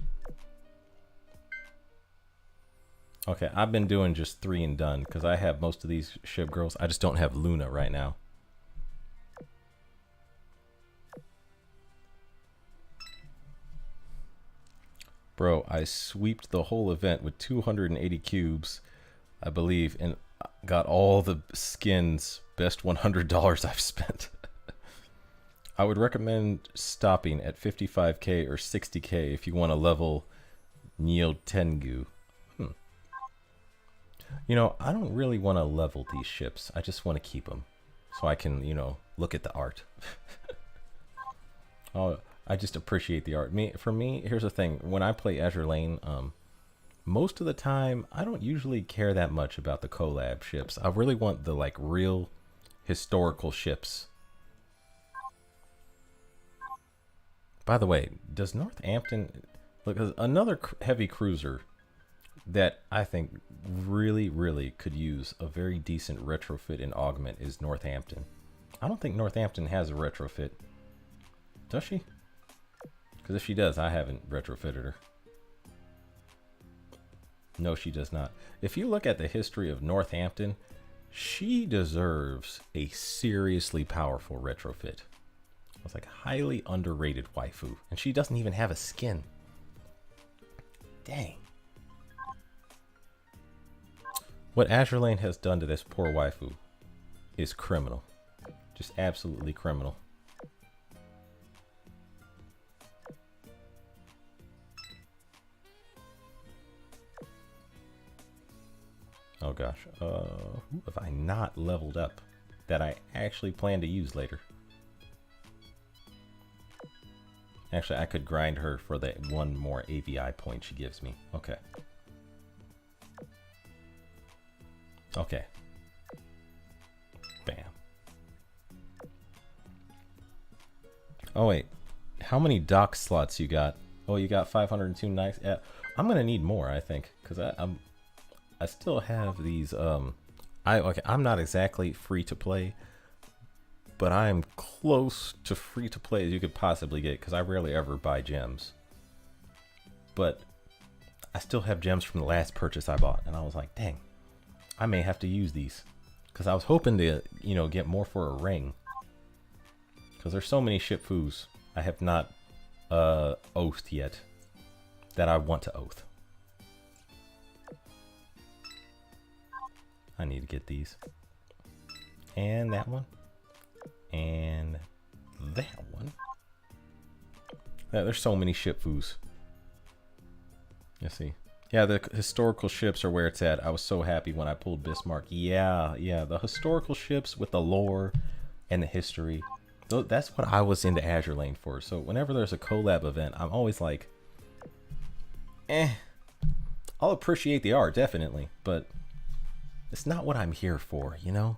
Okay, I've been doing just 3 and done because I have most of these ship girls. I just don't have Luna right now. Bro, I sweeped the whole event with 280 cubes, I believe, and got all the skins. Best $100 I've spent. I would recommend stopping at 55k or 60k if you want to level Neo Tengu. You know, I don't really want to level these ships. I just want to keep them so I can, you know, look at the art. Oh, I just appreciate the art. For me, here's the thing. When I play Azur Lane, most of the time, I don't usually care that much about the collab ships. I really want the, like, real historical ships. By the way, does Northampton... Look, another heavy cruiser that I think really could use a very decent retrofit and augment is Northampton. I don't think Northampton has a retrofit. Does she? Because if she does, I haven't retrofitted her. No, she does not. If you look at the history of Northampton, she deserves a seriously powerful retrofit. It's like highly underrated waifu. And she doesn't even have a skin. Dang. What Azur Lane has done to this poor waifu is criminal. Just absolutely criminal. Oh gosh, who have I not leveled up that I actually plan to use later? Actually, I could grind her for that 1 more AVI point she gives me. Okay. Okay. Bam. Oh wait, how many dock slots you got? Oh, you got 502. Nice. Yeah, I'm gonna need more, I think, because I still have these. I'm not exactly free to play, but I am close to free to play as you could possibly get because I rarely ever buy gems. But I still have gems from the last purchase I bought, and I was like, dang, I may have to use these because I was hoping to, you know, get more for a ring. Because there's so many shipfus I have not oathed yet that I want to oath. I need to get these. And that one. And that one. Yeah, there's so many shipfus. You see. Yeah, the historical ships are where it's at. I was so happy when I pulled Bismarck. Yeah, the historical ships with the lore and the history. That's what I was into Azur Lane for. So whenever there's a collab event, I'm always like, I'll appreciate the art, definitely, but it's not what I'm here for, you know?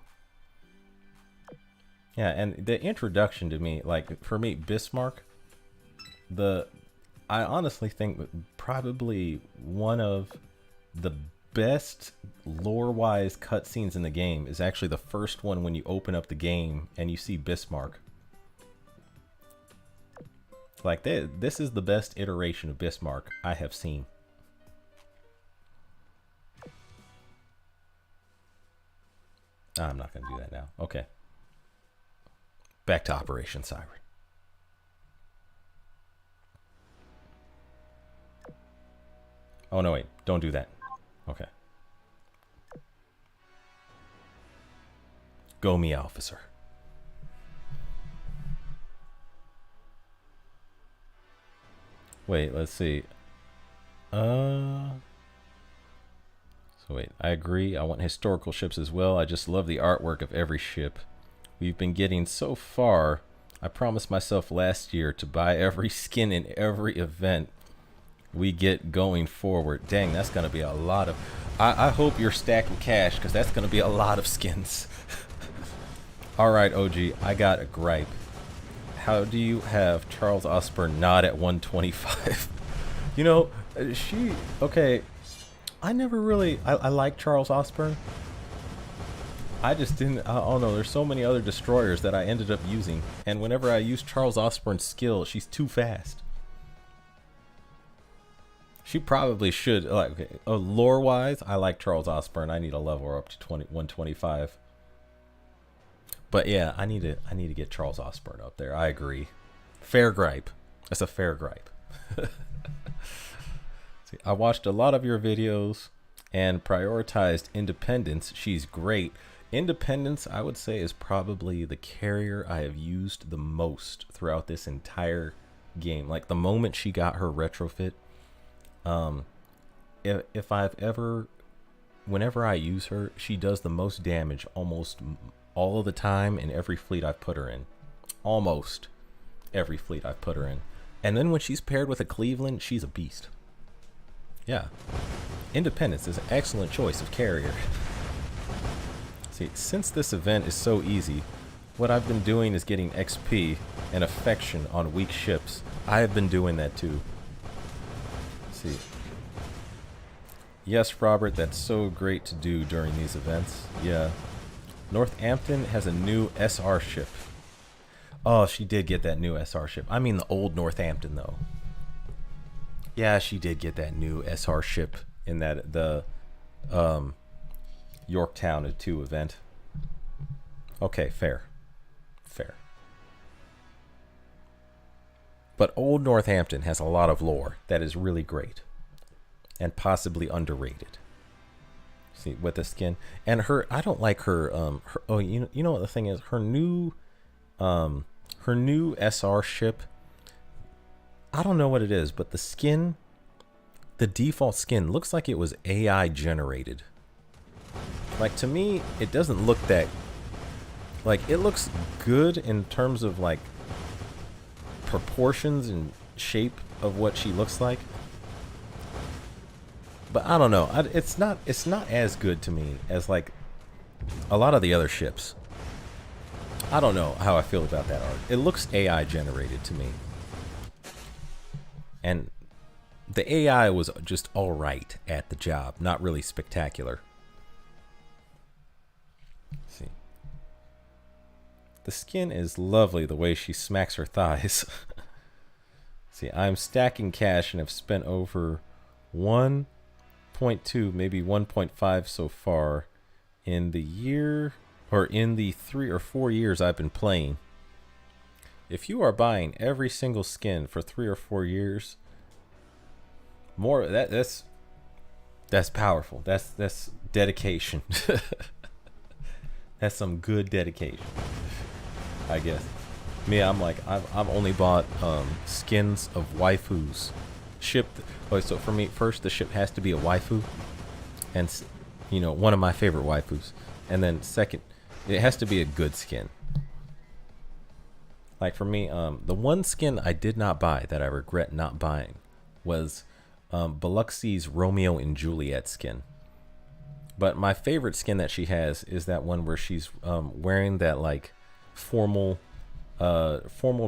Yeah, and the introduction to me, like, for me, Bismarck, I honestly think probably one of the best lore-wise cutscenes in the game is actually the first one when you open up the game and you see Bismarck. Like, this is the best iteration of Bismarck I have seen. I'm not going to do that now. Okay. Back to Operation Siren. Oh, no, wait. Don't do that. Okay. Go me, officer. Wait, let's see. So wait, I agree. I want historical ships as well. I just love the artwork of every ship. We've been getting so far. I promised myself last year to buy every skin in every event we get going forward. Dang, that's going to be a lot of... I hope you're stacking cash, because that's going to be a lot of skins. Alright, OG, I got a gripe. How do you have Charles Osborne not at 125? You know, okay, I never really... I like Charles Osborne. I just didn't... oh no, there's so many other destroyers that I ended up using. And whenever I use Charles Osborne's skill, she's too fast. She probably should, like, lore-wise, I like Charles Osborne. I need to level her up to 125. But yeah, I need to get Charles Osborne up there. I agree. Fair gripe. That's a fair gripe. See, I watched a lot of your videos and prioritized Independence. She's great. Independence, I would say, is probably the carrier I have used the most throughout this entire game. Like, the moment she got her retrofit, if I've ever, whenever I use her, she does the most damage almost all of the time in every fleet I've put her in. Almost every fleet I've put her in. And then when she's paired with a Cleveland, she's a beast. Yeah. Independence is an excellent choice of carrier. See, since this event is so easy, what I've been doing is getting XP and affection on weak ships. I have been doing that too. See. Yes, Robert, that's so great to do during these events. Yeah. Northampton has a new SR ship. Oh, she did get that new SR ship. I mean the old Northampton, though. Yeah, she did get that new SR ship in the Yorktown 2 event. Okay, fair. Fair. But old Northampton has a lot of lore that is really great. And possibly underrated. See, with the skin. And her, I don't like her, oh, you know what the thing is? Her new SR ship, I don't know what it is, but the skin, the default skin looks like it was AI generated. Like, to me, it doesn't look that, like, it looks good in terms of, like, proportions and shape of what she looks like. But I don't know. It's not as good to me as, like, a lot of the other ships. I don't know how I feel about that art. It looks AI generated to me. And the AI was just alright at the job. Not really spectacular. Let's see. The skin is lovely the way she smacks her thighs. See, I'm stacking cash and have spent over 1.2, maybe 1.5 so far in the year, or in the 3 or 4 years I've been playing. If you are buying every single skin for 3 or 4 years, more that's powerful. That's dedication. That's some good dedication, I guess. Me, I'm like, I've only bought skins of waifus. So for me, first the ship has to be a waifu, and you know, one of my favorite waifus. And then second, it has to be a good skin. Like for me, the one skin I did not buy that I regret not buying was Biloxi's Romeo and Juliet skin. But my favorite skin that she has is that one where she's wearing that like formal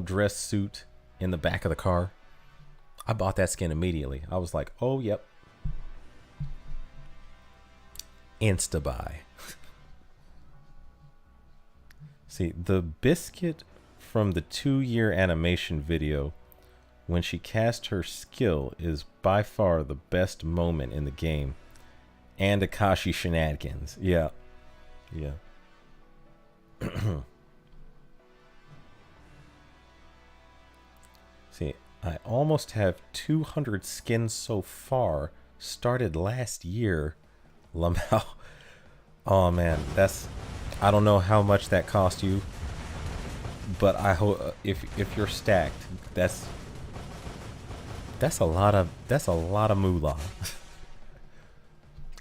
dress suit in the back of the car. I bought that skin immediately. I was like, oh, yep. Insta buy. See, the biscuit from the 2-year animation video when she cast her skill is by far the best moment in the game. And Akashi shenanigans. Yeah. Yeah. See, I almost have 200 skins so far. Started last year. Lamau. Oh man, I don't know how much that cost you, but I hope if you're stacked, That's a lot of moolah.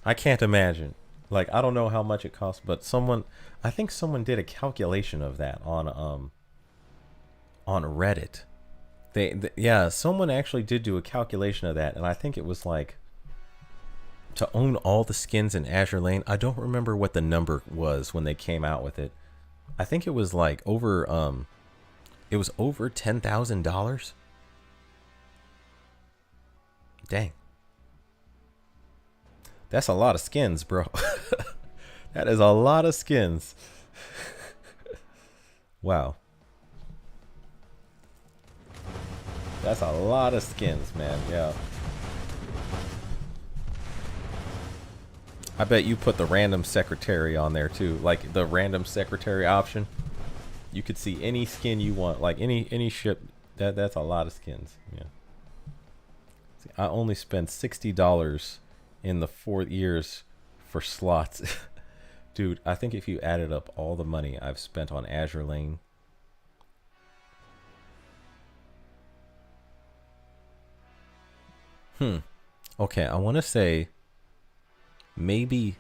I can't imagine. Like I don't know how much it costs, but I think someone did a calculation of that on Reddit. Yeah, someone actually did do a calculation of that, and I think it was like to own all the skins in Azure Lane. I don't remember what the number was when they came out with it. I think it was like it was over $10,000. Dang. That's a lot of skins, bro. That is a lot of skins. Wow. That's a lot of skins, man. Yeah. I bet you put the random secretary on there too. Like the random secretary option. You could see any skin you want, like any ship. That's a lot of skins. Yeah. See, I only spent $60 in the 4 years for slots. Dude, I think if you added up all the money I've spent on Azure Lane. Okay, I want to say maybe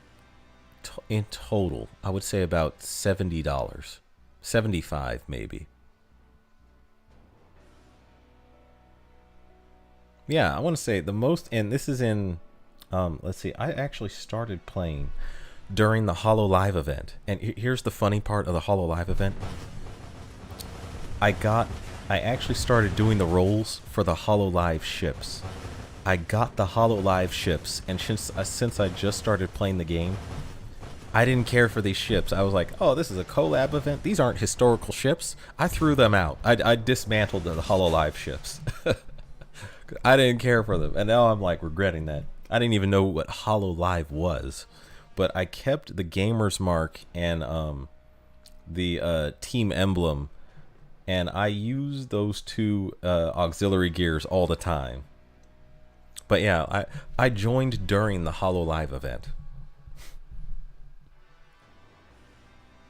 in total, I would say about $70. 75 maybe. Yeah, I want to say the most, and this is in let's see, I actually started playing during the Hollow Live event. And here's the funny part of the Hollow Live event. I actually started doing the rolls for the Hollow Live ships. I got the Hollow Live ships, and since I just started playing the game, I didn't care for these ships. I was like, oh, this is a collab event. These aren't historical ships. I threw them out. I dismantled the Hollow Live ships. I didn't care for them, and now I'm like regretting that. I didn't even know what Hollow Live was, but I kept the gamer's mark and the team emblem, and I used those two auxiliary gears all the time. But yeah, I joined during the Hollow Live event.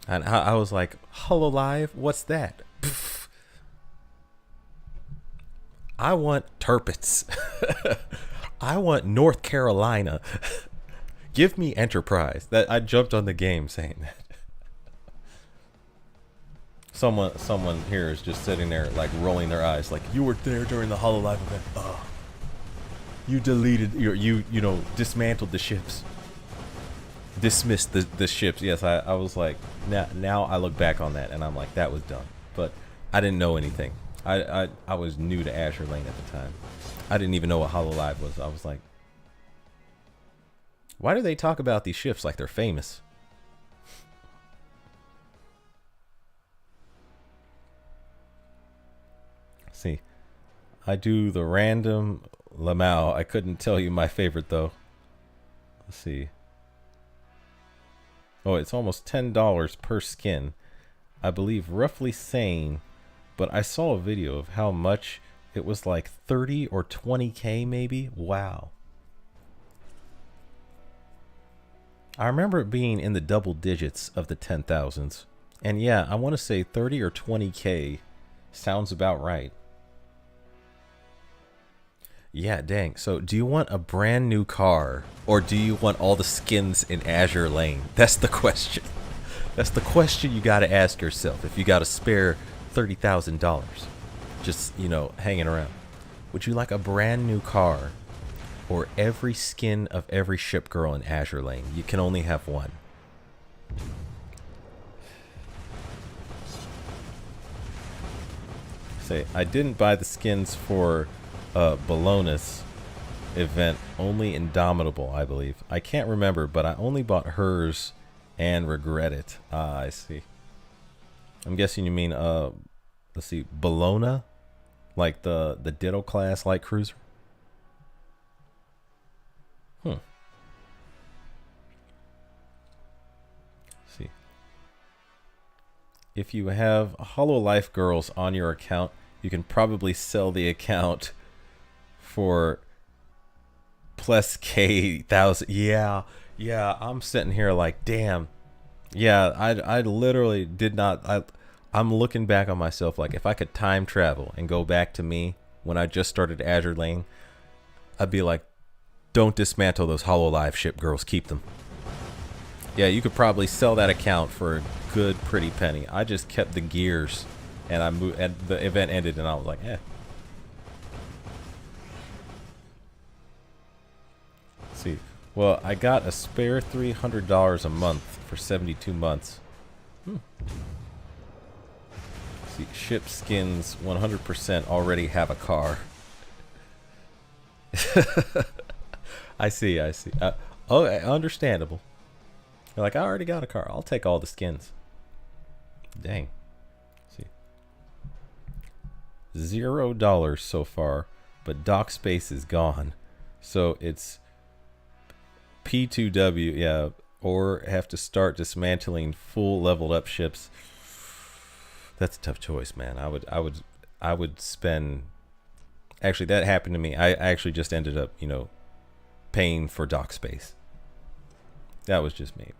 And I was like, Hollow Live? What's that? Pff. I want Turpits. I want North Carolina. Give me Enterprise. That I jumped on the game saying that. Someone here is just sitting there like rolling their eyes like, you were there during the Hollow Live event. Oh. You deleted you dismantled the ships. Dismissed the ships. Yes, I was like, now I look back on that and I'm like, that was dumb. But I didn't know anything. I was new to Azure Lane at the time. I didn't even know what Hollow Live was. I was like, why do they talk about these ships like they're famous? See, I do the random Lamau. I couldn't tell you my favorite though. Let's see. Oh, it's almost $10 per skin. I believe roughly sane, but I saw a video of how much it was, like 30 or 20k maybe. Wow. I remember it being in the double digits of the 10,000s. And yeah, I want to say 30 or 20k sounds about right. Yeah, dang. So do you want a brand new car or do you want all the skins in Azure Lane? That's the question. That's the question you got to ask yourself if you got to spare $30,000 just, hanging around. Would you like a brand new car or every skin of every ship girl in Azure Lane? You can only have one. Say, I didn't buy the skins for Bologna's event, only Indomitable, I believe. I can't remember, but I only bought hers and regret it. Ah, I see. I'm guessing you mean let's see, Bologna, like the Ditto class light cruiser. See, if you have Hollow Life girls on your account, you can probably sell the account for plus K thousand. Yeah, I'm sitting here like, damn. Yeah, I literally did not. I'm looking back on myself like, if I could time travel and go back to me when I just started Azur Lane, I'd be like, don't dismantle those HoloLive ship, girls. Keep them. Yeah, you could probably sell that account for a good, pretty penny. I just kept the gears, and I moved. And the event ended, and I was like, eh. Let's see. Well, I got a spare $300 a month for 72 months. See, ship skins 100% already have a car. I see. Oh, understandable. You're like, I already got a car. I'll take all the skins. Dang. Let's see. $0 so far, but dock space is gone. So it's P2W, yeah, or have to start dismantling full leveled up ships. That's a tough choice, man. I would spend. Actually, that happened to me. I actually just ended up, paying for dock space. That was just me.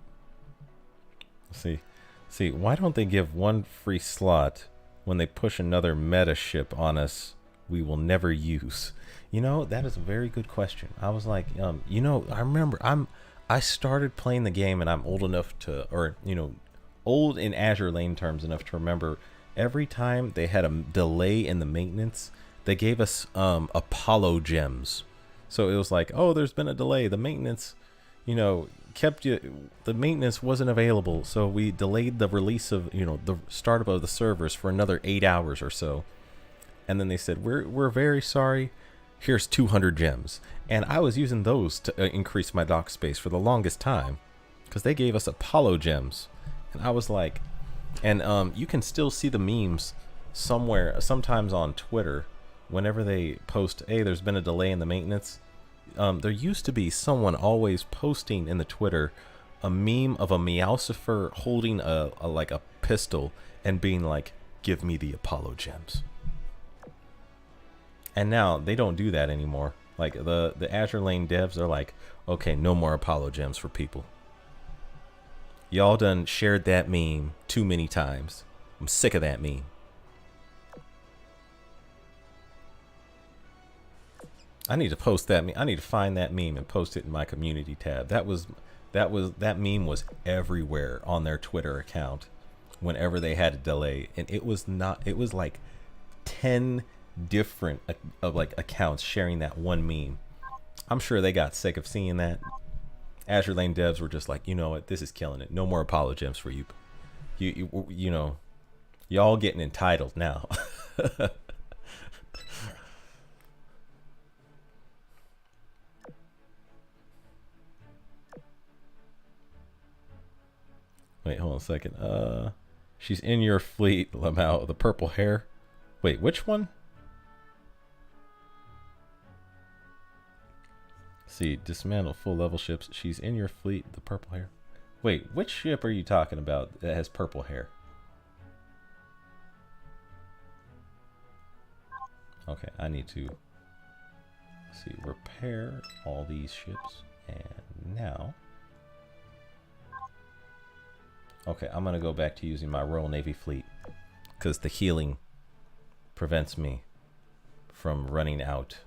See, why don't they give one free slot when they push another meta ship on us we will never use? That is a very good question. I was like, I remember I started playing the game, and I'm old enough to, old in Azur Lane terms enough to remember every time they had a delay in the maintenance, they gave us Apollo gems. So it was like, oh, there's been a delay. The maintenance, the maintenance wasn't available, so we delayed the release of, the startup of the servers for another 8 hours or so. And then they said, we're very sorry. Here's 200 gems. And I was using those to increase my dock space for the longest time, because they gave us Apollo gems. And I was like, and you can still see the memes sometimes on Twitter, whenever they post, hey, there's been a delay in the maintenance. There used to be someone always posting in the Twitter a meme of a Meowsifer holding a pistol and being like, give me the Apollo gems. And now they don't do that anymore. Like the Azur Lane devs are like, okay, no more Apollo gems for people. Y'all done shared that meme too many times. I'm sick of that meme. I need to post that meme. I need to find that meme and post it in my community tab. That meme was everywhere on their Twitter account whenever they had a delay, and it was like 10 different accounts sharing that one meme. I'm sure they got sick of seeing that. Azur Lane devs were just like, you know what, this is killing it. No more Apollo gems for you. Y'all getting entitled now. Wait, hold on a second. She's in your fleet, Lamau. The purple hair. Wait, which one? See, dismantle full level ships. She's in your fleet. The purple hair. Wait, which ship are you talking about that has purple hair? Okay, I need to repair all these ships, and now. Okay, I'm gonna go back to using my Royal Navy fleet because the healing prevents me from running out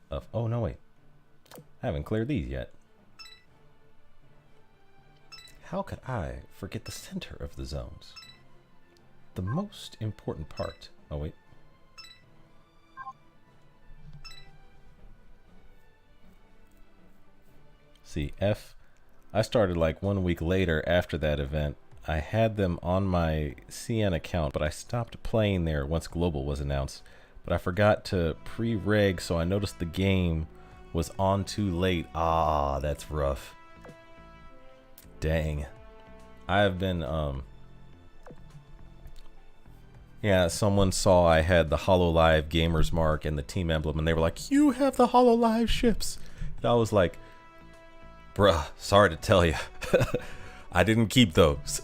of. Oh no, wait. I haven't cleared these yet. How could I forget the center of the zones? The most important part. Oh, wait. See, I started like 1 week later after that event. I had them on my CN account, but I stopped playing there once Global was announced. But I forgot to pre-reg, so I noticed the game was on too late. Ah, that's rough. Dang. I've been yeah, someone saw I had the HoloLive gamers mark and the team emblem, and they were like, you have the HoloLive ships. And I was like, bruh, sorry to tell you. I didn't keep those.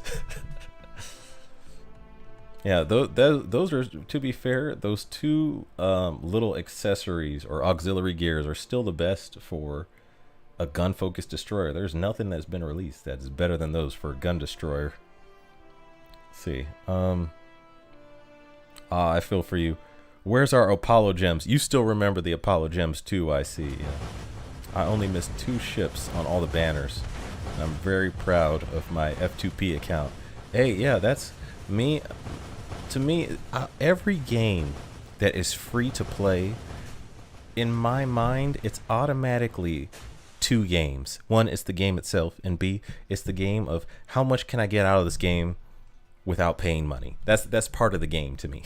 Yeah, those are, to be fair, those two little accessories or auxiliary gears are still the best for a gun-focused destroyer. There's nothing that's been released that is better than those for a gun destroyer. Let's see. I feel for you. Where's our Apollo gems? You still remember the Apollo gems too, I see. Yeah. I only missed 2 ships on all the banners. I'm very proud of my F2P account. Hey, yeah, that's me. To me, every game that is free to play, in my mind, it's automatically 2 games. One is the game itself, and B, it's the game of how much can I get out of this game without paying money. That's part of the game to me.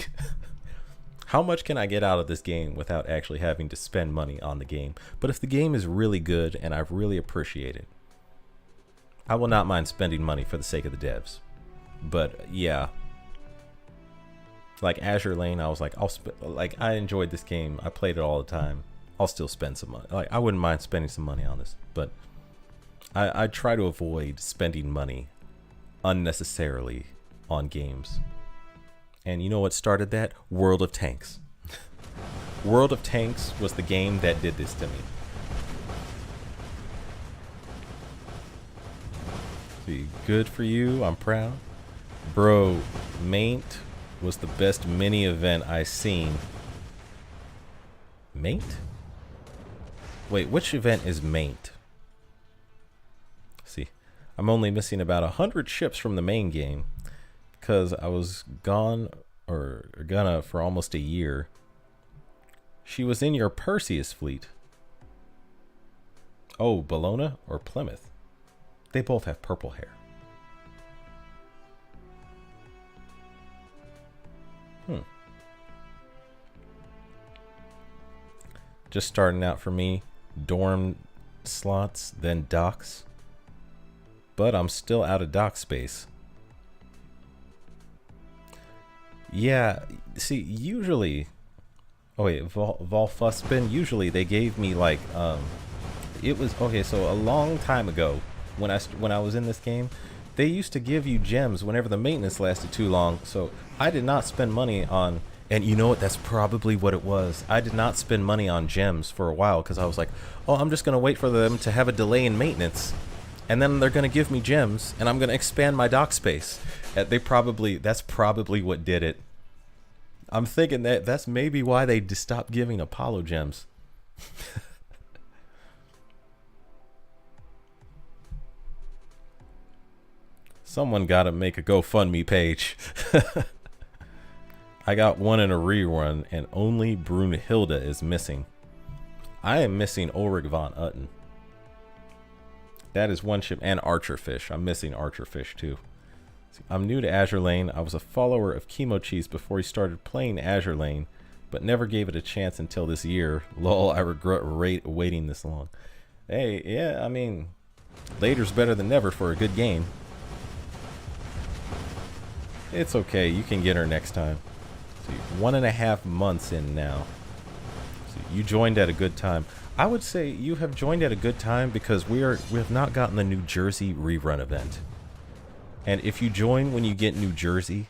How much can I get out of this game without actually having to spend money on the game? But if the game is really good and I really appreciate it, I will not mind spending money for the sake of the devs. But yeah, like Azur Lane, I was like, I enjoyed this game. I played it all the time. I'll still spend some money. Like, I wouldn't mind spending some money on this, but I try to avoid spending money unnecessarily on games. And you know what started that? World of Tanks. World of Tanks was the game that did this to me. See, good for you. I'm proud. Bro, Maint was the best mini event I seen. Maint? Wait, which event is Maint? See, I'm only missing about 100 ships from the main game because I was gone or gonna for almost a year. She was in your Perseus fleet. Oh, Bologna or Plymouth? They both have purple hair. Just starting out for me, dorm slots, then docks. But I'm still out of dock space. Yeah, see, usually... Oh wait, Volfuspin, usually they gave me like, it was, okay, so a long time ago, when I was in this game, they used to give you gems whenever the maintenance lasted too long, so I did not spend money on... And you know what? That's probably what it was. I did not spend money on gems for a while because I was like, oh, I'm just going to wait for them to have a delay in maintenance. And then they're going to give me gems and I'm going to expand my dock space. That's probably what did it. I'm thinking that's maybe why they stopped giving Apollo gems. Someone got to make a GoFundMe page. I got one in a rerun, and only Brunhilde is missing. I am missing Ulrich von Utten. That is one ship, and Archerfish. I'm missing Archerfish too. See, I'm new to Azur Lane. I was a follower of Chemo Cheese before he started playing Azur Lane, but never gave it a chance until this year. Lol, I regret waiting this long. Hey, yeah, I mean, later's better than never for a good game. It's okay, you can get her next time. 1.5 months in now. So you joined at a good time. I would say you have joined at a good time because we have not gotten the New Jersey rerun event. And if you join when you get New Jersey,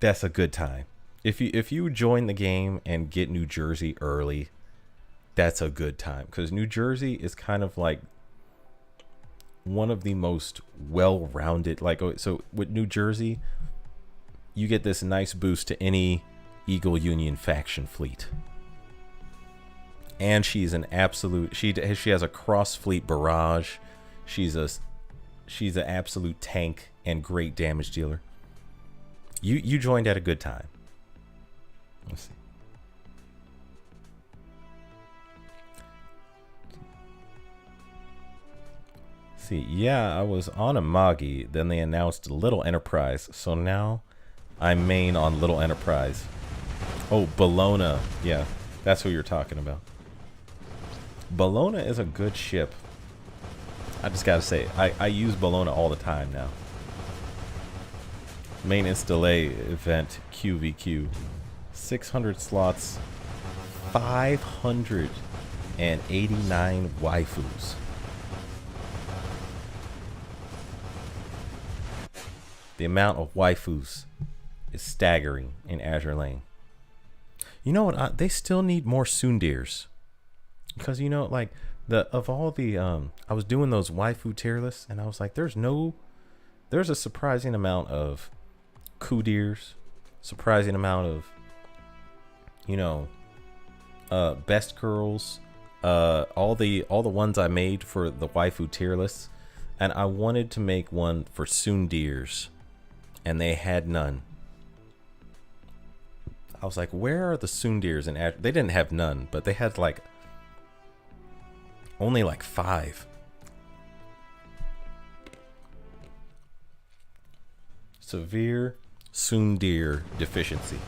that's a good time. If you join the game and get New Jersey early, that's a good time because New Jersey is kind of like one of the most well-rounded, like, so with New Jersey, you get this nice boost to any Eagle Union faction fleet. And she's an absolute, she has a cross fleet barrage. She's an absolute tank and great damage dealer. You joined at a good time. Let's see. See, yeah, I was on a Magi, then they announced Little Enterprise, so now I'm main on Little Enterprise. Oh, Bologna. Yeah, that's who you're talking about. Bologna is a good ship. I just gotta say, I use Bologna all the time now. Maintenance delay event QVQ. 600 slots. 589 waifus. The amount of waifus is staggering in Azur Lane. You know what? They still need more Tsundirs. Because, you know, like, I was doing those waifu tier lists, and I was like, there's a surprising amount of Kudirs, surprising amount of you know, best girls, all the ones I made for the waifu tier lists, and I wanted to make one for tsundeers, and they had none. I was like, where are the tsundeers in Azur? They didn't have none, but they had like only like 5. Severe tsundeer deficiency.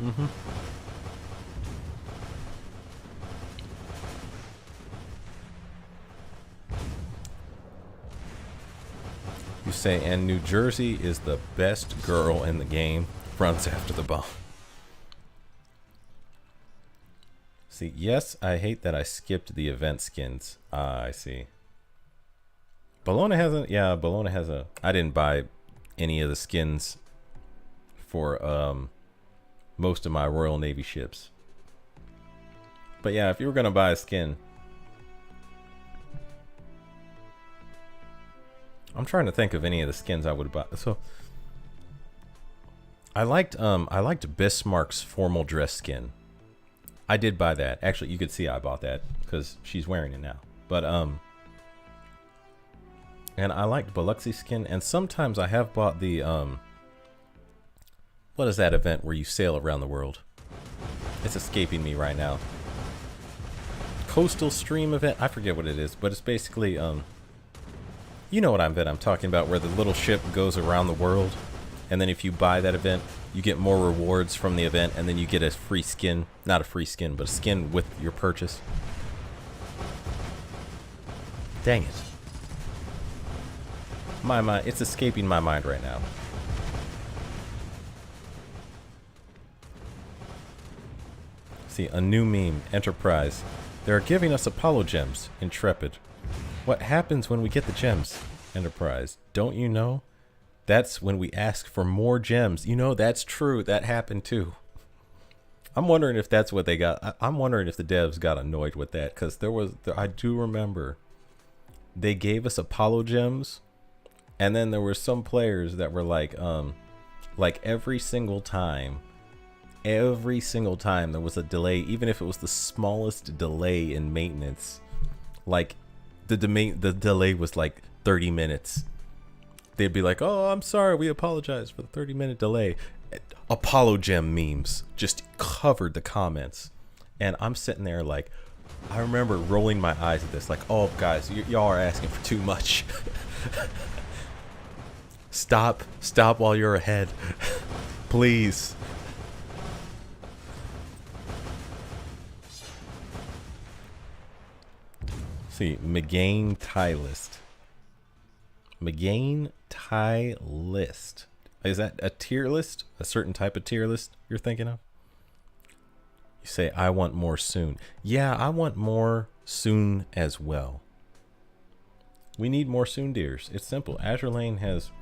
Mm-hmm. You say, and New Jersey is the best girl in the game. Runs after the ball. See, yes, I hate that I skipped the event skins. Ah, I see. Bologna hasn't. Yeah, Bologna has a. I didn't buy any of the skins for most of my Royal Navy ships. But yeah, if you were gonna buy a skin, I'm trying to think of any of the skins I would buy. So I liked Bismarck's formal dress skin. I did buy that. Actually, you could see I bought that because she's wearing it now. But and I liked Biluxi's skin, and sometimes I have bought the what is that event where you sail around the world? It's escaping me right now. Coastal Stream event. I forget what it is, but it's basically you know what I'm talking about, where the little ship goes around the world, and then if you buy that event, you get more rewards from the event, and then you get a free skin. Not a free skin, but a skin with your purchase. Dang it. My mind, it's escaping my mind right now. See, a new meme, Enterprise. They're giving us Apollo gems, Intrepid. What happens when we get the gems, Enterprise? Don't you know? That's when we ask for more gems. You know, that's true. That happened too. I'm wondering if that's what they got. I'm wondering if the devs got annoyed with that, because I do remember they gave us Apollo gems, and then there were some players that were like every single time there was a delay, even if it was the smallest delay in maintenance, like the delay was like 30 minutes. They'd be like, oh, I'm sorry, we apologize for the 30-minute delay. Apollo gem memes just covered the comments. And I'm sitting there like, I remember rolling my eyes at this, like, oh, guys, y'all are asking for too much. Stop while you're ahead. Please. See, McGain tie list. McGain tie list. Is that a tier list? A certain type of tier list you're thinking of? You say, I want more soon. Yeah, I want more soon as well. We need more tsundeers. It's simple. Azur Lane has,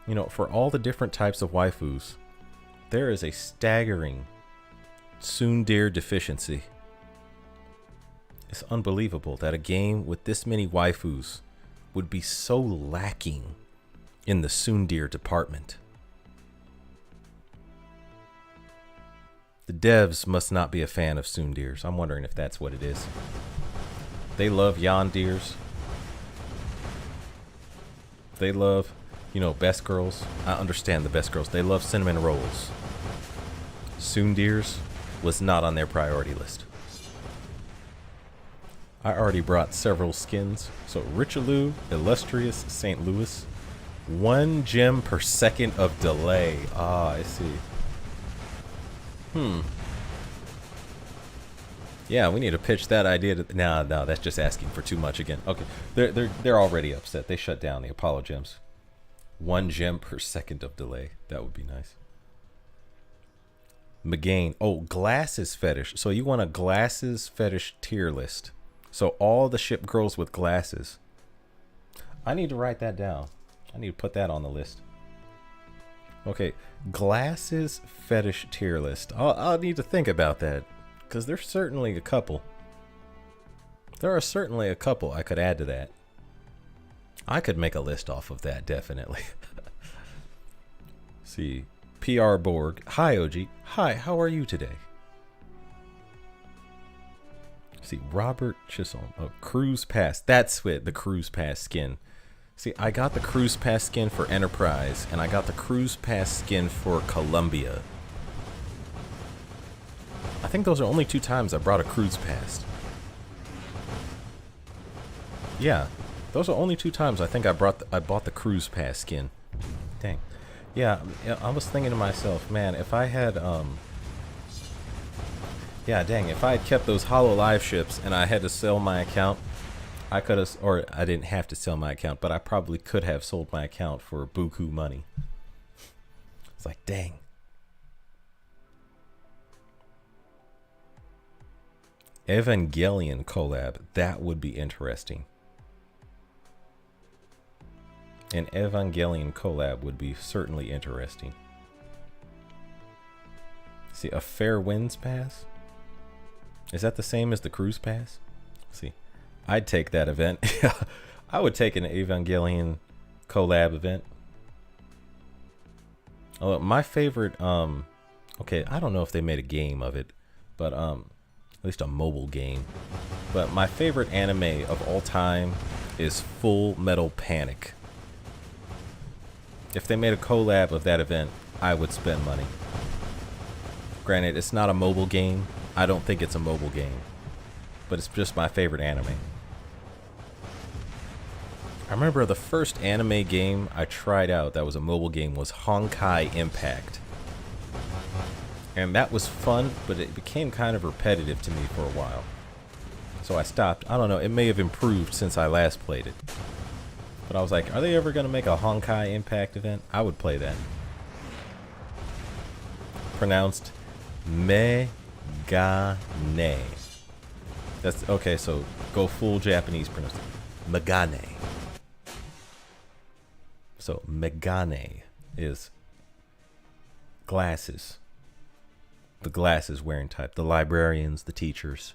you know, for all the different types of waifus, there is a staggering tsundeer deficiency. It's unbelievable that a game with this many waifus would be so lacking in the tsundeer department. The devs must not be a fan of tsundeers. I'm wondering if that's what it is. They love yondeers. They love, you know, best girls. I understand the best girls. They love cinnamon rolls. Tsundeers was not on their priority list. I already brought several skins. So Richelieu, Illustrious, St. Louis. 1 gem per second of delay. Ah, I see. Yeah, we need to pitch that idea to... No, that's just asking for too much again. Okay, they're already upset. They shut down the Apollo gems. 1 gem per second of delay. That would be nice. McGain. Oh, glasses fetish. So you want a glasses fetish tier list. So all the ship girls with glasses. I need to write that down. I need to put that on the list. Okay, glasses fetish tier list. I'll need to think about that, because there's certainly a couple. There are certainly a couple I could add to that. I could make a list off of that, definitely. See, PR Borg. Hi, OG. Hi, how are you today? See, Robert Chisholm. Oh, Cruise Pass. That's it, the Cruise Pass skin. See, I got the Cruise Pass skin for Enterprise, and I got the Cruise Pass skin for Columbia. I think those are only 2 times I brought a Cruise Pass. Yeah, those are only 2 times I think I bought the Cruise Pass skin. Dang. Yeah, I was thinking to myself, man, if I had, yeah, dang, if I had kept those HoloLive ships and I had to sell my account, I could have, or I didn't have to sell my account, but I probably could have sold my account for buku money. It's like, dang. Evangelion collab, that would be interesting. An Evangelion collab would be certainly interesting. See, a Fair Winds Pass? Is that the same as the Cruise Pass? See, I'd take that event. I would take an Evangelion collab event. Oh, my favorite, okay, I don't know if they made a game of it, but at least a mobile game. But my favorite anime of all time is Full Metal Panic. If they made a collab of that event, I would spend money. Granted, it's not a mobile game. I don't think it's a mobile game. But it's just my favorite anime. I remember the first anime game I tried out that was a mobile game was Honkai Impact. And that was fun, but it became kind of repetitive to me for a while. So I stopped. I don't know, it may have improved since I last played it. But I was like, are they ever going to make a Honkai Impact event? I would play that. Pronounced Megane. That's okay, so go full Japanese pronunciation. Megane. So Megane is glasses. The glasses wearing type. The librarians, the teachers,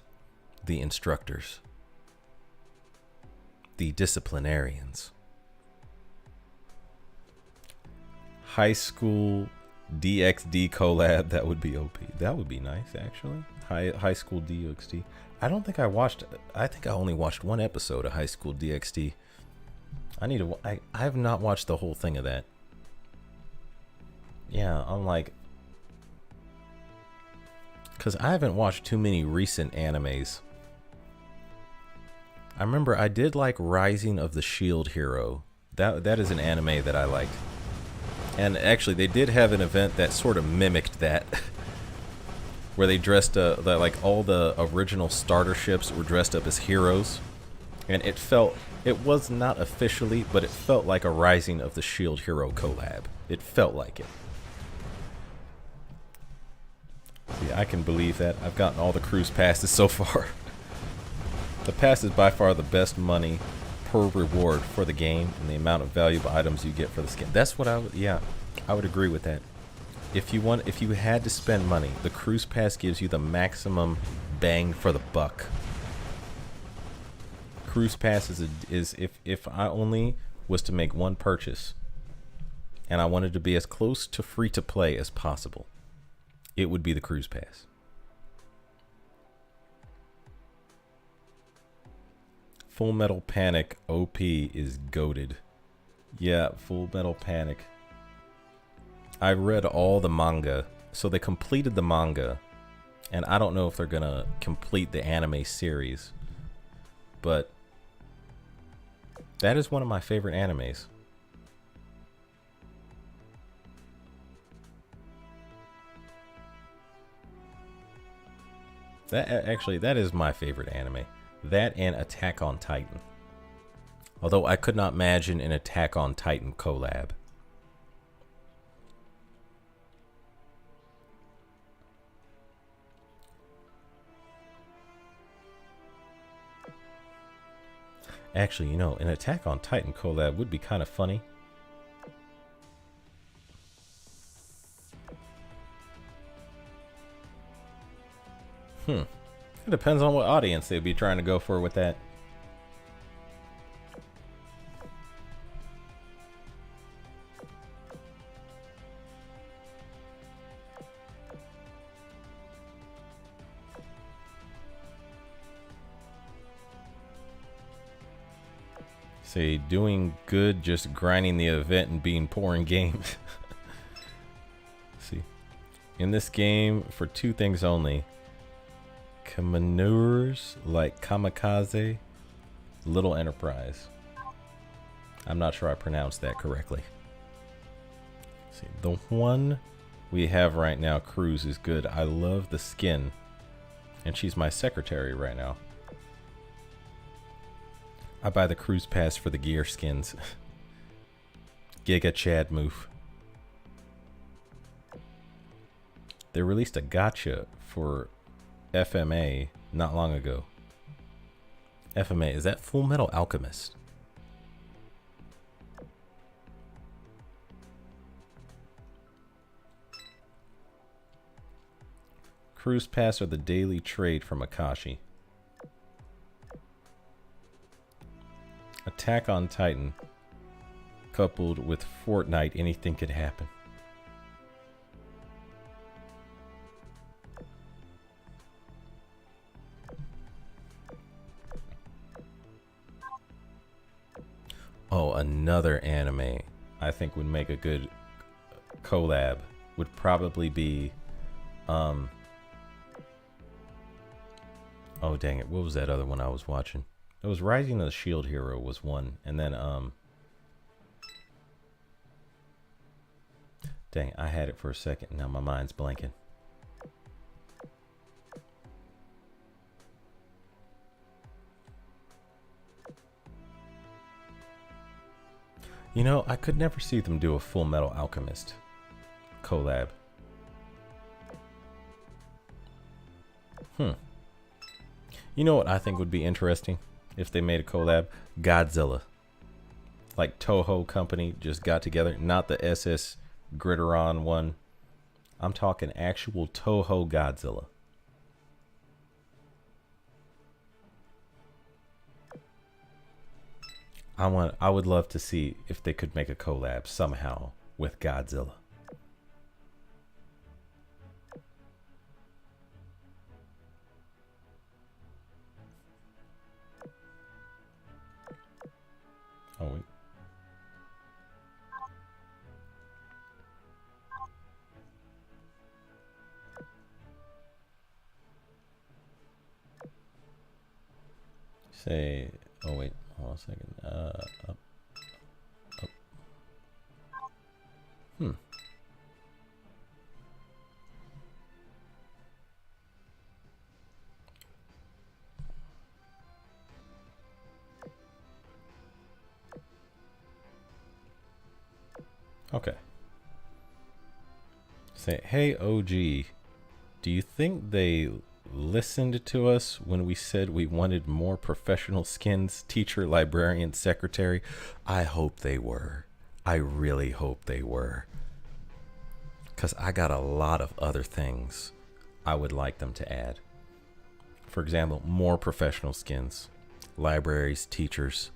the instructors, the disciplinarians. High School DxD collab, that would be OP. That would be nice, actually. High School DxD. I don't think I watched. I think I only watched 1 episode of High School DxD. I need to. I have not watched the whole thing of that. Yeah, I'm like, because I haven't watched too many recent animes. I remember I did like Rising of the Shield Hero. That is an anime that I liked. And actually, they did have an event that sort of mimicked that, where they dressed like all the original starter ships were dressed up as heroes, and it was not officially, but it felt like a Rising of the Shield Hero collab. It felt like it. See, I can believe that. I've gotten all the cruise passes so far. The pass is by far the best money per reward for the game and the amount of valuable items you get for the skin. That's what I would, yeah, I would agree with that. If you had to spend money, the cruise pass gives you the maximum bang for the buck. Cruise pass is if I only was to make one purchase and I wanted to be as close to free to play as possible, it would be the cruise pass. Full Metal Panic OP is goated. Yeah, Full Metal Panic. I read all the manga, so they completed the manga, and I don't know if they're gonna complete the anime series, but that is one of my favorite animes. That is my favorite anime. That and Attack on Titan. Although I could not imagine an Attack on Titan collab. Actually, you know, an Attack on Titan collab would be kind of funny. It depends on what audience they'd be trying to go for with that. Say, doing good, just grinding the event and being poor in games. See. In this game, for 2 things only. Manures like kamikaze, little enterprise. I'm not sure I pronounced that correctly. See, the one we have right now, Cruz, is good. I love the skin. And she's my secretary right now. I buy the cruise pass for the gear skins. Giga Chad move. They released a gacha for FMA not long ago. FMA, is that Full Metal Alchemist? Cruise pass or the daily trade from Akashi. Attack on Titan. Coupled with Fortnite, anything could happen. Oh, another anime I think would make a good collab would probably be oh dang it, what was that other one I was watching? It was Rising of the Shield Hero was one, and then dang, I had it for a second, now my mind's blanking. You know, I could never see them do a Full Metal Alchemist collab. You know what I think would be interesting if they made a collab? Godzilla. Like Toho Company just got together. Not the SS Gritteron one. I'm talking actual Toho Godzilla. I would love to see if they could make a collab somehow with Godzilla. Oh wait. Say, oh wait, hold on a second. Up. Okay. Say, hey OG, do you think they listened to us when we said we wanted more professional skins, teacher, librarian, secretary? I hope they were. I really hope they were. Because I got a lot of other things I would like them to add. For example, more professional skins, libraries, teachers,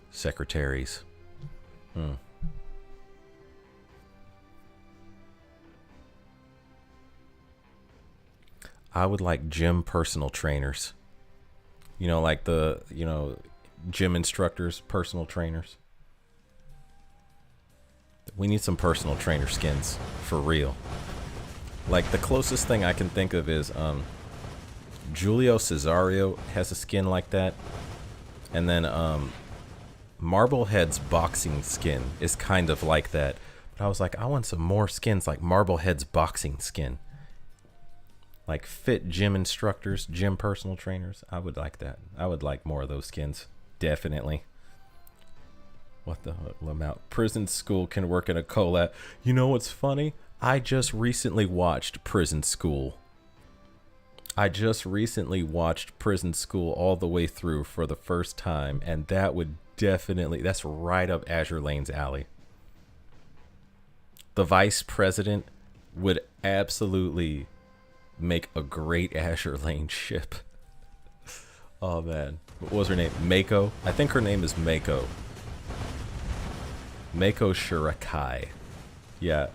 secretaries. I would like gym personal trainers. You know, like the, gym instructors, personal trainers. We need some personal trainer skins, for real. Like, the closest thing I can think of is, Julio Cesario has a skin like that. And then, Marblehead's boxing skin is kind of like that. But I was like, I want some more skins like Marblehead's boxing skin. Like fit gym instructors, gym personal trainers. I would like that. I would like more of those skins. Definitely. What the Lamau? Prison School can work in a collab. You know what's funny? I just recently watched Prison School. Prison School all the way through for the first time. And that would definitely, that's right up Azure Lane's alley. The vice president would absolutely make a great Azure Lane ship. Oh man, what was her name? Mako? I think her name is Mako. Mako Shirakai. Yeah,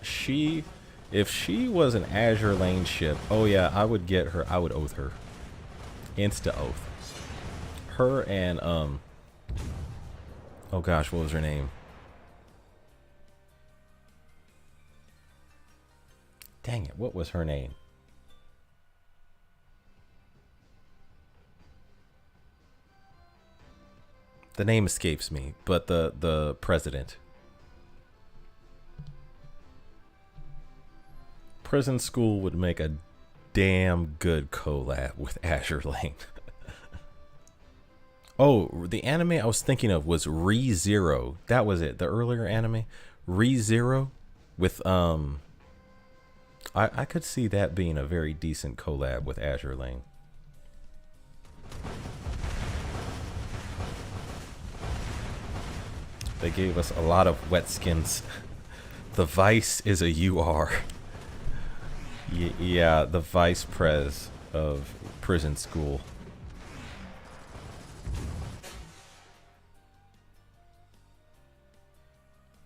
if she was an Azure Lane ship, oh yeah, I would get her. I would oath her. Insta oath. Her and oh Oh gosh, what was her name? Dang it, what was her name? The name escapes me, but the president. Prison School would make a damn good collab with Azur Lane. Oh, the anime I was thinking of was ReZero. That was it. The earlier anime, ReZero, with I could see that being a very decent collab with Azur Lane. They gave us a lot of wet skins. The Vice is a UR. Yeah, the Vice Prez of Prison School.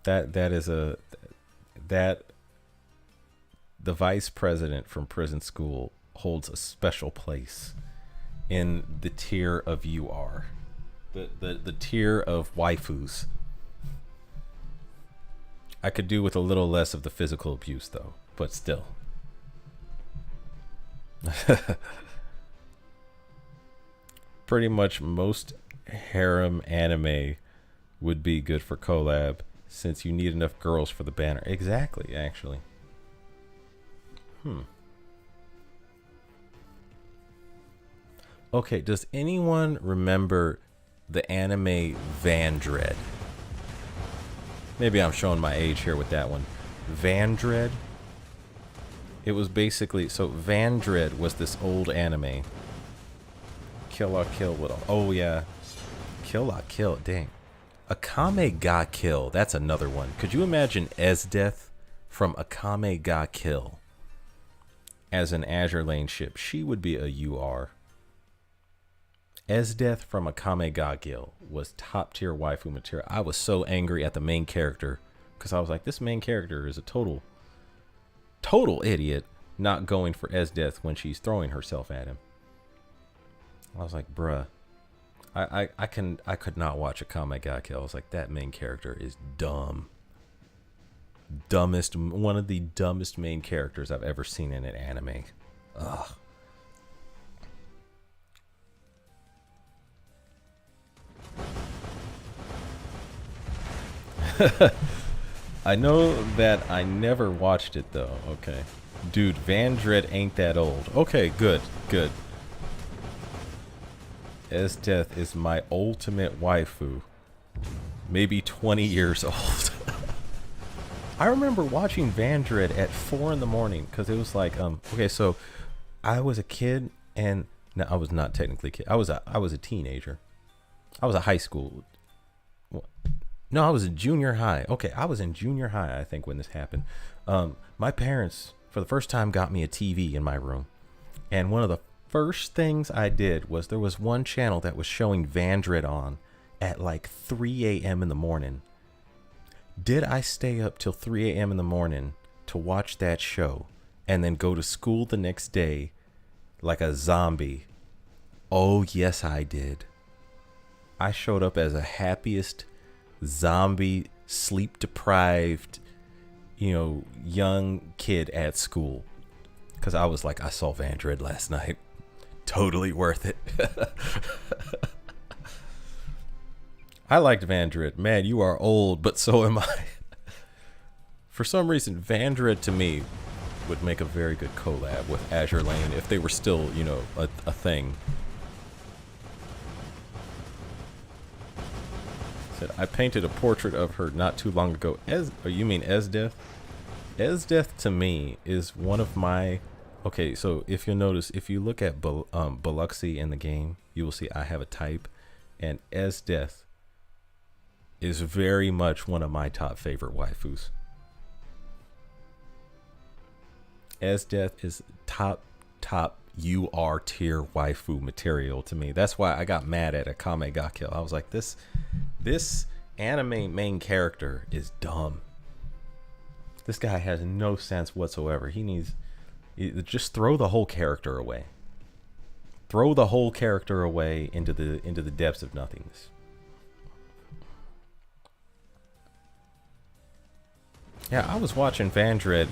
That is a that the vice president from Prison School holds a special place in the tier of UR. The tier of waifus. I could do with a little less of the physical abuse though, but still. Pretty much most harem anime would be good for collab since you need enough girls for the banner. Exactly, actually. Okay, does anyone remember the anime Vandred? Maybe I'm showing my age here with that one. Vandred? It was basically, so Vandred was this old anime. Kill la Kill with all, oh yeah. Kill la Kill, dang. Akame ga Kill, that's another one. Could you imagine Esdeath from Akame ga Kill as an Azur Lane ship? She would be a UR. Esdeath from Akame ga Kill was top tier waifu material. I was so angry at the main character because I was like, this main character is a total idiot not going for Esdeath when she's throwing herself at him. I was like, bruh. I could not watch Akame ga Kill. I was like, that main character is dumb. One of the dumbest main characters I've ever seen in an anime. Ugh. I know that I never watched it though. Okay. Dude, Vandred ain't that old. Okay, good. Esdeath is my ultimate waifu. Maybe 20 years old. I remember watching Vandred at 4 in the morning because it was like, okay, so I was a kid and no, I was not technically a kid. I was a teenager. I was a high school. No, I was in junior high. Okay, I was in junior high, I think, when this happened. My parents, for the first time, got me a TV in my room. And one of the first things I did was there was one channel that was showing Vandred on at like 3 a.m. in the morning. Did I stay up till 3 a.m. in the morning to watch that show and then go to school the next day like a zombie? Oh, yes, I did. I showed up as a happiest zombie, sleep-deprived, young kid at school. Because I was like, I saw Vandred last night. Totally worth it. I liked Vandred. Man, you are old, but so am I. For some reason, Vandred to me would make a very good collab with Azur Lane if they were still, a thing. Said, I painted a portrait of her not too long ago. You mean Esdeath? Esdeath to me is one of my... Okay, so if you'll notice, if you look at Biluxy in the game, you will see I have a type, and Esdeath is very much one of my top favorite waifus. Esdeath is top UR tier waifu material to me. That's why I got mad at Akame ga Kill. I was like, this anime main character is dumb. This guy has no sense whatsoever. He needs... Just throw the whole character away. Throw the whole character away into the depths of nothingness. Yeah, I was watching Vandred.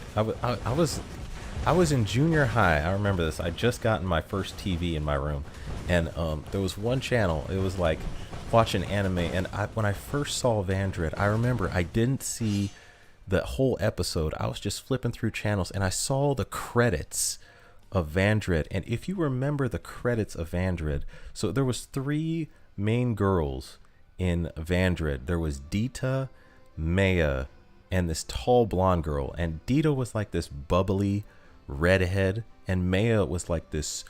I was in junior high. I remember this. I just gotten my first TV in my room, and there was one channel. It was like watching anime, and when I first saw Vandred, I remember I didn't see the whole episode. I was just flipping through channels, and I saw the credits of Vandred. And if you remember the credits of Vandred, so there was three main girls in Vandred. There was Dita, Maya, and this tall blonde girl. And Dita was like this bubbly redhead, and Maya was like this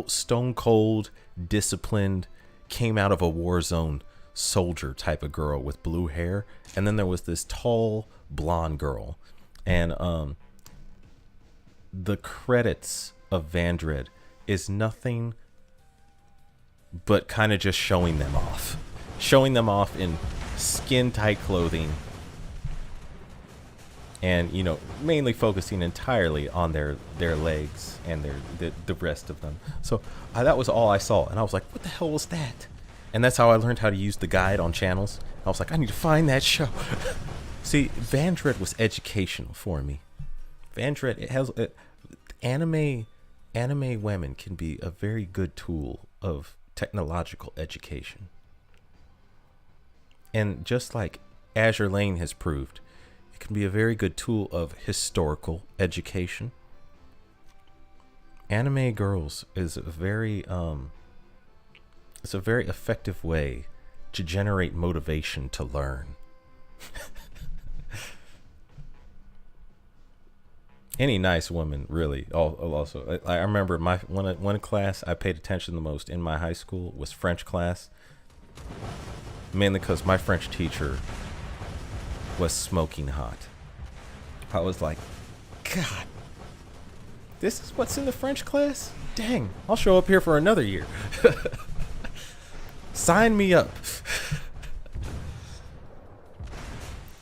stone cold, disciplined, came out of a war zone soldier type of girl with blue hair. And then there was this tall blonde girl. And the credits of Vandred is nothing but kind of just showing them off in skin tight clothing, and mainly focusing entirely on their legs and the rest of them. So that was all I saw, and I was like, what the hell was that? And that's how I learned how to use the guide on channels. I was like, I need to find that show. See, Vandred was educational for me. Vandred, it has anime women can be a very good tool of technological education. And just like Azur Lane has proved, it can be a very good tool of historical education. Anime girls is a very it's a very effective way to generate motivation to learn. Any nice woman, really. Also, I remember one class I paid attention the most in my high school was French class. Mainly because my French teacher was smoking hot. I was like, God, this is what's in the French class? Dang, I'll show up here for another year. Sign me up.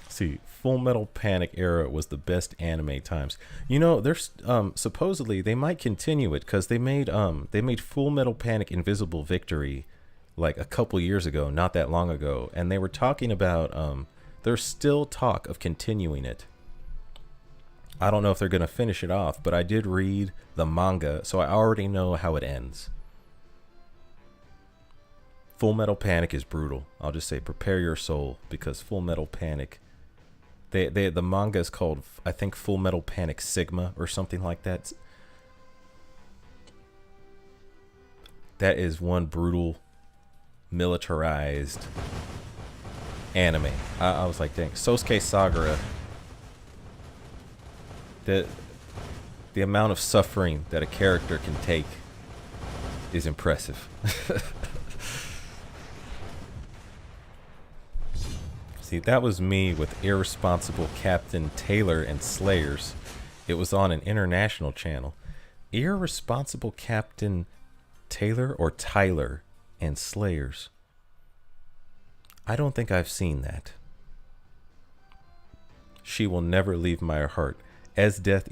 See, Full Metal Panic era was the best anime times. There's supposedly they might continue it because they made Full Metal Panic Invisible Victory like a couple years ago, not that long ago, and they were talking about there's still talk of continuing it. I don't know if they're gonna finish it off, but I did read the manga, so I already know how it ends. Full Metal Panic is brutal. I'll just say prepare your soul, because Full Metal Panic, the manga is called, I think, Full Metal Panic Sigma or something like that. That is one brutal militarized anime. I was like, dang, Sosuke Sagara. The amount of suffering that a character can take is impressive. See, that was me with Irresponsible Captain Taylor and Slayers. It was on an international channel. Irresponsible Captain Taylor or Tyler and Slayers. I don't think I've seen that. She Will Never Leave My Heart. As Death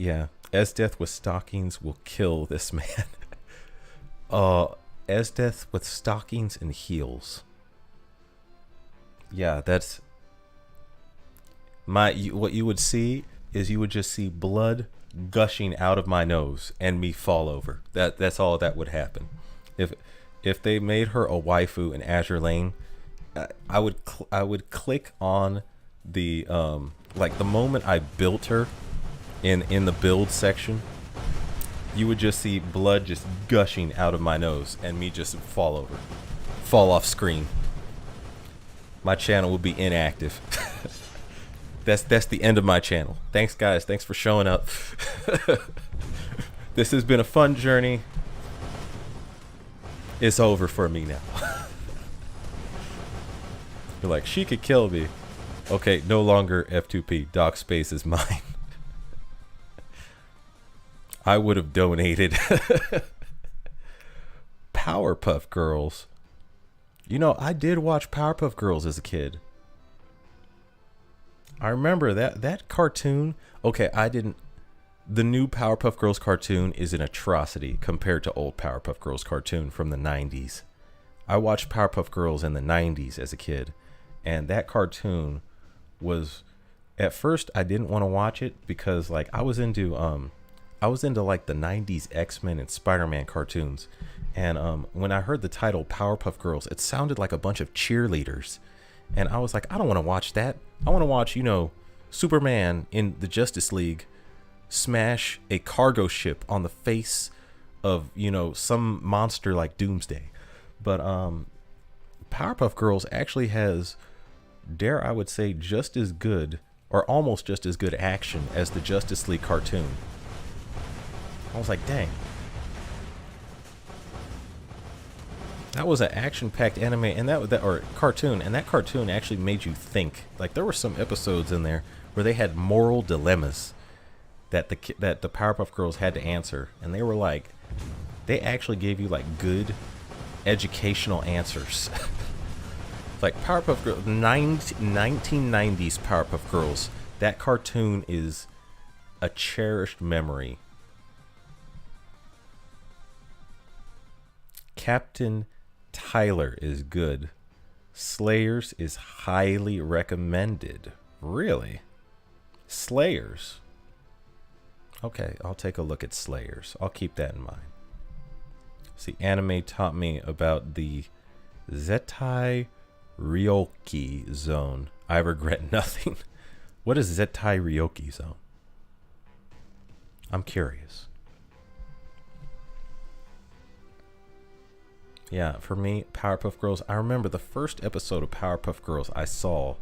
with Stockings will kill this man. As Death with Stockings and Heels. Yeah, that's what you would see is you would just see blood gushing out of my nose and me fall over. That's all that would happen. If they made her a waifu in Azur Lane, I would click on the like the moment I built her in the build section, you would just see blood just gushing out of my nose and me just fall off screen. My channel would be inactive. That's the end of my channel. Thanks, guys. Thanks for showing up. This has been a fun journey. It's over for me now. You're like, she could kill me. Okay, no longer F2P. Doc Space is mine. I would have donated. Powerpuff Girls. I did watch Powerpuff Girls as a kid. I remember that cartoon. Okay, the new Powerpuff Girls cartoon is an atrocity compared to old Powerpuff Girls cartoon from the 90s. I watched Powerpuff Girls in the 90s as a kid, and that cartoon was At first, I didn't want to watch it because like I was into like the '90s X-Men and Spider-Man cartoons, and when I heard the title Powerpuff Girls, it sounded like a bunch of cheerleaders, and I was like, I don't want to watch that. I want to watch, you know, Superman in the Justice League smash a cargo ship on the face of, you know, some monster like Doomsday. But Powerpuff Girls actually has, dare I would say, just as good or almost just as good action as the Justice League cartoon. I was like, dang. That was an action-packed anime, and that or cartoon, and that cartoon actually made you think. Like there were some episodes in there where they had moral dilemmas that the Powerpuff Girls had to answer, and they were like, they actually gave you like good educational answers. Like Powerpuff Girls, 1990s Powerpuff Girls. That cartoon is a cherished memory. Captain Tyler is good. Slayers is highly recommended. Really? Slayers. Okay, I'll take a look at Slayers. I'll keep that in mind. See, anime taught me about the Zettai Ryoki zone. I regret nothing. What is Zettai Ryoki zone? I'm curious. Yeah, for me, Powerpuff Girls, I remember the first episode of Powerpuff Girls I saw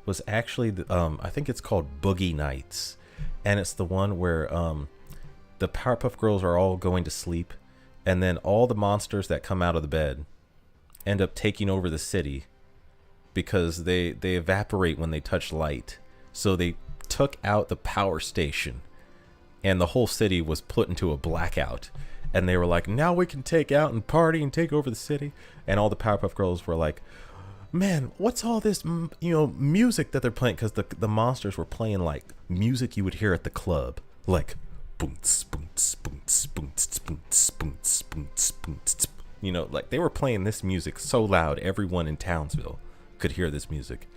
was actually, I think it's called Boogie Nights. And it's the one where the Powerpuff Girls are all going to sleep. And then all the monsters that come out of the bed end up taking over the city because they evaporate when they touch light. So they took out the power station and the whole city was put into a blackout. And they were like, now we can take out and party and take over the city. And all the Powerpuff Girls were like, man, what's all this, you know, music that they're playing? Because the monsters were playing like music you would hear at the club. Like, boons, boons, boons, boons, boons, boons, boons, boons. You know, like they were playing this music so loud, everyone in Townsville could hear this music.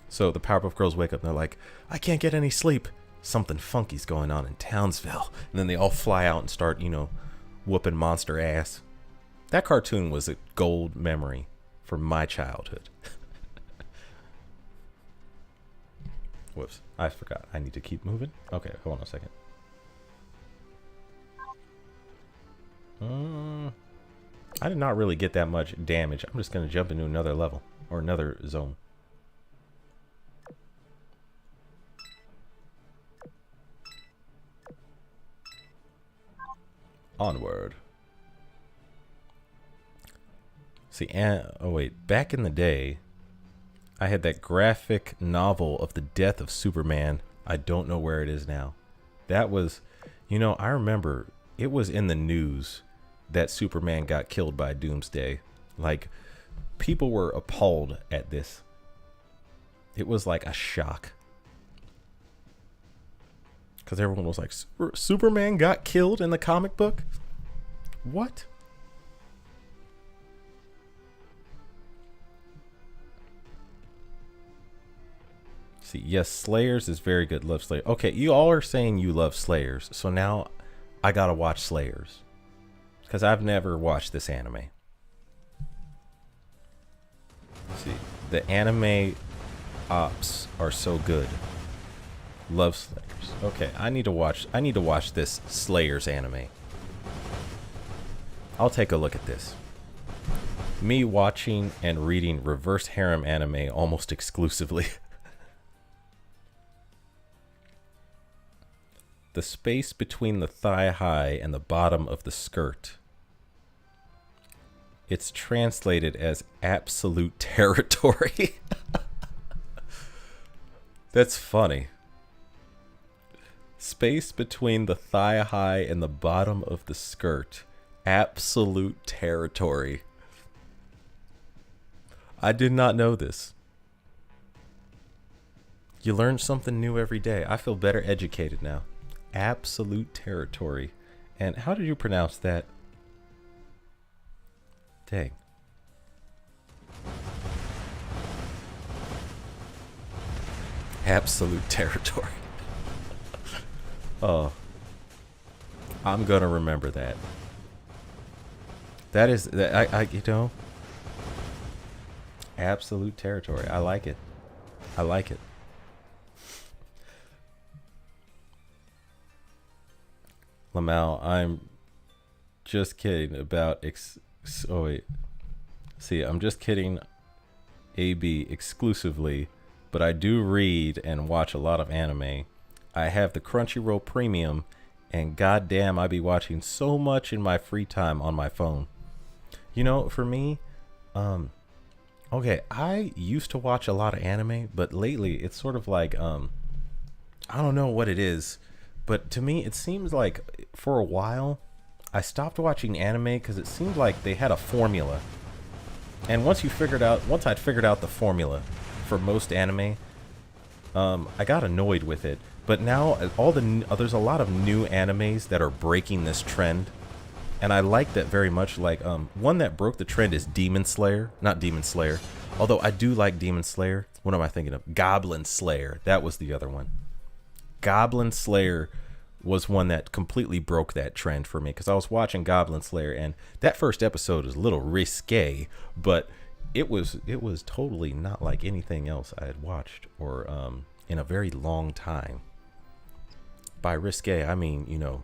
So the Powerpuff Girls wake up and they're like, I can't get any sleep. Something funky's going on in Townsville. And then they all fly out and start, you know, whooping monster ass. That cartoon was a gold memory from my childhood. Whoops, I forgot. I need to keep moving. Okay, hold on a second. I did not really get that much damage. I'm just going to jump into another level or another zone. Onward. See, oh wait, back in the day, I had that graphic novel of the death of Superman. I don't know where it is now. That was, you know, I remember it was in the news that Superman got killed by Doomsday. Like, people were appalled at this. It was like a shock. Because everyone was like, Superman got killed in the comic book? What? See, yes, Slayers is very good. Love Slayers. Okay, you all are saying you love Slayers. So now I gotta watch Slayers. Because I've never watched this anime. See, the anime ops are so good. Love Slayers. Okay, I need to watch this Slayers anime. I'll take a look at this. Me watching and reading reverse harem anime almost exclusively. The space between the thigh high and the bottom of the skirt. It's translated as absolute territory. That's funny. Space between the thigh high and the bottom of the skirt. Absolute territory. I did not know this. You learn something new every day. I feel better educated now. Absolute territory. And how did you pronounce that? Dang. Absolute territory. Oh, I'm gonna remember that. That is that I you know, absolute territory. I like it. I like it. Lamau, I'm just kidding about oh wait. See, I'm just kidding AB exclusively, but I do read and watch a lot of anime. I have the Crunchyroll Premium, and goddamn, I be watching so much in my free time on my phone. You know, for me, okay, I used to watch a lot of anime, but lately it's sort of like, I don't know what it is, but to me, it seems like for a while, I stopped watching anime because it seemed like they had a formula. And once I'd figured out the formula for most anime, I got annoyed with it. But now there's a lot of new animes that are breaking this trend, and I like that very much. Like one that broke the trend is Demon Slayer, not Demon Slayer, although I do like Demon Slayer. What am I thinking of? Goblin Slayer. That was the other one. Goblin Slayer was one that completely broke that trend for me, because I was watching Goblin Slayer, and that first episode was a little risque, but it was totally not like anything else I had watched or in a very long time. By risque, I mean, you know,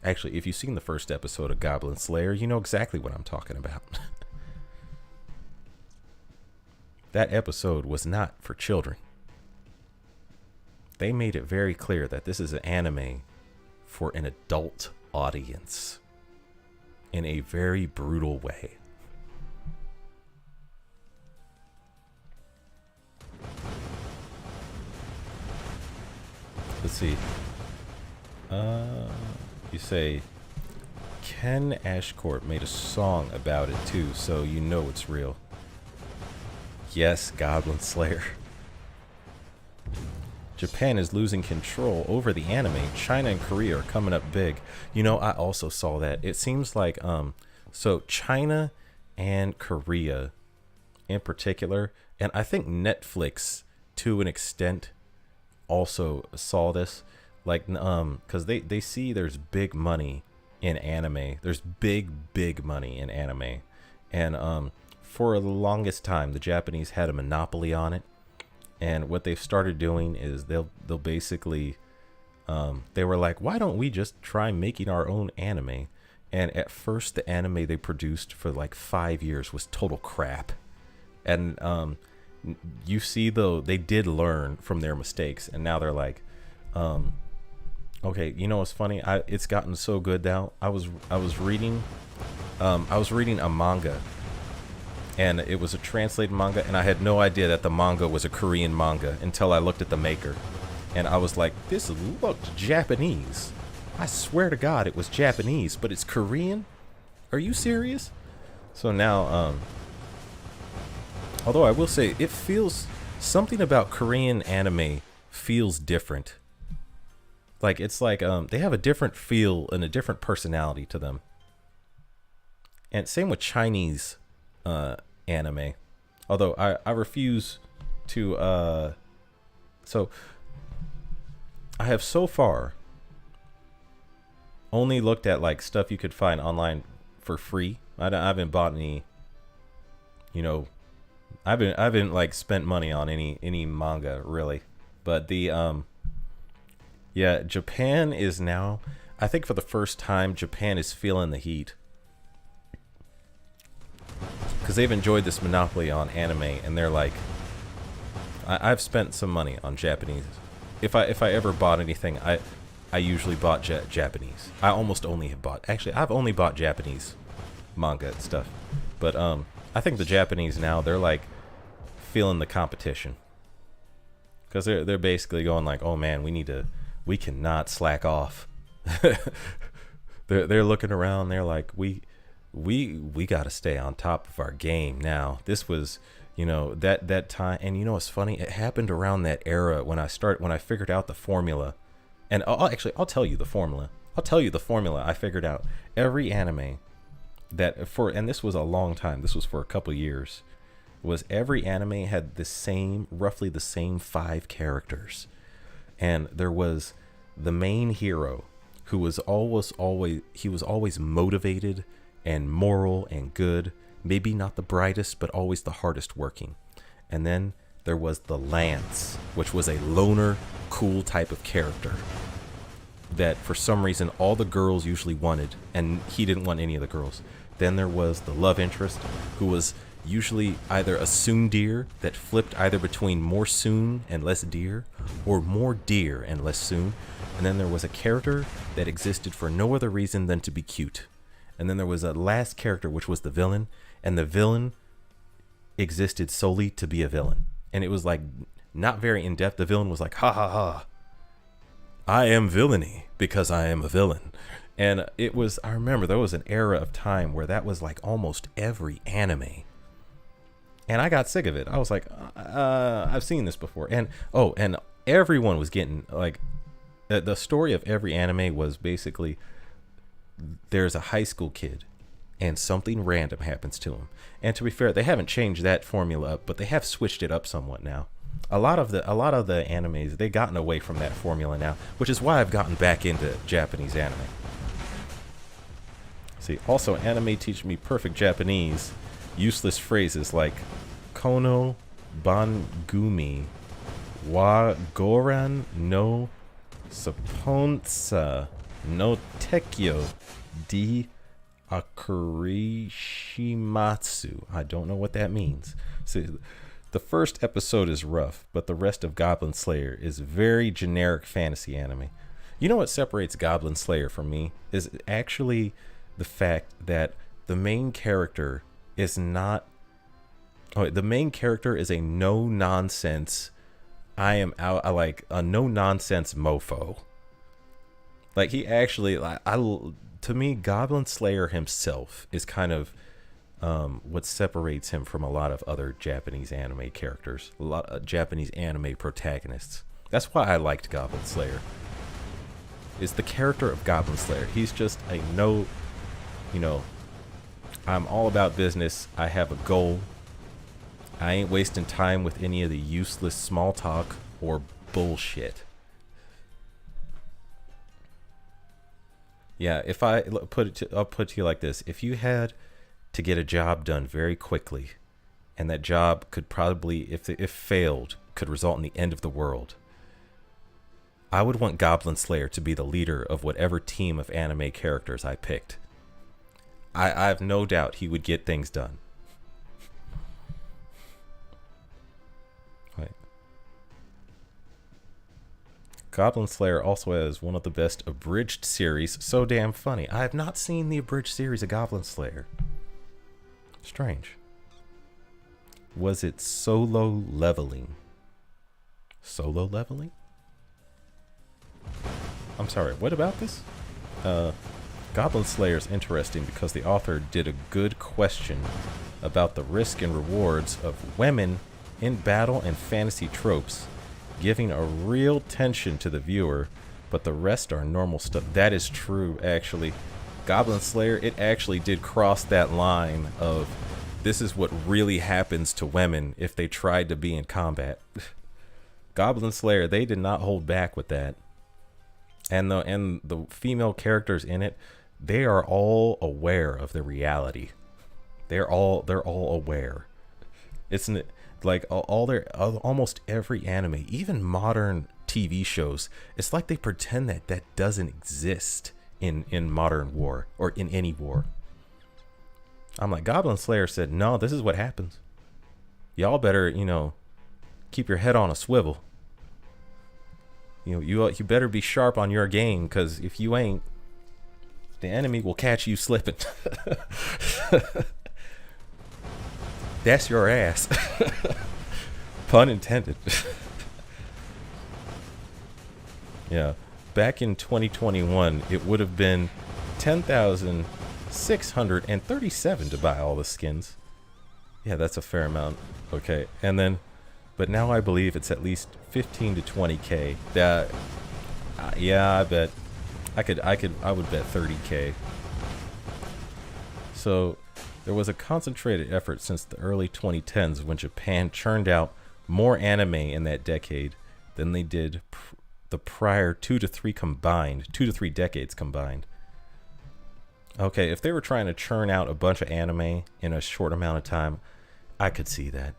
actually, if you've seen the first episode of Goblin Slayer, you know exactly what I'm talking about. That episode was not for children. They made it very clear that this is an anime for an adult audience in a very brutal way. Let's see. You say Ken Ashcourt made a song about it too, so you know it's real. Yes, Goblin Slayer. Japan is losing control over the anime. China and Korea are coming up big. You know, I also saw that. It seems like so China and Korea in particular, and I think Netflix to an extent also saw this, like because they see there's big money in anime. There's big money in anime, and for the longest time the Japanese had a monopoly on it. And what they've started doing is they'll basically they were like, why don't we just try making our own anime? And at first the anime they produced for like 5 years was total crap. And you see, though, they did learn from their mistakes, and now they're like, okay, you know what's funny? It's gotten so good now. I was reading a manga, and it was a translated manga, and I had no idea that the manga was a Korean manga until I looked at the maker, and I was like, this looked Japanese. I swear to God it was Japanese, but it's Korean? Are you serious? So now, although I will say, it feels, something about Korean anime feels different. Like, it's like, they have a different feel and a different personality to them. And same with Chinese anime. Although I refuse to, so I have so far only looked at like stuff you could find online for free. I haven't bought any, you know, I haven't like spent money on any manga really. But the yeah, Japan is now, I think for the first time, Japan is feeling the heat, because they've enjoyed this monopoly on anime, and they're like, I've spent some money on Japanese. If I ever bought anything, I usually bought Japanese. I almost only have bought, actually I've only bought Japanese manga and stuff. But I think the Japanese now, they're like feeling the competition, because they're basically going like, oh man, we cannot slack off. they're looking around, they're like, we got to stay on top of our game now. This was, you know, that time, and you know what's funny? It happened around that era when I figured out the formula. And I'll tell you the formula. I'll tell you the formula I figured out. Every anime and this was a long time. This was for a couple years. was every anime had roughly the same 5 characters. And there was the main hero who was always motivated and moral and good, maybe not the brightest, but always the hardest working. And then there was the Lance, which was a loner, cool type of character that for some reason all the girls usually wanted, and he didn't want any of the girls. Then there was the love interest, who was usually either a tsundere that flipped either between more tsund and less deer, or more deer and less tsund. And then there was a character that existed for no other reason than to be cute. And then there was a last character, which was the villain, and the villain existed solely to be a villain. And it was like not very in depth. The villain was like, ha ha ha, I am villainy because I am a villain. And it was, I remember there was an era of time where that was like almost every anime. And I got sick of it. I was like, I've seen this before. And everyone was getting like, the story of every anime was basically there's a high school kid and something random happens to him. And to be fair, they haven't changed that formula up, but they have switched it up somewhat now. A lot of the animes, they've gotten away from that formula now, which is why I've gotten back into Japanese anime. See, also anime teach me perfect Japanese useless phrases like kono bangumi wa goran no saponsa no tekyo di akurishimatsu. I don't know what that means. See, the first episode is rough, but the rest of Goblin Slayer is very generic fantasy anime. You know what separates Goblin Slayer from me is actually the fact that the main character is not... the main character is a no-nonsense... I like a no-nonsense mofo. Like, he actually... to me, Goblin Slayer himself is kind of... what separates him from a lot of other Japanese anime characters, a lot of Japanese anime protagonists. That's why I liked Goblin Slayer. Is the character of Goblin Slayer. He's just a no, I'm all about business. I have a goal. I ain't wasting time with any of the useless small talk or bullshit. Yeah, if I'll put it to you like this: if you had to get a job done very quickly, and that job could probably, if failed, could result in the end of the world, I would want Goblin Slayer to be the leader of whatever team of anime characters I picked. I have no doubt he would get things done. Right. Goblin Slayer also has one of the best abridged series. So damn funny. I have not seen the abridged series of Goblin Slayer. Strange. Was it Solo Leveling? Solo Leveling? I'm sorry, what about this? Goblin Slayer is interesting because the author did a good question about the risk and rewards of women in battle and fantasy tropes, giving a real tension to the viewer, but the rest are normal stuff. That is true, actually. Goblin Slayer, it actually did cross that line of this is what really happens to women if they tried to be in combat. Goblin Slayer, they did not hold back with that. And the female characters in it, they are all aware of the reality. They're all aware. It's like almost every anime, even modern TV shows, it's like they pretend that doesn't exist in modern war or in any war. I'm like, Goblin Slayer said, no, this is what happens. Y'all better, keep your head on a swivel. You better be sharp on your game, because if you ain't, the enemy will catch you slipping. That's your ass. Pun intended. Yeah. Back in 2021, it would have been 10,637 to buy all the skins. Yeah, that's a fair amount. Okay. And then, but now I believe it's at least 15 to 20k. Yeah, I bet I would bet 30k. So There was a concentrated effort since the early 2010s when Japan churned out more anime in that decade than they did the prior 2 to 3 decades combined. Okay, if they were trying to churn out a bunch of anime in a short amount of time, I could see that.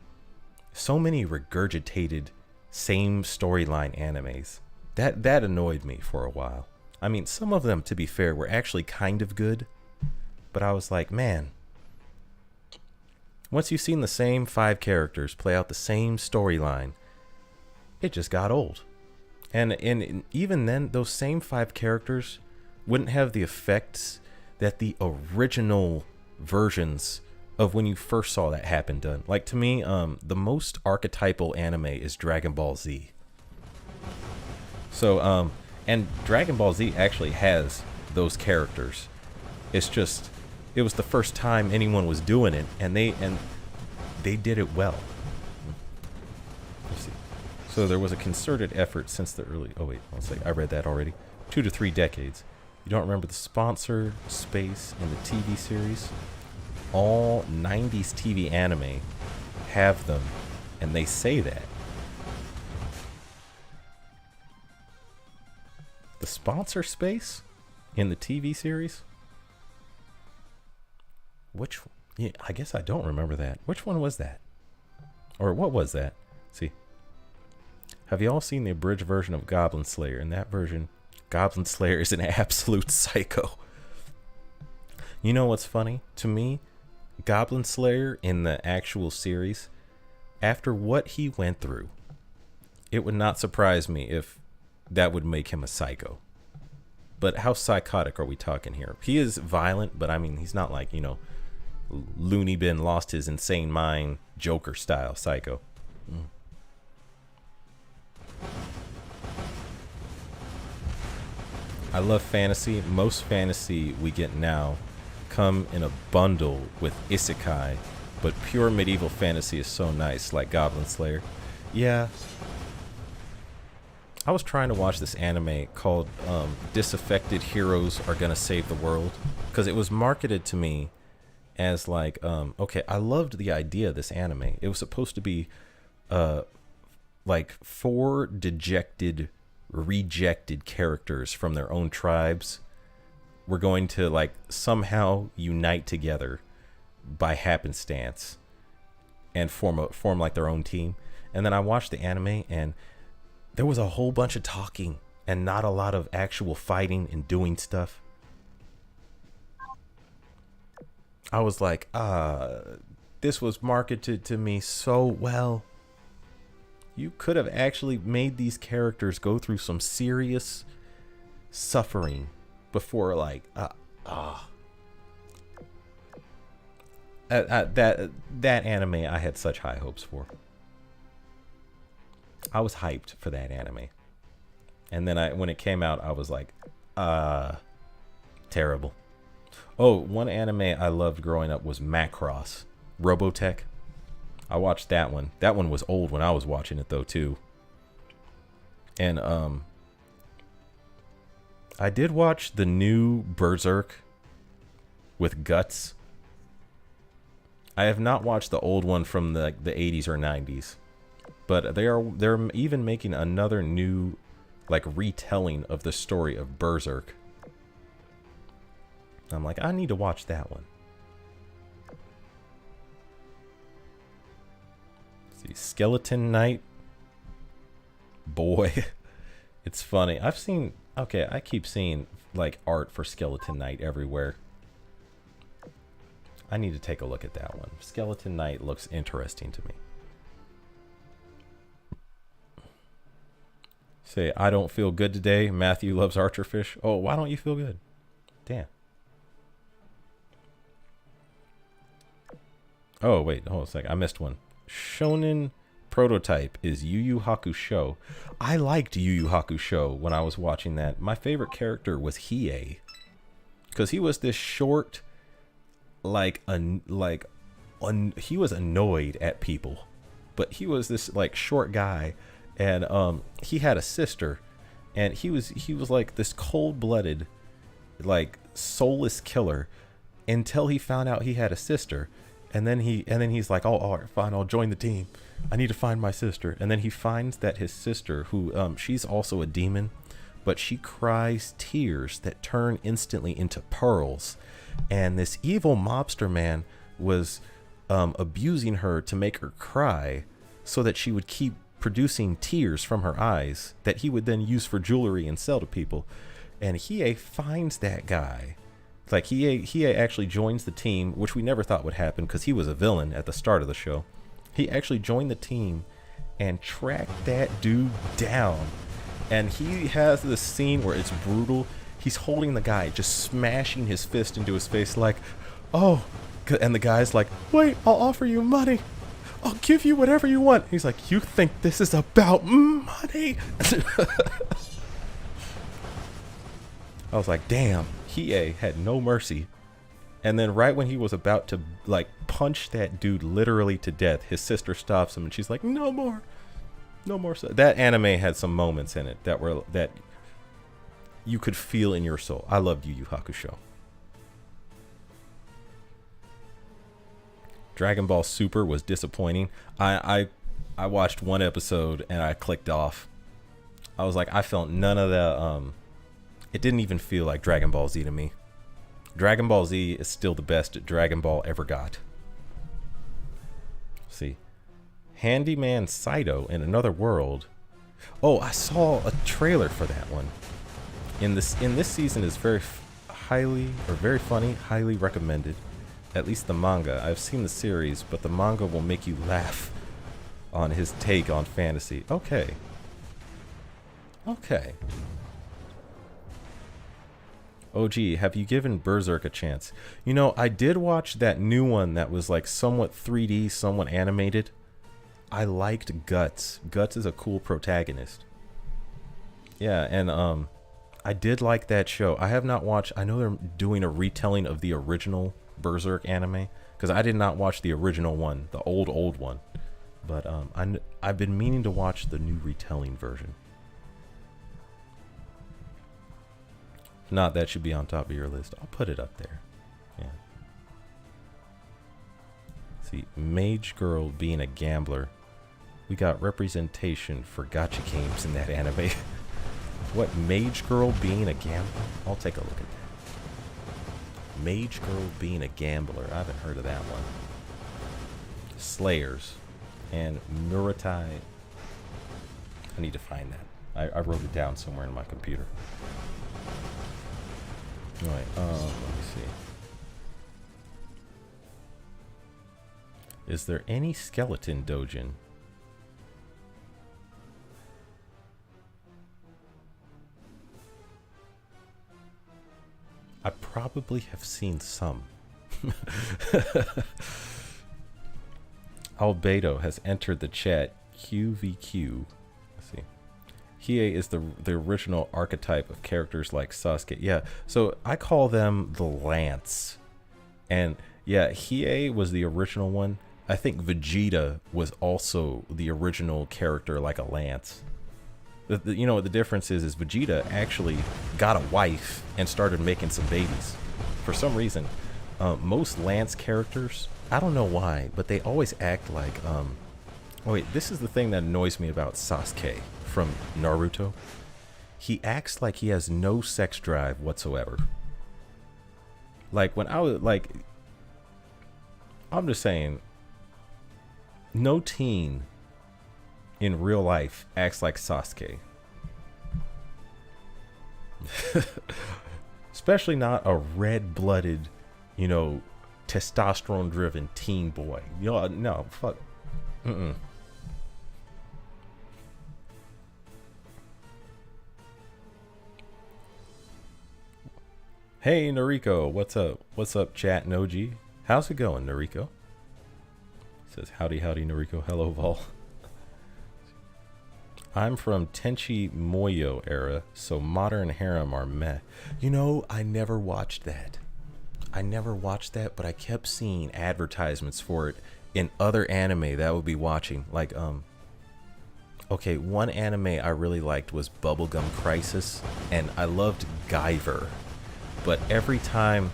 So many regurgitated same storyline animes. That annoyed me for a while. I mean, some of them, to be fair, were actually kind of good, but I was like, man, once you've seen the same 5 characters play out the same storyline, it just got old. And even then, those same 5 characters wouldn't have the effects that the original versions of when you first saw that happen done. Like, to me, the most archetypal anime is Dragon Ball Z. So, and Dragon Ball Z actually has those characters. It's just, it was the first time anyone was doing it, and they did it well. Let's see. So there was a concerted effort since the early... Oh, wait. I'll say I read that already. 2 to 3 decades. You don't remember the sponsor space in the TV series? All 90s TV anime have them, and they say that. The sponsor space in the TV series? Which... Yeah, I guess I don't remember that. Which one was that? Or what was that? See. Have you all seen the abridged version of Goblin Slayer? In that version, Goblin Slayer is an absolute psycho. You know what's funny? To me, Goblin Slayer in the actual series, after what he went through, it would not surprise me if that would make him a psycho. But how psychotic are we talking here? He is violent, but I mean, he's not like, you know, Looney Bin lost his insane mind, Joker style psycho. I love fantasy. Most fantasy we get now come in a bundle with isekai, but pure medieval fantasy is so nice, like Goblin Slayer. Yeah. I was trying to watch this anime called Disaffected Heroes Are Gonna Save the World, because it was marketed to me as like, okay, I loved the idea of this anime. It was supposed to be like 4 dejected, rejected characters from their own tribes were going to like somehow unite together by happenstance and form like their own team. And then I watched the anime, and there was a whole bunch of talking and not a lot of actual fighting and doing stuff. I was like, this was marketed to me so well. You could have actually made these characters go through some serious suffering before, like, that anime I had such high hopes for. I was hyped for that anime. And then when it came out, I was like, terrible. Oh, one anime I loved growing up was Macross, Robotech. I watched that one. That one was old when I was watching it though too. And I did watch the new Berserk with Guts. I have not watched the old one from the 80s or 90s. But they're even making another new like retelling of the story of Berserk. I'm like, I need to watch that one. See, Skeleton Knight. Boy, it's funny. I keep seeing like art for Skeleton Knight everywhere. I need to take a look at that one. Skeleton Knight looks interesting to me. Say, I don't feel good today. Matthew loves Archerfish. Oh, why don't you feel good? Damn. Oh, wait. Hold on a second. I missed one. Shonen prototype is Yu Yu Hakusho. I liked Yu Yu Hakusho when I was watching that. My favorite character was Hiei. Because he was this short, he was annoyed at people. But he was this like short guy. And he had a sister, and he was like this cold-blooded, like soulless killer until he found out he had a sister. And then he's like, oh, all right, fine, I'll join the team. I need to find my sister. And then he finds that his sister, who she's also a demon, but she cries tears that turn instantly into pearls. And this evil mobster man was abusing her to make her cry so that she would keep producing tears from her eyes that he would then use for jewelry and sell to people. And Hiei finds that guy. Like Hiei actually joins the team, which we never thought would happen because he was a villain at the start of the show. He actually joined the team and tracked that dude down. And he has this scene where it's brutal. He's holding the guy, just smashing his fist into his face like, oh, and the guy's like, wait, I'll offer you money. I'll give you whatever you want. He's like, you think this is about money? I was like, damn, Hiei had no mercy. And then right when he was about to like punch that dude literally to death, his sister stops him and she's like, no more. No more. That anime had some moments in it that you could feel in your soul. I loved Yu Yu Hakusho. Dragon Ball Super was disappointing. I watched one episode and I clicked off. I was like, I felt none of that. It didn't even feel like Dragon Ball Z to me. Dragon Ball Z is still the best Dragon Ball ever got. Let's see. Handyman Saito in Another World. Oh, I saw a trailer for that one. In this season is very funny, highly recommended. At least the manga. I've seen the series, but the manga will make you laugh on his take on fantasy. Okay. OG, have you given Berserk a chance? You know, I did watch that new one that was like somewhat 3D, somewhat animated. I liked Guts. Guts is a cool protagonist. Yeah, and I did like that show. I have not watched, I know they're doing a retelling of the original Berserk anime, because I did not watch the original one, the old one. But I've been meaning to watch the new retelling version. If not, that should be on top of your list. I'll put it up there. Yeah. See, Mage Girl being a gambler. We got representation for gacha games in that anime. What, Mage Girl being a gambler? I'll take a look at that. Mage Girl being a gambler. I haven't heard of that one. Slayers and Muratai. I need to find that. I wrote it down somewhere in my computer. All right, let me see. Is there any skeleton dojin? I probably have seen some. Albedo has entered the chat. QVQ. Let's see. Hiei is the original archetype of characters like Sasuke. Yeah, so I call them the Lance. And yeah, Hiei was the original one. I think Vegeta was also the original character like a Lance. You know what the difference is Vegeta actually got a wife and started making some babies. For some reason, most Lance characters, I don't know why, but they always act like, oh wait, this is the thing that annoys me about Sasuke from Naruto. He acts like he has no sex drive whatsoever. Like when I was like, I'm just saying, no teen in real life acts like Sasuke. Especially not a red-blooded, you know, testosterone-driven teen boy. You know, no, fuck. Hey, Noriko, what's up? What's up, chat and OG? How's it going, Noriko? Says, howdy, Noriko. Hello, Vol. I'm from Tenchi Muyo era, so modern harem are meh. You know, I never watched that. But I kept seeing advertisements for it in other anime that I would be watching. Like, okay, one anime I really liked was Bubblegum Crisis, and I loved Guyver. But every time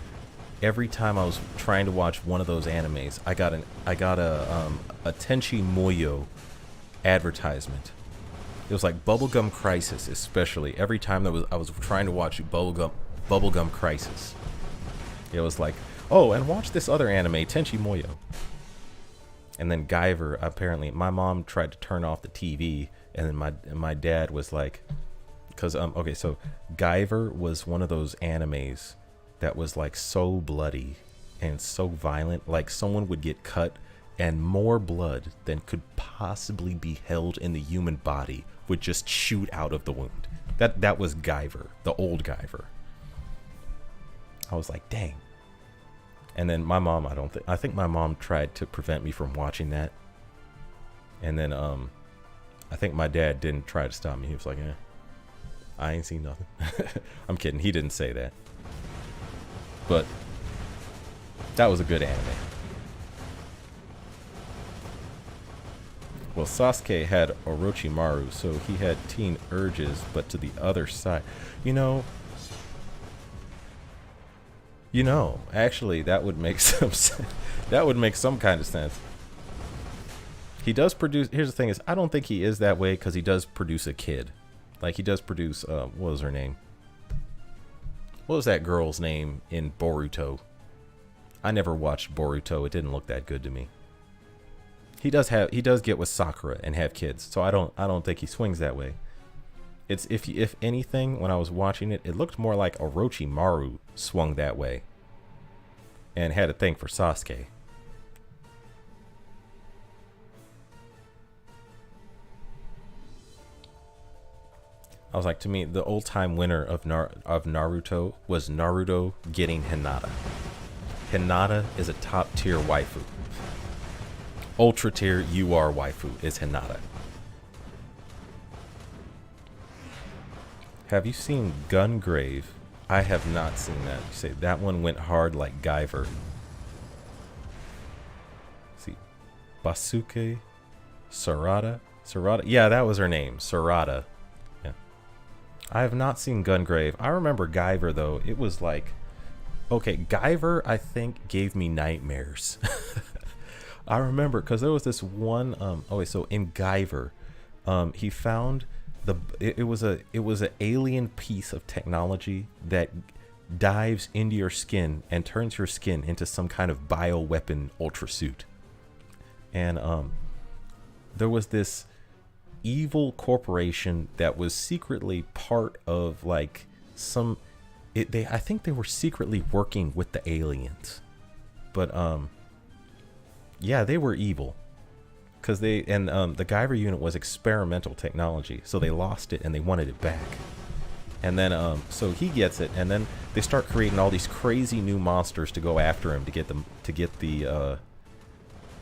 every time I was trying to watch one of those animes, I got a Tenchi Muyo advertisement. It was like Bubblegum Crisis, especially. Every time I was trying to watch Bubblegum Crisis, it was like, oh, and watch this other anime, Tenchi Muyo. And then Guyver, apparently, my mom tried to turn off the TV, and then my dad was like, because okay, so Guyver was one of those animes that was like so bloody and so violent, like someone would get cut and more blood than could possibly be held in the human body would just shoot out of the wound. That was Guyver, the old Guyver. I was like, dang. And then my mom, I think my mom tried to prevent me from watching that. And then I think my dad didn't try to stop me. He was like, I ain't seen nothing. I'm kidding. He didn't say that. But that was a good anime. Well, Sasuke had Orochimaru, so he had teen urges, but to the other side. You know, actually, that would make some sense. That would make some kind of sense. He does produce. Here's the thing: is I don't think he is that way because he does produce a kid. Like he does produce. What was her name? What was that girl's name in Boruto? I never watched Boruto. It didn't look that good to me. He does get with Sakura and have kids, so I don't think he swings that way. It's if anything, when I was watching it, it looked more like Orochimaru swung that way and had a thing for Sasuke. I was like, to me, the old-time winner of Naruto was Naruto getting Hinata. Hinata is a top-tier waifu. Ultra tier UR waifu is Hinata. Have you seen Gungrave? I have not seen that. You say that one went hard like Guyver. See, Basuke, Sarada. Yeah, that was her name, Sarada. Yeah, I have not seen Gungrave. I remember Guyver though. It was like, okay, Guyver I think gave me nightmares. I remember because there was this one. So in Guyver, he found it was an alien piece of technology that dives into your skin and turns your skin into some kind of bioweapon ultra suit. And there was this evil corporation that was secretly part of like some. I think they were secretly working with the aliens, but yeah, they were evil. Because the Guyver unit was experimental technology, so they lost it and they wanted it back. And then so he gets it, and then they start creating all these crazy new monsters to go after him to get the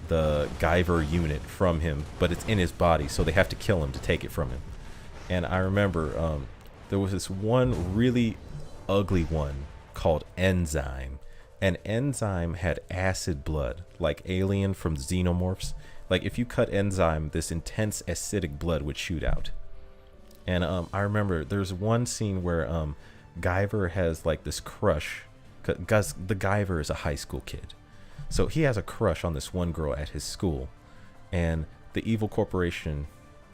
Guyver unit from him, but it's in his body, so they have to kill him to take it from him. And I remember there was this one really ugly one called Enzyme, and Enzyme had acid blood, like Alien from Xenomorphs. Like if you cut Enzyme, this intense acidic blood would shoot out. And I remember there's one scene where Guyver has like this crush, because the Guyver is a high school kid, so he has a crush on this one girl at his school, and the evil corporation,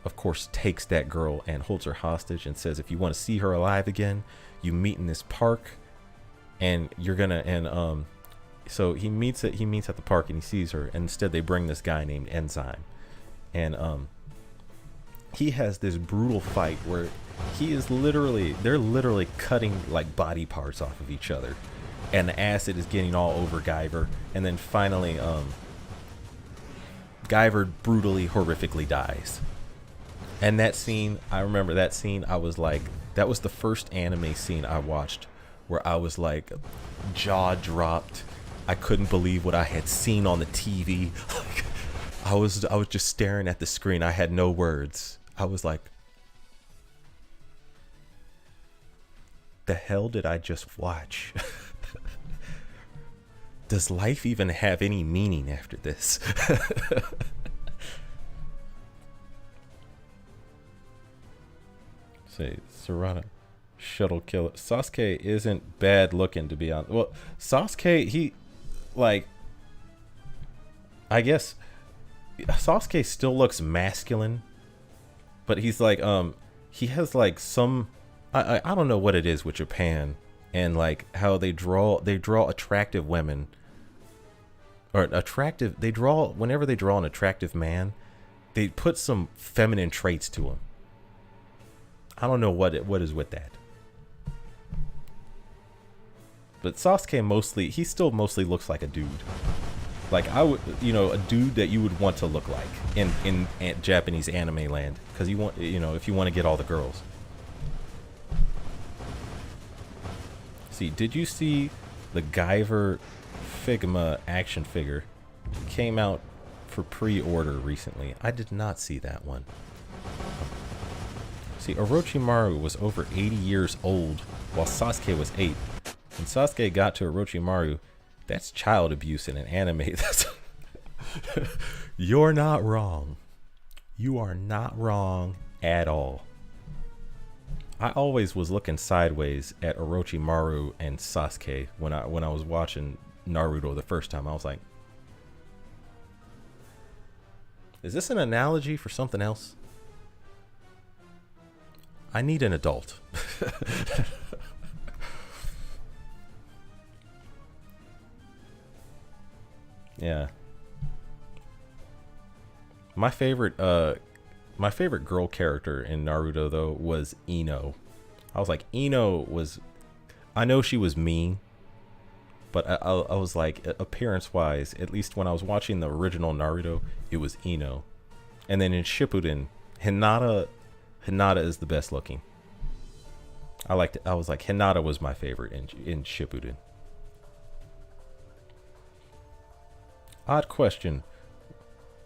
of course, takes that girl and holds her hostage and says, if you want to see her alive again, you meet in this park, and you're gonna so he meets at the park and he sees her, and instead they bring this guy named Enzyme, and he has this brutal fight where they're literally cutting like body parts off of each other, and the acid is getting all over Guyver, and then finally Guyver brutally, horrifically dies. And that scene, I remember that scene, I was like, that was the first anime scene I watched where I was like, jaw dropped. I couldn't believe what I had seen on the TV. Like, I was just staring at the screen. I had no words. I was like, the hell did I just watch? Does life even have any meaning after this? Say, Sarada, Shuttle killer. Sasuke isn't bad looking, to be honest. Well, Sasuke, he, like, I guess Sasuke still looks masculine, but he's like, he has like some, I don't know what it is with Japan and like how they draw attractive women, or attractive, whenever they draw an attractive man, they put some feminine traits to him. I don't know what is with that. But Sasuke he still mostly looks like a dude. Like I would, a dude that you would want to look like in Japanese anime land, because you want, if you want to get all the girls. See, did you see the Guyver Figma action figure? It came out for pre-order recently. I did not see that one. See, Orochimaru was over 80 years old while Sasuke was 8. When Sasuke got to Orochimaru, that's child abuse in an anime. You're not wrong. You are not wrong at all. I always was looking sideways at Orochimaru and Sasuke when I was watching Naruto the first time. I was like, is this an analogy for something else? I need an adult. Yeah. My favorite girl character in Naruto though was Ino. I was like, I know she was mean, but I was like, appearance wise, at least when I was watching the original Naruto, it was Ino. And then in Shippuden, Hinata is the best looking. I was like, Hinata was my favorite in Shippuden. Odd question.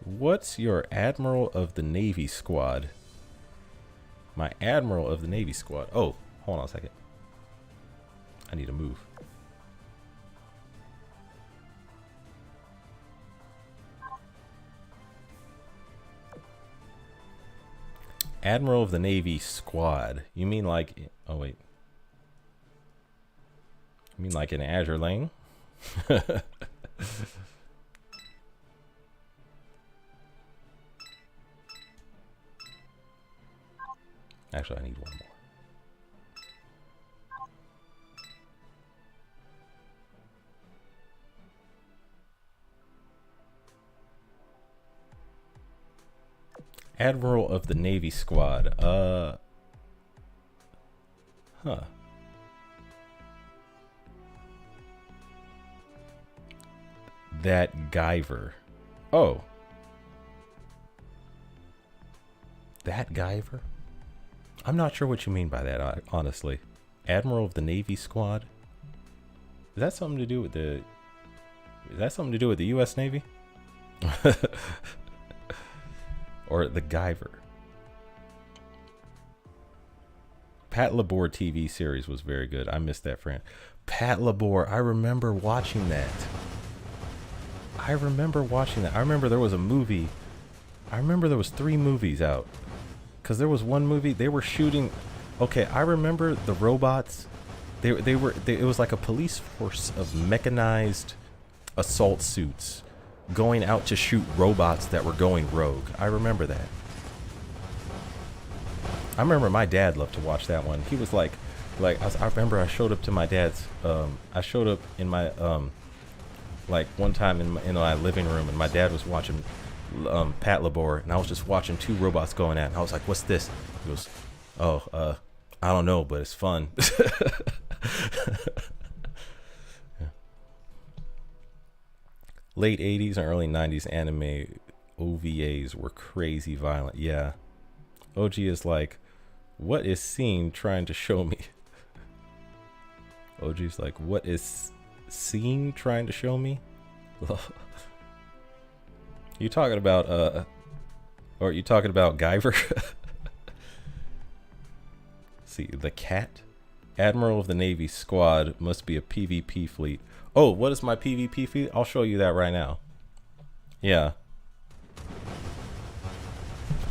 What's your Admiral of the Navy squad? My Admiral of the Navy squad. Oh, hold on a second. I need to move. Admiral of the Navy squad. You mean like... Oh, wait. You mean like in Azure Lane? Actually, I need one more. Admiral of the Navy squad. Huh. That Guyver. Oh. That Guyver? I'm not sure what you mean by that, honestly. Admiral of the Navy squad? Is that something to do with the... Is that something to do with the U.S. Navy? Or the Guyver? Pat Labor TV series was very good. I missed that, friend. Pat Labor, I remember watching that. I remember there was a movie. I remember there was 3 movies out. Because there was one movie they were shooting. Okay, I remember the robots. It was like a police force of mechanized assault suits going out to shoot robots that were going rogue. I remember that. I remember my dad loved to watch that one. He was like I remember I showed up to my dad's. I showed up in my like one time in my living room, and my dad was watching Pat Labor, and I was just watching 2 robots going at, and I was like, "What's this?" He goes, "Oh, I don't know, but it's fun." Yeah. Late 80s and early 90s anime OVAs were crazy violent. Yeah. OG is like, what is Scene trying to show me? OG's like, what is Scene trying to show me? You talking about or you talking about Guyver? See, the cat? Admiral of the Navy squad must be a PvP fleet. Oh, what is my PvP fleet? I'll show you that right now. Yeah.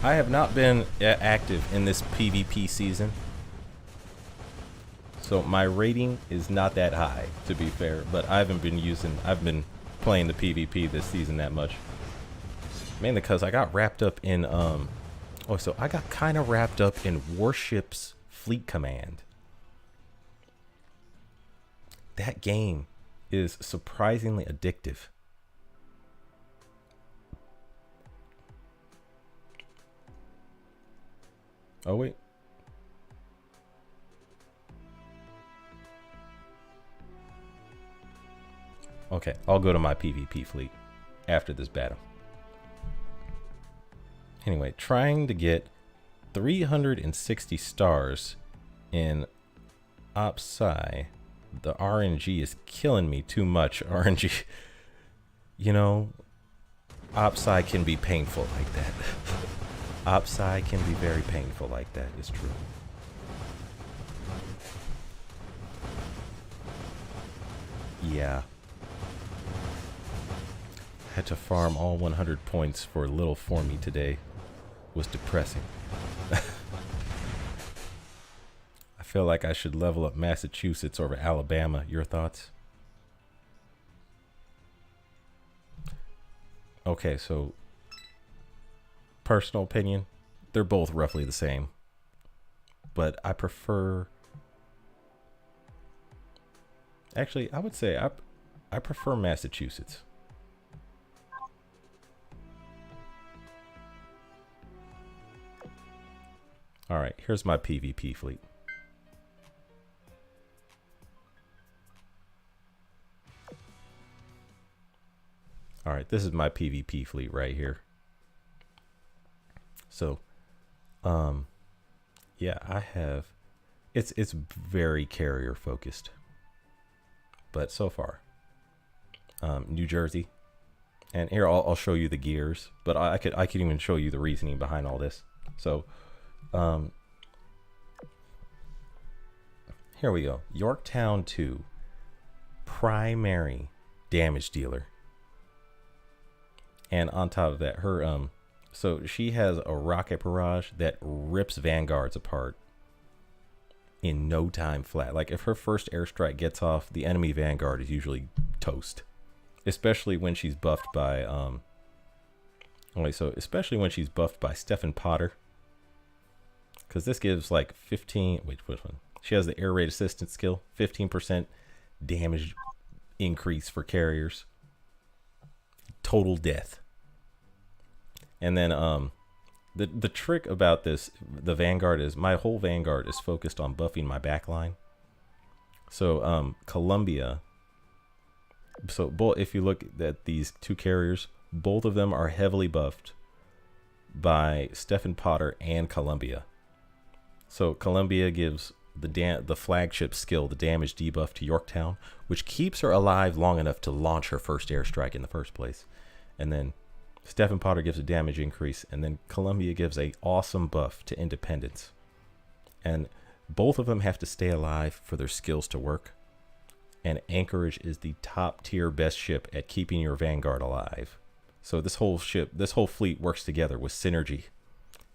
I have not been active in this PvP season. So my rating is not that high, to be fair, but I've been playing the PvP this season that much. Mainly because I got wrapped up in, so I got kind of wrapped up in Warship's Fleet Command. That game is surprisingly addictive. Oh, wait. Okay, I'll go to my PvP fleet after this battle. Anyway, trying to get 360 stars in OpSci. The RNG is killing me too much. RNG, you know, OpSci can be painful like that. OpSci can be very painful like that, it's true. Yeah. Had to farm all 100 points for little for me today. Was depressing. I feel like I should level up Massachusetts over Alabama. Your thoughts? Okay, so personal opinion, they're both roughly the same. But I prefer... Actually, I would say I prefer Massachusetts. Alright, here's my PvP fleet. Alright, this is my PvP fleet right here. So, yeah, I have... It's very carrier focused. But so far. New Jersey. And here, I'll show you the gears. But I could even show you the reasoning behind all this. So... here we go. Yorktown 2, primary damage dealer. And on top of that, her so she has a rocket barrage that rips vanguards apart in no time flat. Like if her first airstrike gets off, the enemy vanguard is usually toast. Especially when she's buffed by especially when she's buffed by Stephen Potter. Because this gives like 15... Wait, which one? She has the air raid assistance skill. 15% damage increase for carriers. Total death. And then the trick about this, the Vanguard, is my whole Vanguard is focused on buffing my backline. So Columbia... So if you look at these two carriers, both of them are heavily buffed by Stephen Potter and Columbia. So Columbia gives the flagship skill, the damage debuff to Yorktown, which keeps her alive long enough to launch her first airstrike in the first place. And then Stephen Potter gives a damage increase, and then Columbia gives a awesome buff to Independence. And both of them have to stay alive for their skills to work. And Anchorage is the top tier best ship at keeping your Vanguard alive. So this whole fleet works together with synergy.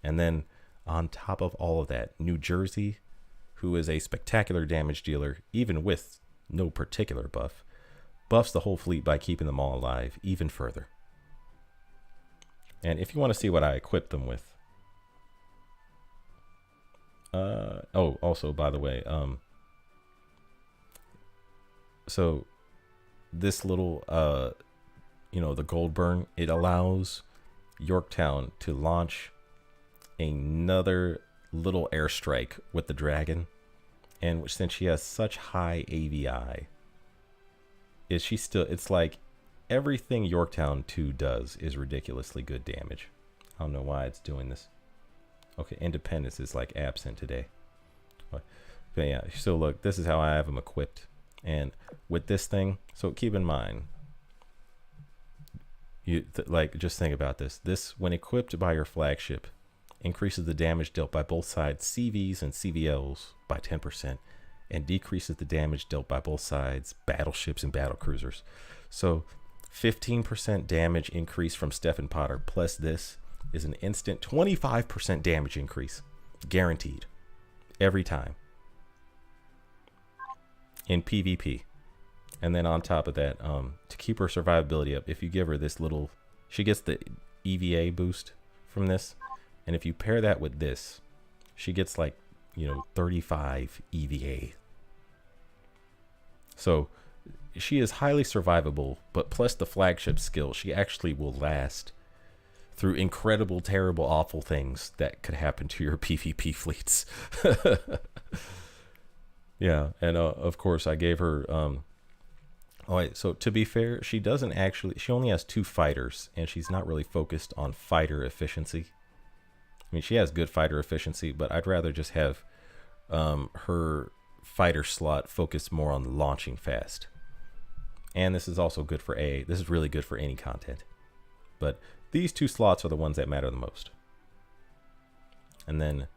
And then on top of all of that, New Jersey, who is a spectacular damage dealer, even with no particular buff, buffs the whole fleet by keeping them all alive even further. And if you want to see what I equipped them with, also by the way, so this little the gold burn, it allows Yorktown to launch another little airstrike with the dragon, and since she has such high AVI, it's like everything Yorktown 2 does is ridiculously good damage. I don't know why it's doing this. Okay, Independence is like absent today. But yeah, so look, this is how I have them equipped. And with this thing, so keep in mind, just think about this. This, when equipped by your flagship, increases the damage dealt by both sides CVs and CVLs by 10%, and decreases the damage dealt by both sides battleships and battlecruisers. So 15% damage increase from Stephen Potter plus this is an instant 25% damage increase, guaranteed, every time. in PvP. And then on top of that, to keep her survivability up, if you give her this little, she gets the EVA boost from this. And if you pair that with this, she gets like, 35 EVA. So she is highly survivable, but plus the flagship skill, she actually will last through incredible, terrible, awful things that could happen to your PvP fleets. Yeah, and of course I gave her so to be fair, she only has 2 fighters, and she's not really focused on fighter efficiency. I mean, she has good fighter efficiency, but I'd rather just have her fighter slot focused more on launching fast. And this is also good for this is really good for any content. But these 2 slots are the ones that matter the most. And then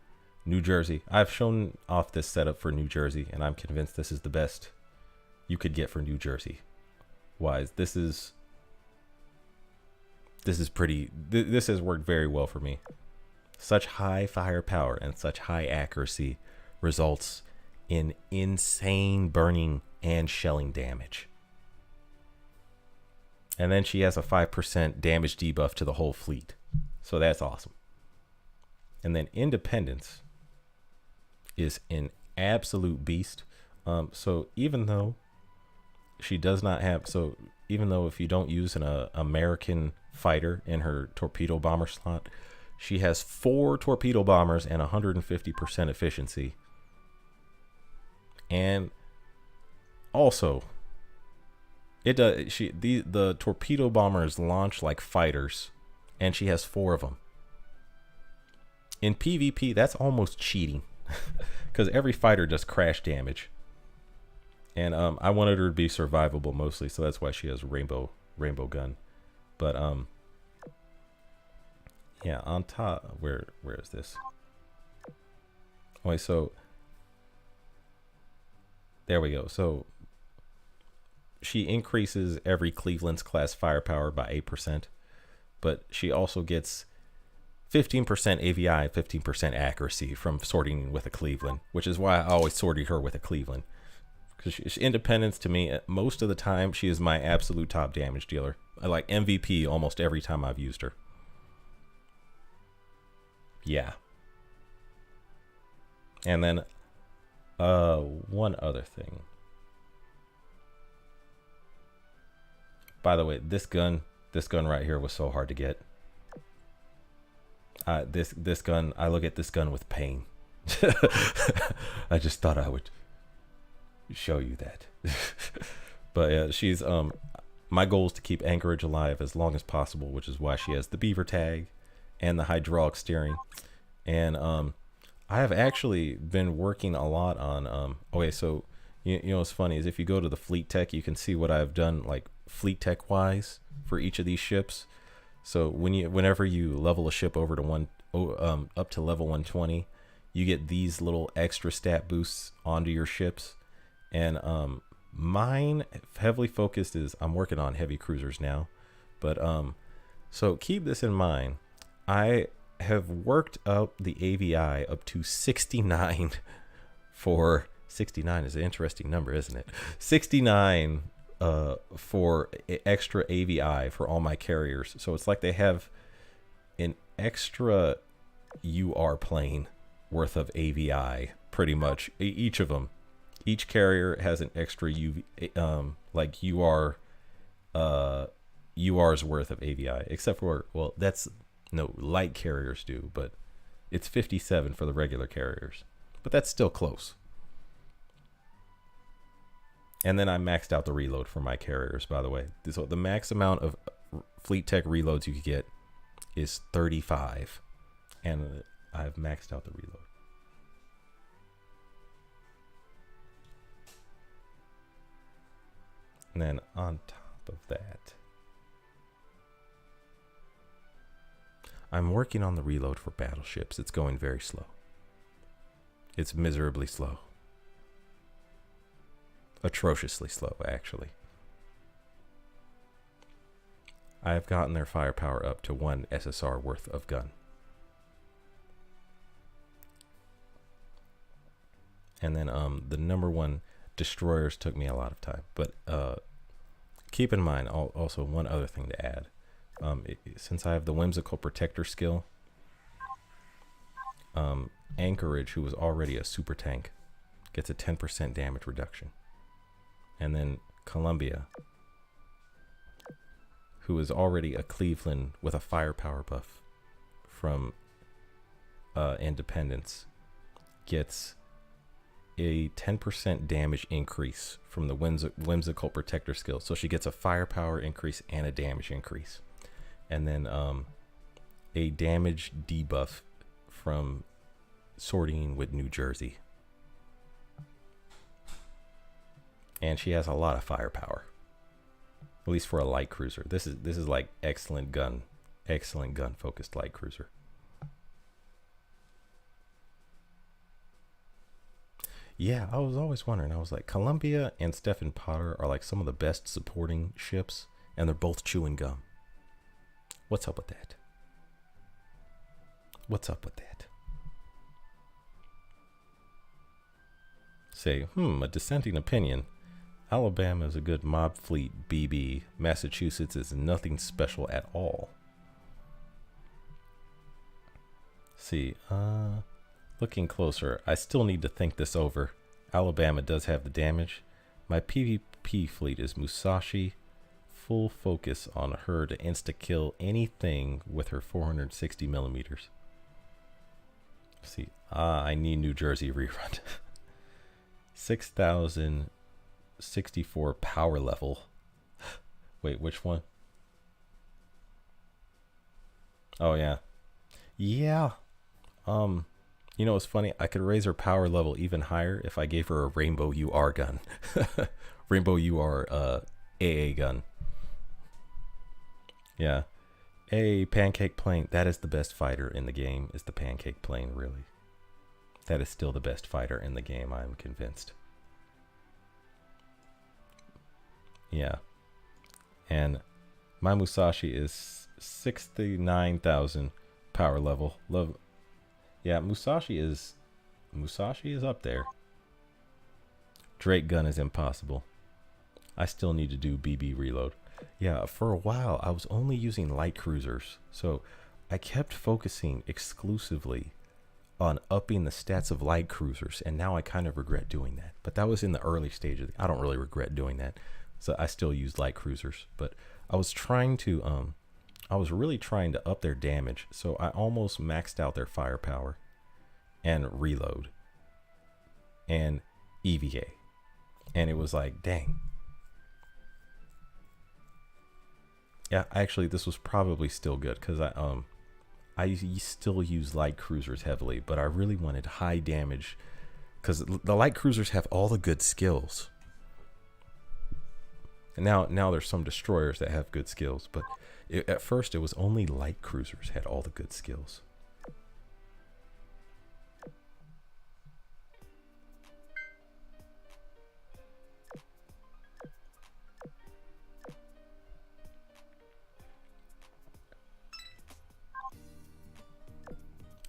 New Jersey. I've shown off this setup for New Jersey, and I'm convinced this is the best you could get for New Jersey. Wise, this has worked very well for me. Such high firepower and such high accuracy results in insane burning and shelling damage. And then she has a 5% damage debuff to the whole fleet. So that's awesome. And then Independence is an absolute beast. So even though she does not have, even though if you don't use an American fighter in her torpedo bomber slot, she has 4 torpedo bombers and 150% efficiency. And also, the torpedo bombers launch like fighters, and she has 4 of them. In PvP, that's almost cheating, because every fighter does crash damage. And I wanted her to be survivable mostly, so that's why she has rainbow gun. But yeah, on top, where is this? Okay, so there we go. So she increases every Cleveland's class firepower by 8%, but she also gets 15% AVI, 15% accuracy from sorting with a Cleveland, which is why I always sorted her with a Cleveland. Because she's Independence, to me, most of the time, she is my absolute top damage dealer. I like MVP almost every time I've used her. Yeah. And then one other thing. By the way, this gun right here was so hard to get. This gun, I look at this gun with pain. I just thought I would show you that. But yeah, she's my goal is to keep Anchorage alive as long as possible, which is why she has the beaver tag and the hydraulic steering. And I have actually been working a lot on okay, so you know what's funny is if you go to the fleet tech, you can see what I've done like fleet tech wise for each of these ships. So whenever you level a ship over to up to level 120, you get these little extra stat boosts onto your ships. And mine heavily focused is I'm working on heavy cruisers now, but so keep this in mind. I have worked up the AVI up to 69 for 69 is an interesting number, isn't it? 69 for extra AVI for all my carriers. So it's like they have an extra UR plane worth of AVI, pretty much each of them. Each carrier has an extra like UR's worth of AVI, except for, well, no, light carriers do, but it's 57 for the regular carriers, but that's still close. And then I maxed out the reload for my carriers, by the way. So the max amount of fleet tech reloads you could get is 35, and I've maxed out the reload. And then on top of that, I'm working on the reload for battleships. It's going very slow. It's miserably slow. Atrociously slow, actually. I have gotten their firepower up to 1 SSR worth of gun. And then the number one destroyers took me a lot of time. But keep in mind also one other thing to add. Since I have the whimsical protector skill, Anchorage, who was already a super tank, gets a 10% damage reduction. And then Columbia, who is already a Cleveland with a firepower buff from Independence, gets a 10% damage increase from the whimsical protector skill. So she gets a firepower increase and a damage increase. And then a damage debuff from Sorting with New Jersey. And she has a lot of firepower, at least for a light cruiser. This is like excellent gun focused light cruiser. Yeah, I was always wondering. I was like, Columbia and Stephen Potter are like some of the best supporting ships, and they're both chewing gum. What's up with that? What's up with that? Say, a dissenting opinion. Alabama is a good mob fleet BB. Massachusetts is nothing special at all. See, looking closer, I still need to think this over. Alabama does have the damage. My PvP fleet is Musashi. Full focus on her to insta-kill anything with her 460 millimeters. See, I need New Jersey rerun. 6,064 power level. Wait, which one? Oh, yeah. Yeah. You know what's funny? I could raise her power level even higher if I gave her a Rainbow UR gun. Rainbow UR AA gun. Yeah. A Pancake Plane. That is the best fighter in the game, is the Pancake Plane, really. That is still the best fighter in the game, I'm convinced. Yeah. And my Musashi is 69,000 power level. Love. Yeah, Musashi is up there. Drake gun is impossible. I still need to do BB reload. Yeah, for a while I was only using light cruisers, so I kept focusing exclusively on upping the stats of light cruisers, and now I kind of regret doing that. But that was in the early stages. I don't really regret doing that. So I still use light cruisers, but I was trying to I was really trying to up their damage, so I almost maxed out their firepower and reload and EVA. And it was like, dang. Yeah, actually this was probably still good because I still use light cruisers heavily, but I really wanted high damage because the light cruisers have all the good skills. And now there's some destroyers that have good skills, but at first it was only light cruisers had all the good skills.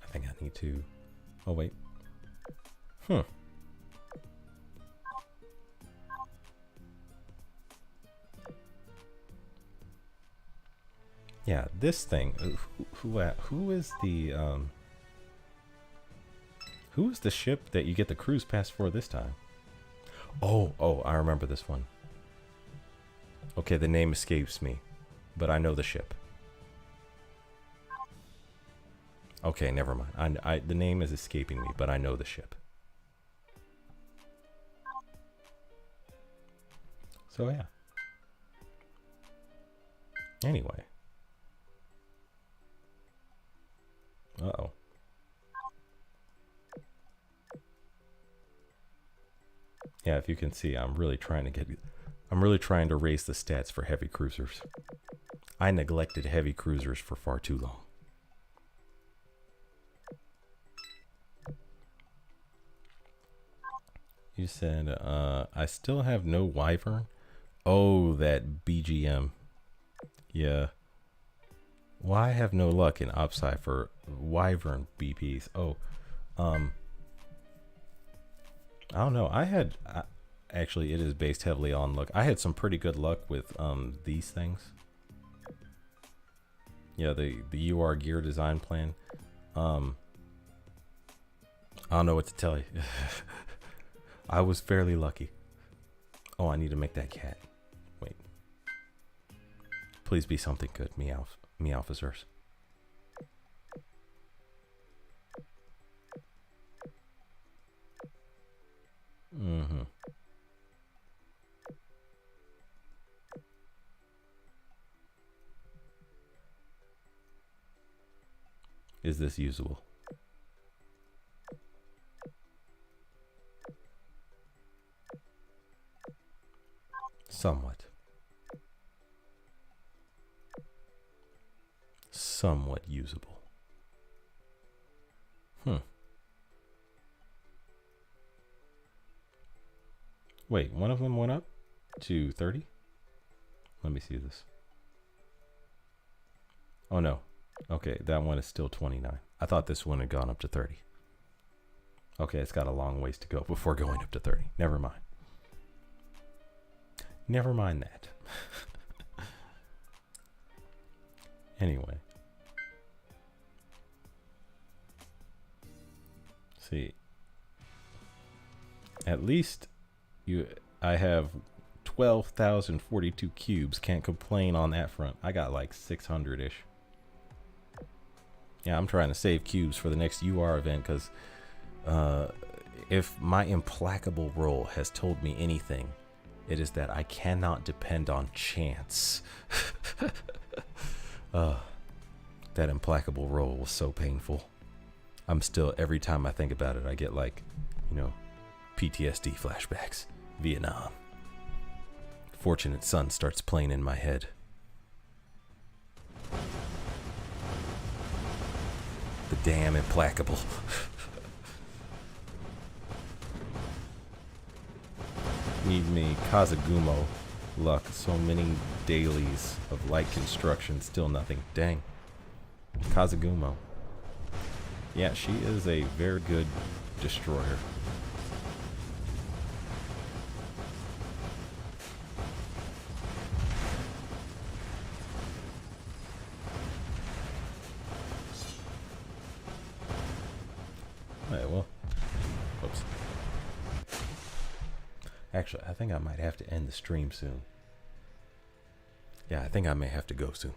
I think I need to. Oh wait. Yeah, this thing. Who is the ship that you get the cruise pass for this time? Oh, I remember this one. Okay, the name escapes me, but I know the ship. Okay, never mind. The name is escaping me, but I know the ship. So yeah. Anyway. Uh-oh. Yeah, if you can see, I'm really trying to raise the stats for heavy cruisers. I neglected heavy cruisers for far too long. You said, I still have no Wyvern. Oh, that BGM. Yeah. Why have no luck in OpSci for Wyvern BPs? Oh, I don't know. Actually, it is based heavily on luck. I had some pretty good luck with these things. Yeah, the UR gear design plan. I don't know what to tell you. I was fairly lucky. Oh, I need to make that cat. Wait. Please be something good, me officers. Mm-hmm. Is this usable? Somewhat. Somewhat usable. Wait, one of them went up to 30? Let me see this. Oh no. Okay, that one is still 29. I thought this one had gone up to 30. Okay, it's got a long ways to go before going up to 30. Never mind. Never mind that. Anyway. See. At least I have 12,042 cubes. Can't complain on that front. I got like 600-ish. Yeah, I'm trying to save cubes for the next UR event because if my implacable roll has told me anything, it is that I cannot depend on chance. That implacable roll was so painful. I'm still, every time I think about it, I get like, you know, PTSD flashbacks. Vietnam. Fortunate Son starts playing in my head. The damn implacable. Need me Kazagumo luck. So many dailies of light construction, still nothing. Dang. Kazagumo. Yeah, she is a very good destroyer. Alright, well. Whoops. Actually, I think I might have to end the stream soon. Yeah, I think I may have to go soon.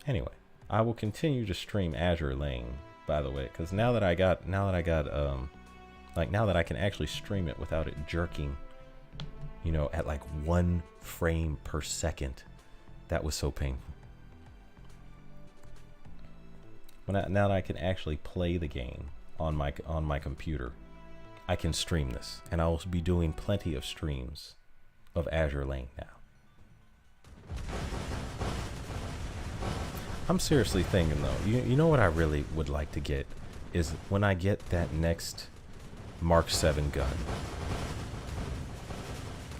Anyway, I will continue to stream Azur Lane, by the way, because now that I can actually stream it without it jerking, you know, at like 1 frame per second, that was so painful. Now that I can actually play the game on my computer, I can stream this, and I will be doing plenty of streams of Azur Lane now. I'm seriously thinking though, you know what I really would like to get is when I get that next Mark 7 gun.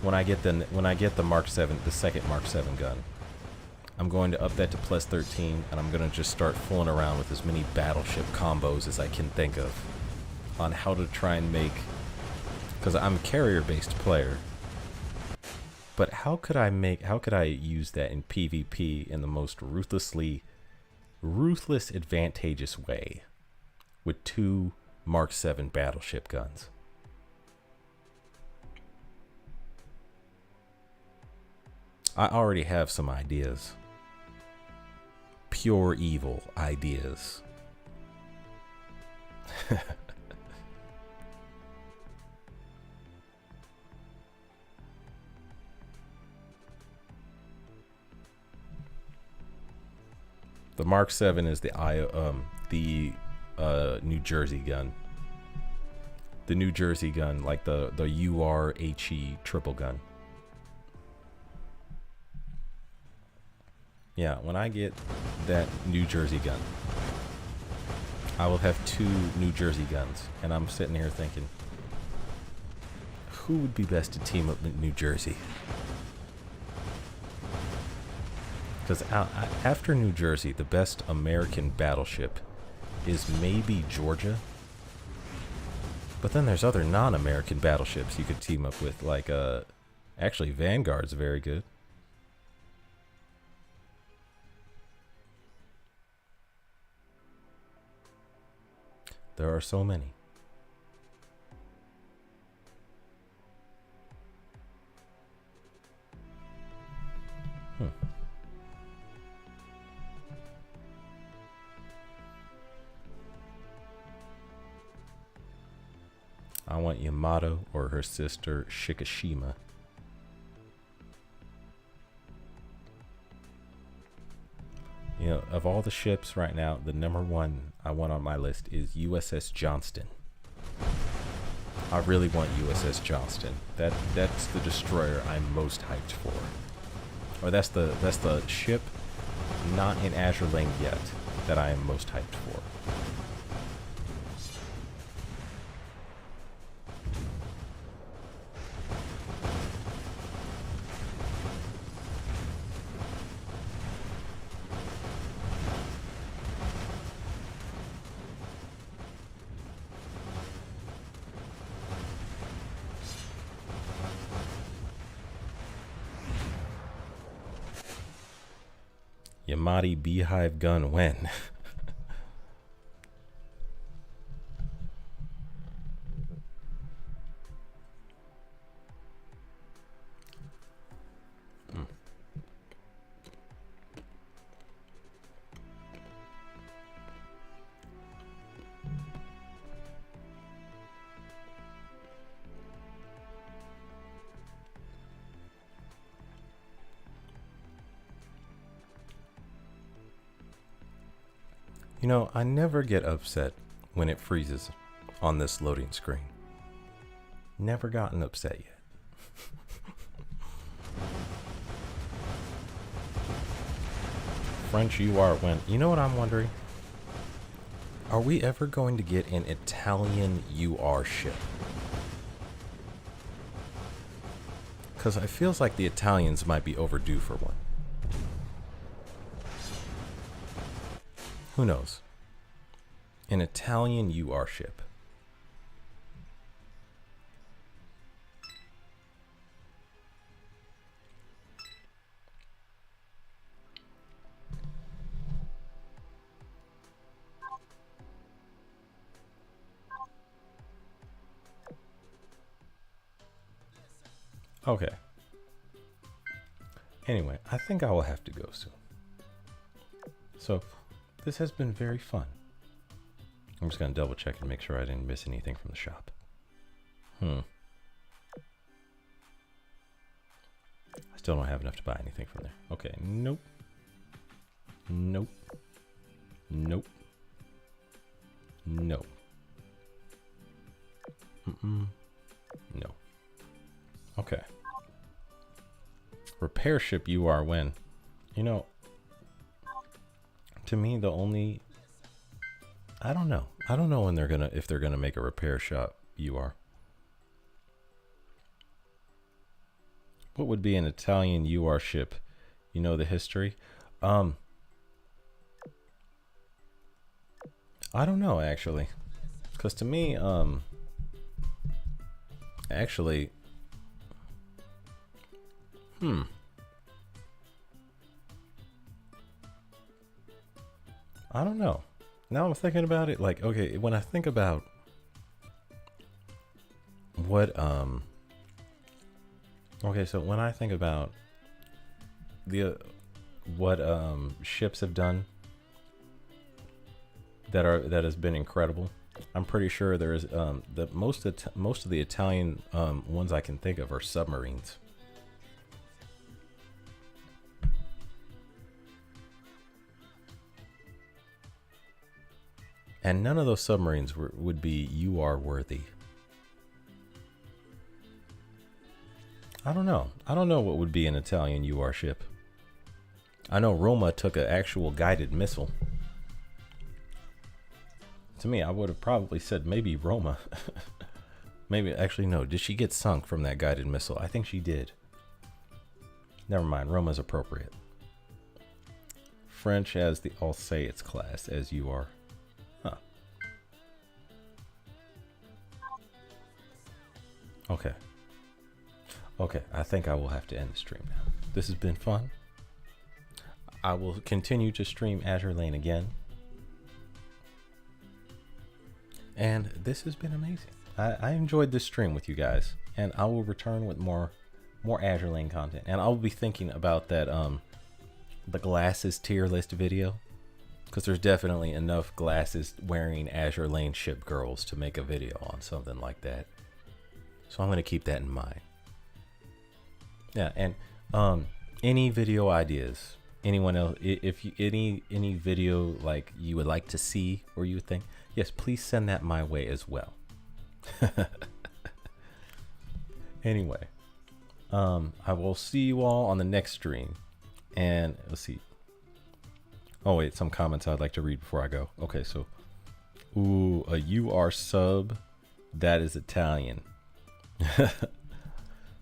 When I get the Mark 7, the second Mark 7 gun, I'm going to up that to plus 13, and I'm going to just start fooling around with as many battleship combos as I can think of on how to try and make, because I'm a carrier-based player. But how could I use that in PvP in the most ruthless, advantageous way with 2 Mark 7 battleship guns? I already have some ideas. Pure evil ideas. The Mark 7 is the New Jersey gun. The New Jersey gun, like the URHE triple gun. Yeah, when I get that New Jersey gun, I will have 2 New Jersey guns, and I'm sitting here thinking, who would be best to team up with New Jersey? Because after New Jersey, the best American battleship is maybe Georgia. But then there's other non-American battleships you could team up with, like, actually Vanguard's very good. There are so many. I want Yamato or her sister Shikishima. You know, of all the ships right now, the number one I want on my list is USS Johnston. I really want USS Johnston. That's the destroyer I'm most hyped for. Or that's the ship not in Azure Lane yet that I am most hyped for. Yamati Beehive Gun when? You know, I never get upset when it freezes on this loading screen. Never gotten upset yet. French UR when? You know what I'm wondering? Are we ever going to get an Italian UR ship? Because it feels like the Italians might be overdue for one. Who knows? An Italian UR ship. Okay. Anyway, I think I will have to go soon. So, this has been very fun. I'm just going to double check and make sure I didn't miss anything from the shop. I still don't have enough to buy anything from there. Okay, nope. Nope. Nope. No. No. Okay. Repair ship you are when? You know, to me the only, I don't know when they're gonna, if they're gonna make a repair shop UR. What would be an Italian UR ship? You know the history? I don't know actually, because to me actually I don't know. Now I'm thinking about it, like, okay, when I think about what okay, so when I think about the what ships have done that has been incredible, I'm pretty sure there is the most of the Italian ones I can think of are submarines. And none of those submarines would be UR worthy. I don't know. I don't know what would be an Italian UR ship. I know Roma took an actual guided missile. To me, I would have probably said maybe Roma. Maybe, actually, no. Did she get sunk from that guided missile? I think she did. Never mind. Roma's appropriate. French as the Alsace class, as you are. Huh. Okay. Okay, I think I will have to end the stream now. This has been fun. I will continue to stream Azur Lane again. And this has been amazing. I enjoyed this stream with you guys. And I will return with more Azur Lane content. And I will be thinking about that the glasses tier list video. Because there's definitely enough glasses wearing Azur Lane ship girls to make a video on something like that. So I'm going to keep that in mind. Yeah, and any video ideas, anyone else, if you, any video like you would like to see or you would think, yes, please send that my way as well. Anyway, I will see you all on the next stream. And let's see. Oh wait, some comments I'd like to read before I go. Okay, so ooh, a UR sub, that is Italian.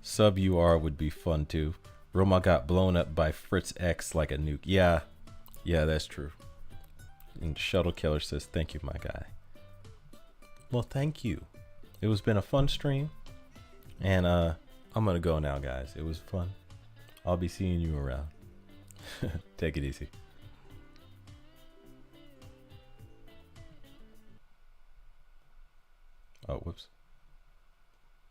Sub UR would be fun too. Roma got blown up by Fritz X like a nuke. Yeah, that's true. And Shuttle Killer says, thank you, my guy. Well, thank you. It was been a fun stream. And I'm gonna go now, guys. It was fun. I'll be seeing you around. Take it easy. Oh, whoops.